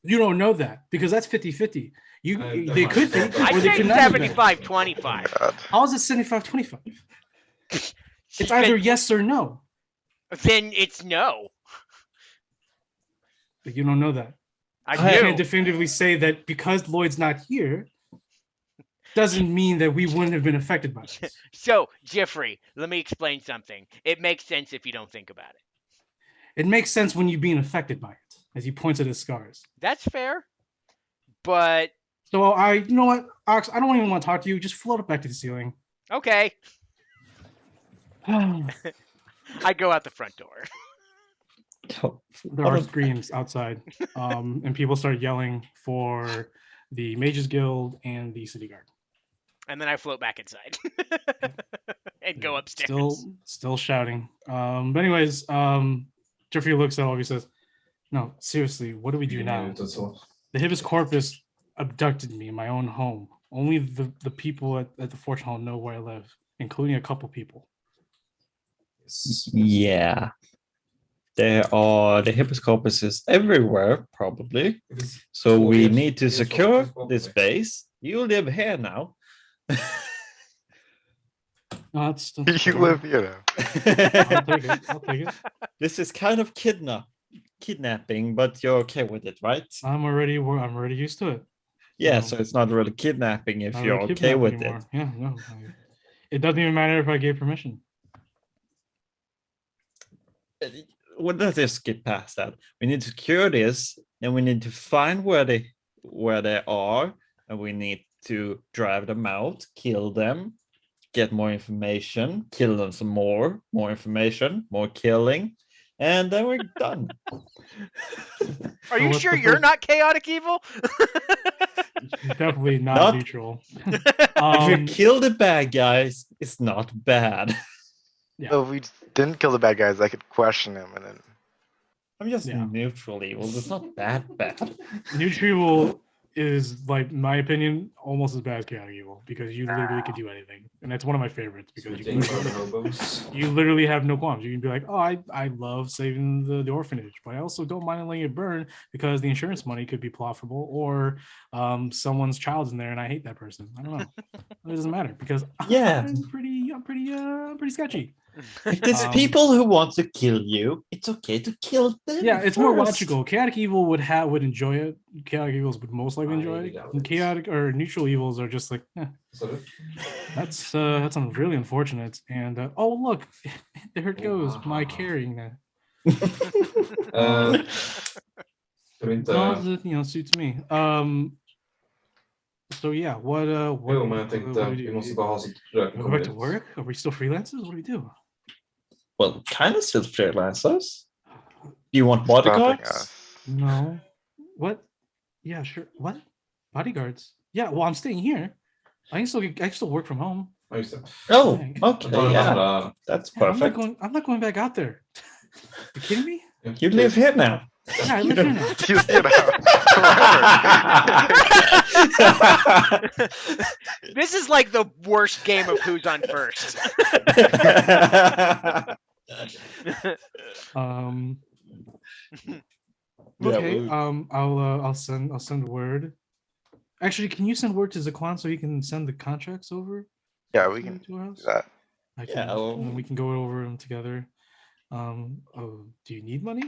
You don't know that because that's 50-50. They could be, I or they say could not have been. 75-25. God. How is it 75-25? It's either yes or no. Then it's no. But you don't know that. I I do. can't definitively say that because Lloyd's not here doesn't mean that we wouldn't have been affected by this. So, Jeffrey, let me explain something. It makes sense if you don't think about it. It makes sense when you're being affected by it, as he points at his scars. That's fair. But, So you know what, Ox, I don't even want to talk to you. Just float it back to the ceiling. okay. There I go out the front door. are screams outside, and people start yelling for the Mages Guild and the City Guard. And then I float back inside. And go upstairs. Still shouting. But anyways, Jeffrey looks at all of you and says, "No, seriously, what do we do now? The habeas corpus abducted me in my own home. Only the people at the Fortune Hall know where I live, including a couple people. Yeah. There are the habeas corpuses everywhere, probably. So we need to secure this base. You live here now. No, that's You live, you know. I'll take it. This is kind of kidnapping, but you're okay with it, right? I'm already used to it. Yeah, No. so it's not really kidnapping if Not you're really okay kidnapped with anymore. it. Yeah, no. It doesn't even matter if I gave permission. Well, let's just skip past that. We need to secure this, and we need to find where they are, and we need to drive them out, kill them, get more information, kill them some more information, more killing, and then we're done. Are you what's sure the you're first- not chaotic evil? Definitely not, Not- neutral. If you kill the bad guys, it's not bad. Yeah. So if we didn't kill the bad guys, I could question him, and then I'm just Yeah. neutral evil. It's not that bad. Neutral is, like, in my opinion, almost as bad as chaotic evil because you literally could do anything, and that's one of my favorites because you literally have no qualms. You can be like, oh, I love saving the orphanage, but I also don't mind letting it burn because the insurance money could be profitable, or someone's child's in there and I hate that person. I don't know. It doesn't matter because Yeah. I'm pretty sketchy. If there's Um, people who want to kill you, it's okay to kill them. Yeah, it's more first. logical. Chaotic evil would enjoy it. Chaotic evils would most likely enjoy it. And chaotic or neutral evils are just like, that's really unfortunate. And oh look, there it goes, my carrying that. Ska vi inte... No, it suits me. So yeah, what Jo, men jag what tänkte do we vi do? måste bara ha så att röken We go kommer back to ut. work? Are we still freelancers? What do we do? Well, kind of still freelancers. Do you want Stopping bodyguards? us. No. What? Yeah, sure. What? Bodyguards? Yeah. Well, I'm staying here. I can still work from home. Ja, just det. Oh, Thanks. Jag okay, tar den yeah, andra. that's Yeah, perfect. I'm not going back out there. You kidding me? You live here now. Yeah, I live here now. You get out. This is like the worst game of Who's on First. Um. Yeah, Okay. we- I'll send word. Actually, can you send word to Zakwan so he can send the contracts over? Yeah, we can to our do house? that. I Yeah, can, well- and then we can go over them together. Oh, do you need money?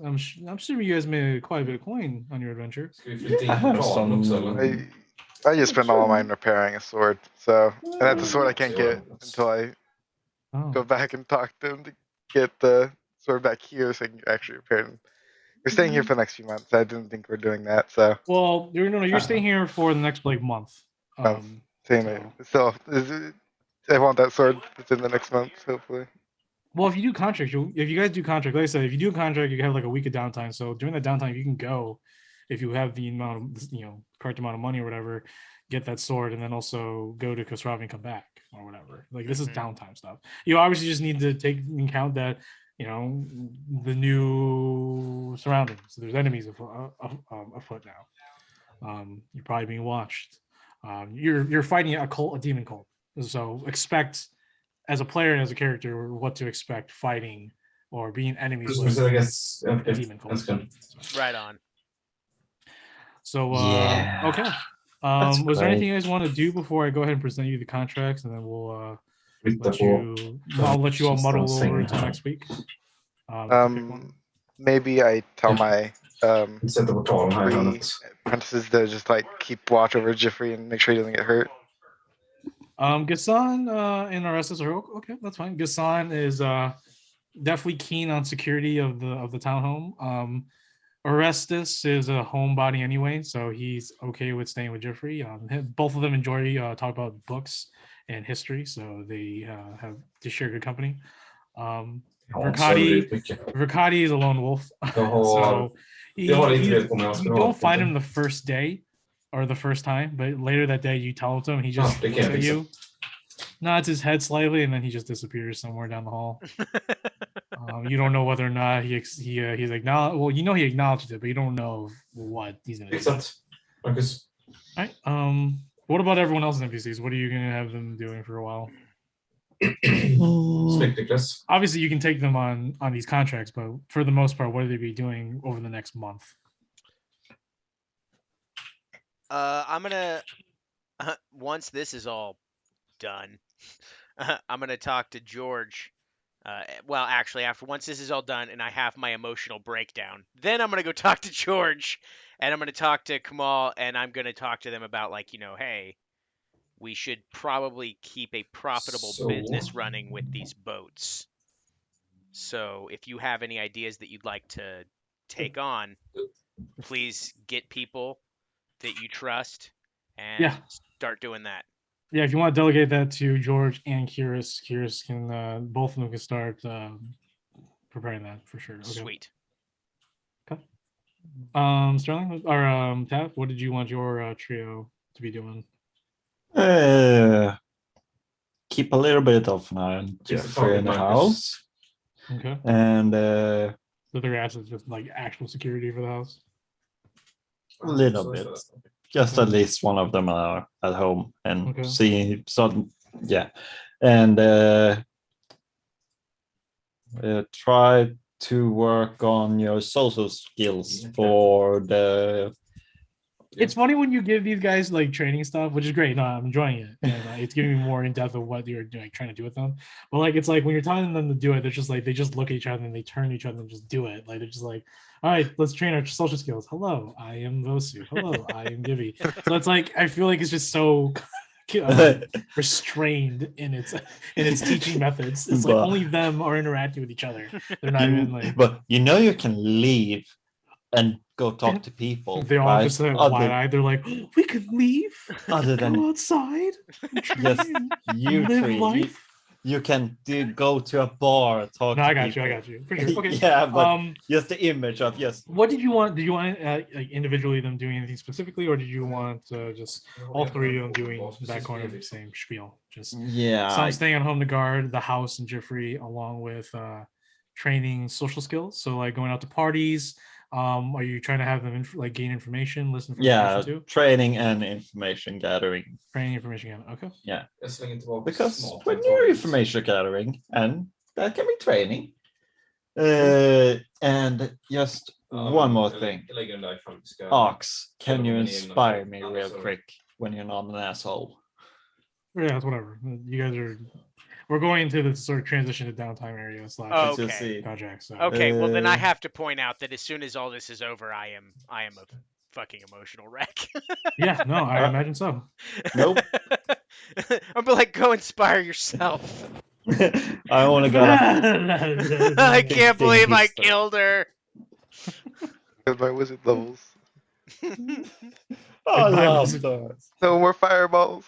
I'm sure you guys made quite a bit of coin on your adventure. Ska vi flytta in I have portalen också eller? I just spent all of mine repairing a sword, so and that's a sword I can't get until I Oh, go back and talk to him to get the sword back here so I can actually repair it. We're staying here for the next few months. I didn't think we're doing that, so well, you're staying here for the next like month. staying there. So I want that sword within the next month, hopefully. Well, if you do contract, if you guys do contract, like I said, if you do a contract, you have like a week of downtime. So during that downtime, you can go if you have the amount of correct amount of money or whatever, get that sword, and then also go to Khosravi and come back or whatever. Like this is downtime stuff. You obviously just need to take into account that the new surroundings. So there's enemies afoot now. You're probably being watched. You're fighting a demon cult. So expect, as a player and as a character, what to expect fighting or being enemies with I guess. a Okay. demon cult. That's good. Right on. So Yeah. okay. That's Was there anything great. you guys want to do before I go ahead and present you the contracts, and then we'll Flytta på. I'll let you all muddle Sista over sängen until här. next week. To pick one. Maybe I tell my Sätta portalen här i 3 hörnet. apprentices to just like keep watch over Jeffrey and make sure he doesn't get hurt. Gassan and Orestes are okay. That's fine. Gassan is definitely keen on security of the townhome. Orestes is a homebody anyway, so he's okay with staying with Jeffrey. Both of them enjoy talk about books and history, so they share good company. Verkadi is a lone wolf, so you don't find him the first day or the first time, but later that day you tell it to him, he just looks at you, nods his head slightly, and then he just disappears somewhere down the hall. You don't know whether or not he's acknowledged. Well, he acknowledged it, but you don't know what he's gonna do. Exakt. Marcus. All right. What about everyone else's NPCs? What are you gonna have them doing for a while? Spectacles. Obviously, you can take them on these contracts, but for the most part, what are they be doing over the next month? I'm gonna once this is all done, I'm gonna talk to George. Well, actually, once this is all done and I have my emotional breakdown, then I'm gonna go talk to George, and I'm gonna talk to Kamal, and I'm gonna talk to them about hey, we should probably keep a profitable business running with these boats. So if you have any ideas that you'd like to take on, please get people that you trust and start doing that. Yeah, if you want to delegate that to George and Kyrus can both of them can start preparing that for sure. Okay. Sweet. Okay. Sterling or Tav, what did you want your trio to be doing? Keep a little bit of an eye on Jeffrey in the house. Okay. And so their assets just like actual security for the house. a little bit. Just at least one of them are at home and see some, and try to work on your social skills for the. It's funny when you give these guys like training stuff, which is great. No, I'm enjoying it. And, it's giving me more in depth of what you're doing, trying to do with them. But it's like when you're telling them to do it, they're just like they just look at each other and they turn to each other and just do it. Like they're just like, all right, let's train our social skills. Hello, I am Vosu. Hello, I am Gibby. So it's like I feel like it's just so restrained in its teaching methods. It's like But- only them are interacting with each other. They're not even like But you can leave and go talk to people. they all right? just like Other- wide eyed. They're like, we could leave, Other go than outside, and try Yes, and you live three, life. you can go to a bar and talk No, to I got you. people. I got you. For sure. Okay. Yeah, but Um, just the image of what did you want? Did you want like individually them doing anything specifically, or did you want just all three of them doing that kind of the same spiel? Just yeah, some staying at home to guard the house and Jeffrey, along with training social skills. So like going out to parties. Are you trying to have them like gain information, listen for yeah, information too? training and information gathering. Training information again. Okay. Jag slänger tillbaka Because smaken when på you're det. information gathering, and that can be training. And just Ja, one more jag thing. Jag lägger den där ifall vi ska... Ox, can you men inspire me yeah, real sorry. quick when you're not an asshole? Yeah, it's whatever. You guys are. We're going into the sort of transition to downtime area / Oh, Let's just okay. see. project. So Okay, well then I Uh, have to point out that as soon as all this is over, I am a fucking emotional wreck. yeah, no, I imagine so. Nope. I'm like, go inspire yourself. I only got I can't 15 believe I hits though. killed her. Because my wizard levels. I Goodbye, love wizard. those. No more fireballs.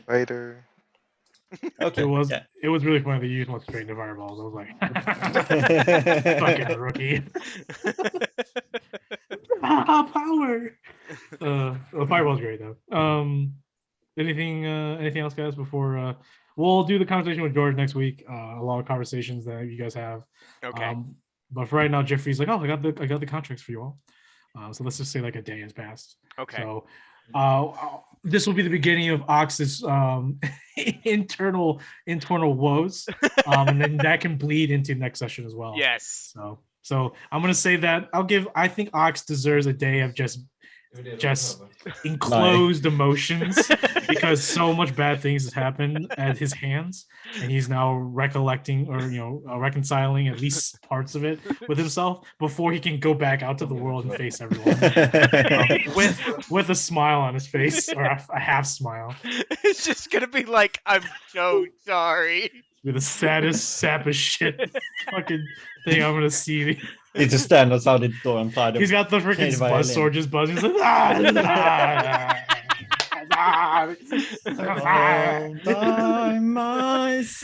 Fighter. Okay. It was yeah. it was really funny that you went straight into fireballs. I was like, fucking rookie. Power. The fireball's great though. Anything else, guys? Before we'll do the conversation with George next week. A lot of conversations that you guys have. Okay. But for right now, Jeffrey's like, oh, I got the contracts for you all. So let's just say like a day has passed. Okay. So this will be the beginning of Ox's internal woes, and then that can bleed into next session as well. Yes. So I'm gonna say that I think Ox deserves a day of just Det är det de Just- behöver. enclosed emotions because so much bad things has happened at his hands, and he's now recollecting or reconciling at least parts of it with himself before he can go back out to the world and face everyone with a smile on his face or a half smile. It's just gonna be like, I'm so sorry. Be the saddest sap of shit fucking thing I'm gonna see. It's a stand outside the door and try to. He's got the freaking Can't violin. buzzsaw just buzzing. He's like, "Ah, ah, ah." By myself.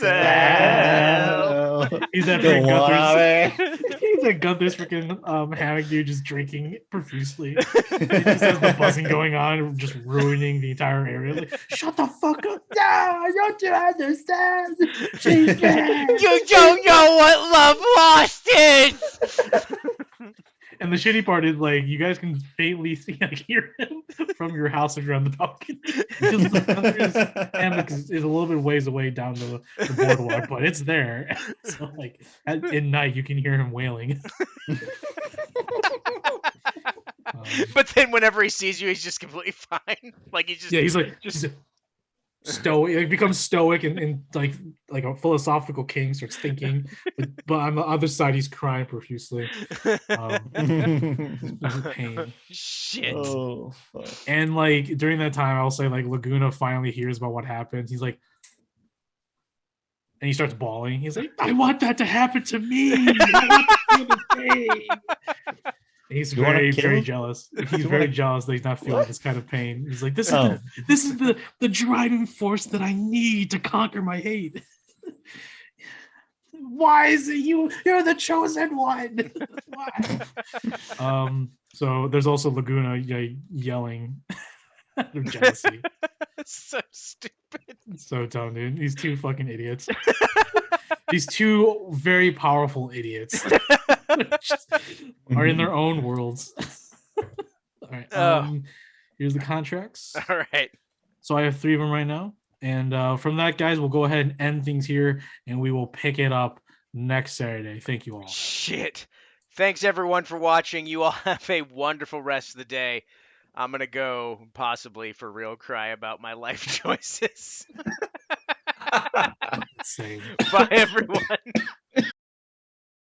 He's that Don't freaking worry. Gunther's. He's that Gunther's freaking hammock dude just drinking profusely. He just has the buzzing going on, just ruining the entire area. Like, shut the fuck up! No, don't you understand? She's dead. You don't know what love lost is. And the shitty part is, like, you guys can faintly see, like, hear him from your house if you're on the balcony. Because the Gunther's hammock is a little bit ways away down the boardwalk, but it's there. So, like, at night, you can hear him wailing. But then whenever he sees you, he's just completely fine. Like he's just Yeah, he's like stoic. Like becomes stoic and like a philosophical king starts thinking, but on the other side he's crying profusely. There's pain. Shit. Oh, fuck. And like during that time, I'll say like Laguna finally hears about what happened. He's like, and he starts bawling. He's like, I want that to happen to me. I want to feel the pain. And he's You wanna very, very kill? jealous. He's You very wanna- jealous that he's not feeling What? this kind of pain. He's like, this Oh. is this is the driving force that I need to conquer my hate. Why is it you? You're the chosen one. Why? So there's also Laguna yelling out of jealousy. So stupid. So dumb, dude. These two fucking idiots. These two very powerful idiots just are in their own worlds. All right. Oh. Here's the contracts. All right. So I have 3 of them right now. And from that, guys, we'll go ahead and end things here, and we will pick it up next Saturday. Thank you all. Shit. Thanks everyone for watching. You all have a wonderful rest of the day. I'm gonna go possibly for real cry about my life choices. Same. Bye everyone.